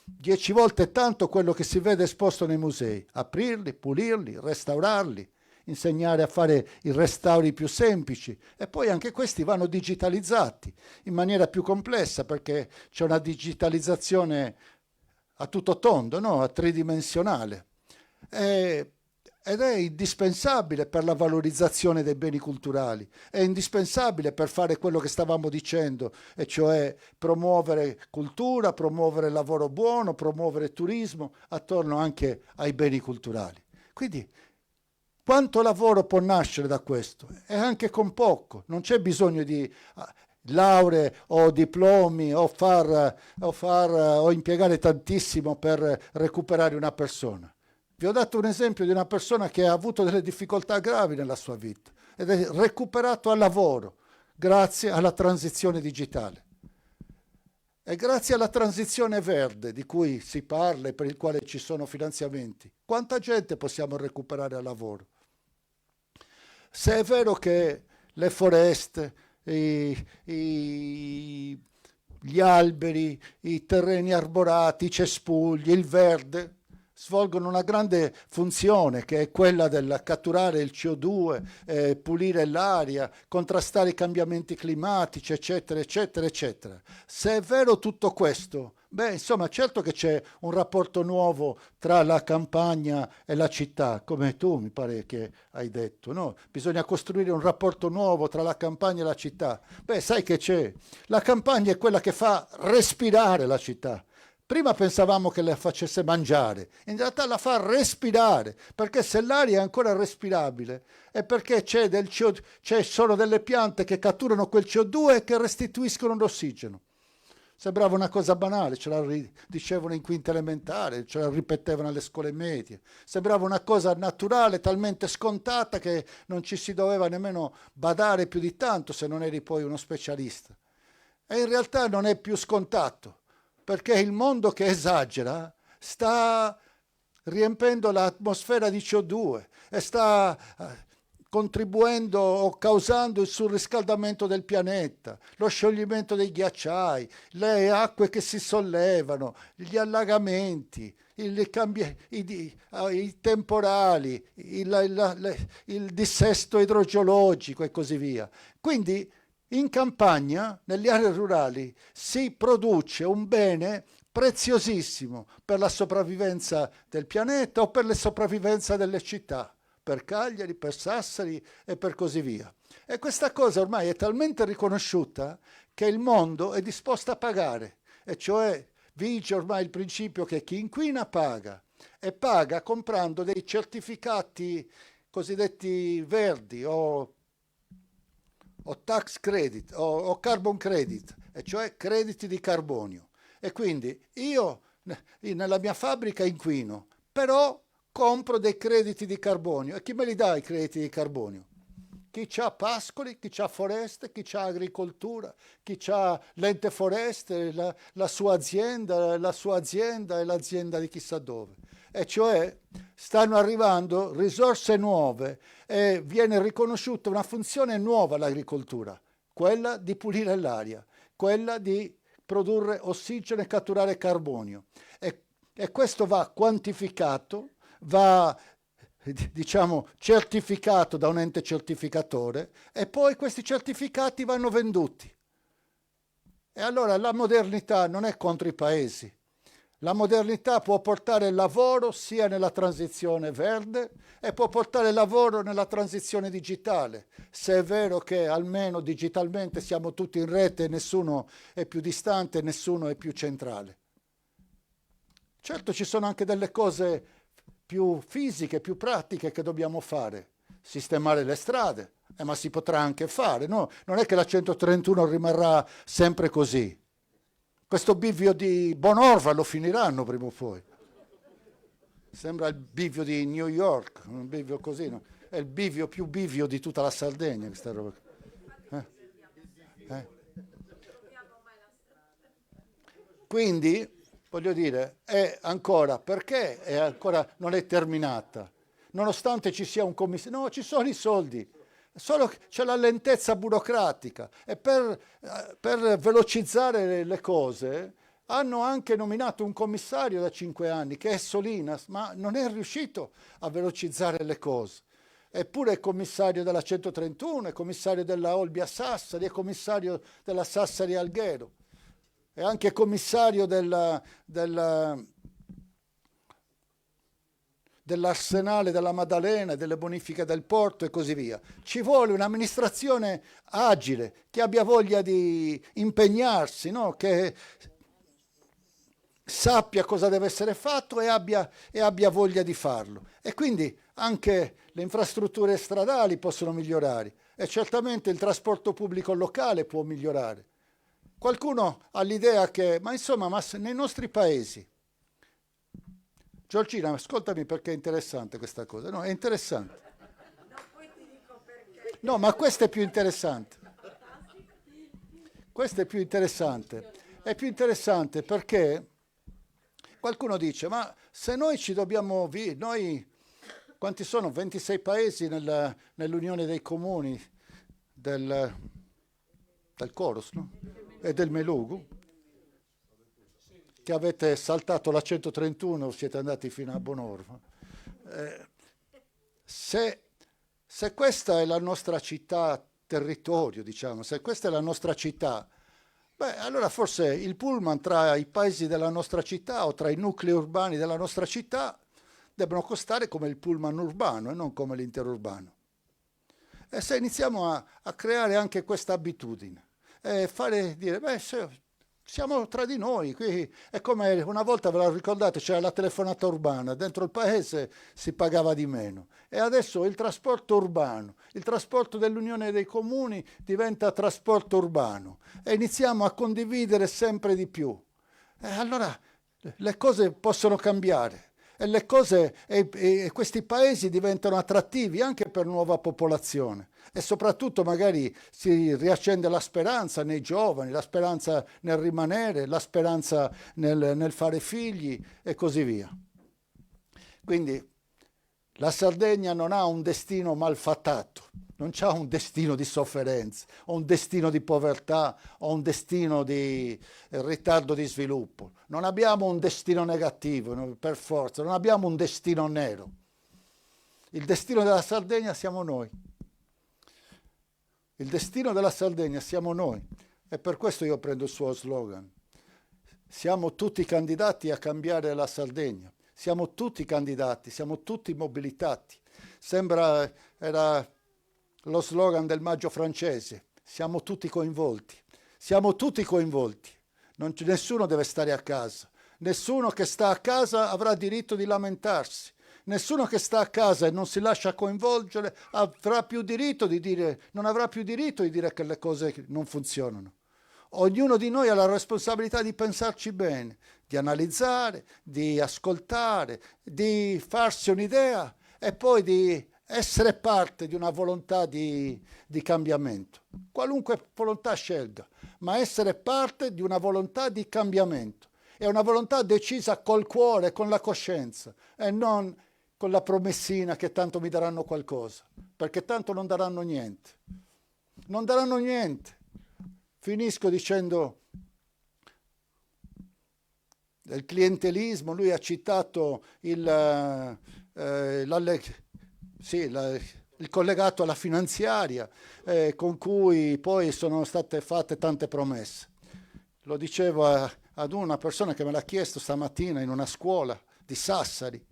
10 volte tanto quello che si vede esposto nei musei, aprirli, pulirli, restaurarli, insegnare a fare i restauri più semplici e poi anche questi vanno digitalizzati in maniera più complessa perché c'è una digitalizzazione a tutto tondo, no? A tridimensionale ed è indispensabile per la valorizzazione dei beni culturali, è indispensabile per fare quello che stavamo dicendo, e cioè promuovere cultura, promuovere lavoro buono, promuovere turismo attorno anche ai beni culturali. Quindi quanto lavoro può nascere da questo? E anche con poco, non c'è bisogno di lauree o diplomi o impiegare tantissimo per recuperare una persona. Vi ho dato un esempio di una persona che ha avuto delle difficoltà gravi nella sua vita, ed è recuperato al lavoro grazie alla transizione digitale. E grazie alla transizione verde di cui si parla e per il quale ci sono finanziamenti, quanta gente possiamo recuperare al lavoro? Se è vero che le foreste, gli alberi, i terreni arborati, i cespugli, il verde svolgono una grande funzione che è quella del catturare il CO2, pulire l'aria, contrastare i cambiamenti climatici, eccetera, eccetera, eccetera. Se è vero tutto questo, beh, insomma, certo che c'è un rapporto nuovo tra la campagna e la città, come tu mi pare che hai detto, no? Bisogna costruire un rapporto nuovo tra la campagna e la città. Beh, sai che c'è? La campagna è quella che fa respirare la città. Prima pensavamo che la facesse mangiare, in realtà la fa respirare, perché se l'aria è ancora respirabile è perché c'è del CO2, c'è solo delle piante che catturano quel CO2 e che restituiscono l'ossigeno. Sembrava una cosa banale, ce la dicevano in quinta elementare, ce la ripetevano alle scuole medie. Sembrava una cosa naturale, talmente scontata che non ci si doveva nemmeno badare più di tanto se non eri poi uno specialista. E in realtà non è più scontato, perché il mondo che esagera sta riempendo l'atmosfera di CO2 e sta contribuendo o causando il surriscaldamento del pianeta, lo scioglimento dei ghiacciai, le acque che si sollevano, gli allagamenti, i temporali, il dissesto idrogeologico e così via. Quindi in campagna, nelle aree rurali, si produce un bene preziosissimo per la sopravvivenza del pianeta o per la sopravvivenza delle città, per Cagliari, per Sassari e per così via. E questa cosa ormai è talmente riconosciuta che il mondo è disposto a pagare, e cioè vige ormai il principio che chi inquina paga, e paga comprando dei certificati cosiddetti verdi o tax credit o carbon credit, e cioè crediti di carbonio. E quindi io nella mia fabbrica inquino, però compro dei crediti di carbonio. E chi me li dà i crediti di carbonio? Chi ha pascoli, chi ha foreste, chi ha agricoltura, chi ha l'ente foreste, la sua azienda e l'azienda di chissà dove. E cioè stanno arrivando risorse nuove e viene riconosciuta una funzione nuova all'agricoltura, quella di pulire l'aria, quella di produrre ossigeno e catturare carbonio. E questo va quantificato, va certificato da un ente certificatore, e poi questi certificati vanno venduti. E allora la modernità non è contro i paesi. La modernità può portare lavoro sia nella transizione verde e può portare lavoro nella transizione digitale, se è vero che almeno digitalmente siamo tutti in rete e nessuno è più distante, nessuno è più centrale. Certo, ci sono anche delle cose più fisiche, più pratiche che dobbiamo fare. Sistemare le strade, ma si potrà anche fare, no? Non è che la 131 rimarrà sempre così. Questo bivio di Bonorva lo finiranno prima o poi. Sembra il bivio di New York, un bivio così, no? È il bivio più bivio di tutta la Sardegna, questa roba. Quindi, voglio dire, perché non è terminata? Nonostante ci sia un commissario, no, ci sono i soldi. Solo c'è la lentezza burocratica, e per velocizzare le cose hanno anche nominato un commissario da 5 anni che è Solinas, ma non è riuscito a velocizzare le cose. Eppure è commissario della 131, è commissario della Olbia Sassari, è commissario della Sassari Alghero, è anche commissario dell'arsenale della Maddalena, delle bonifiche del porto e così via. Ci vuole un'amministrazione agile, che abbia voglia di impegnarsi, no? Che sappia cosa deve essere fatto e abbia voglia di farlo. E quindi anche le infrastrutture stradali possono migliorare, e certamente il trasporto pubblico locale può migliorare. Qualcuno ha l'idea che, ma nei nostri paesi, Giorgina, ascoltami perché è interessante questa cosa. No, è interessante. No, poi ti dico perché. No, ma questo è più interessante. Questo è più interessante. È più interessante perché qualcuno dice, ma se noi ci dobbiamo... Noi, quanti sono? 26 paesi nell'Unione dei Comuni del Coros, no? E del Melugu, che avete saltato la 131, siete andati fino a Bonorva. Se questa è la nostra città, territorio, diciamo, se questa è la nostra città, beh, allora forse il pullman tra i paesi della nostra città o tra i nuclei urbani della nostra città devono costare come il pullman urbano e non come l'interurbano. E se iniziamo a creare anche questa abitudine, dire, beh, siamo tra di noi, qui è come una volta, ve lo ricordate, c'era la telefonata urbana, dentro il paese si pagava di meno e adesso il trasporto urbano, il trasporto dell'Unione dei Comuni diventa trasporto urbano e iniziamo a condividere sempre di più. E allora le cose possono cambiare e questi paesi diventano attrattivi anche per nuova popolazione. E soprattutto magari si riaccende la speranza nei giovani, la speranza nel rimanere, la speranza nel fare figli e così via. Quindi la Sardegna non ha un destino malfattato, non ha un destino di sofferenza, o un destino di povertà, o un destino di ritardo di sviluppo. Non abbiamo un destino negativo, per forza, non abbiamo un destino nero. Il destino della Sardegna siamo noi. Il destino della Sardegna siamo noi e per questo io prendo il suo slogan. Siamo tutti candidati a cambiare la Sardegna, siamo tutti candidati, siamo tutti mobilitati. Era lo slogan del Maggio francese, siamo tutti coinvolti, nessuno deve stare a casa, nessuno che sta a casa avrà diritto di lamentarsi. Nessuno che sta a casa e non si lascia coinvolgere non avrà più diritto di dire che le cose non funzionano. Ognuno di noi ha la responsabilità di pensarci bene, di analizzare, di ascoltare, di farsi un'idea e poi di essere parte di una volontà di cambiamento. Qualunque volontà scelga, ma essere parte di una volontà di cambiamento. È una volontà decisa col cuore, con la coscienza e non con la promessina che tanto mi daranno qualcosa, perché tanto non daranno niente. Non daranno niente. Finisco dicendo del clientelismo, lui ha citato il collegato alla finanziaria, con cui poi sono state fatte tante promesse. Lo dicevo ad una persona che me l'ha chiesto stamattina in una scuola di Sassari.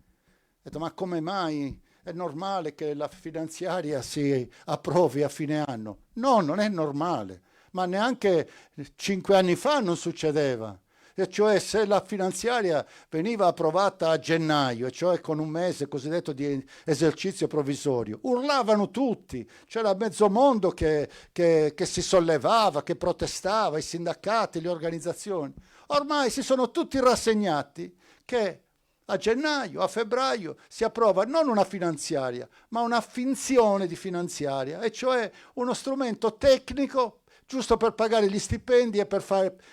Ho detto, ma come mai è normale che la finanziaria si approvi a fine anno? No, non è normale, ma neanche 5 anni fa non succedeva. E cioè se la finanziaria veniva approvata a gennaio, e cioè con un mese cosiddetto di esercizio provvisorio, urlavano tutti, c'era mezzo mondo che si sollevava, che protestava, i sindacati, le organizzazioni. Ormai si sono tutti rassegnati che a gennaio, a febbraio si approva non una finanziaria, ma una finzione di finanziaria, e cioè uno strumento tecnico giusto per pagare gli stipendi e per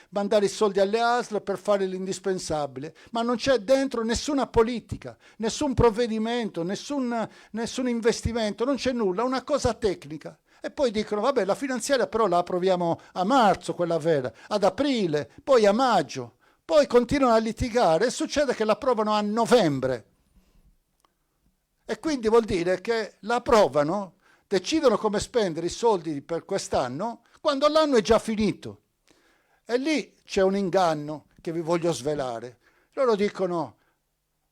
mandare i soldi alle ASL, per fare l'indispensabile. Ma non c'è dentro nessuna politica, nessun provvedimento, nessun investimento, non c'è nulla, una cosa tecnica. E poi dicono, vabbè, la finanziaria però la approviamo a marzo, quella vera, ad aprile, poi a maggio. Poi continuano a litigare e succede che l'approvano a novembre. E quindi vuol dire che l'approvano, decidono come spendere i soldi per quest'anno, quando l'anno è già finito. E lì c'è un inganno che vi voglio svelare. Loro dicono,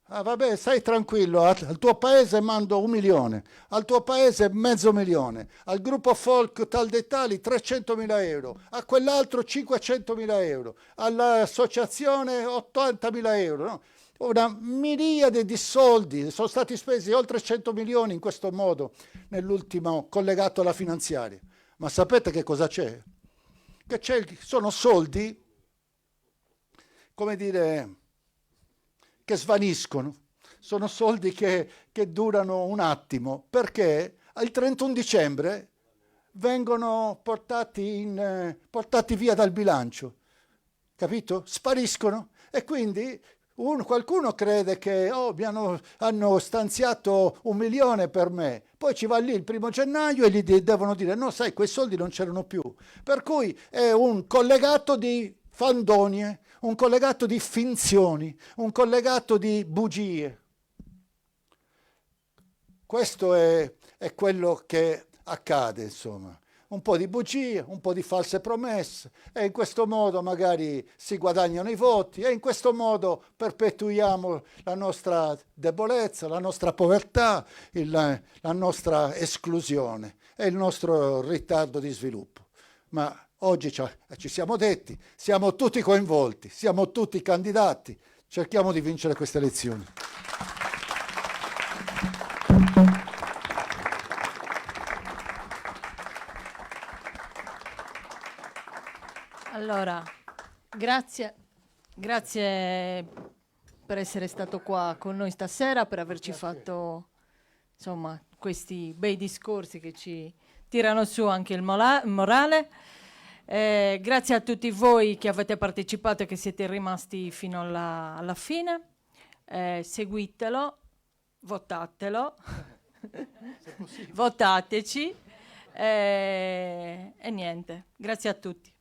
vabbè, stai tranquillo, al tuo paese mando 1 milione, al tuo paese 500.000, al gruppo folk tal dei tali 300.000 euro, a quell'altro 500.000 euro, all'associazione 80.000 euro. No? Una miriade di soldi, sono stati spesi oltre 100 milioni in questo modo nell'ultimo collegato alla finanziaria. Ma sapete che cosa c'è? Sono soldi, come dire, che svaniscono, sono soldi che durano un attimo, perché il 31 dicembre vengono portati via dal bilancio, capito? Spariscono e quindi qualcuno crede che hanno stanziato 1 milione per me, poi ci va lì il 1° gennaio e gli devono dire no, sai, quei soldi non c'erano più. Per cui è un collegato di fandonie, un collegato di finzioni, un collegato di bugie. Questo è quello che accade, insomma. Un po' di bugie, un po' di false promesse, e in questo modo magari si guadagnano i voti, e in questo modo perpetuiamo la nostra debolezza, la nostra povertà, la nostra esclusione e il nostro ritardo di sviluppo. Ma oggi ci siamo detti, siamo tutti coinvolti, siamo tutti candidati, cerchiamo di vincere queste elezioni. Allora, grazie per essere stato qua con noi stasera, per averci fatto insomma questi bei discorsi che ci tirano su anche il morale. Grazie a tutti voi che avete partecipato e che siete rimasti fino alla fine. Seguitelo, votatelo, votateci e niente. Grazie a tutti.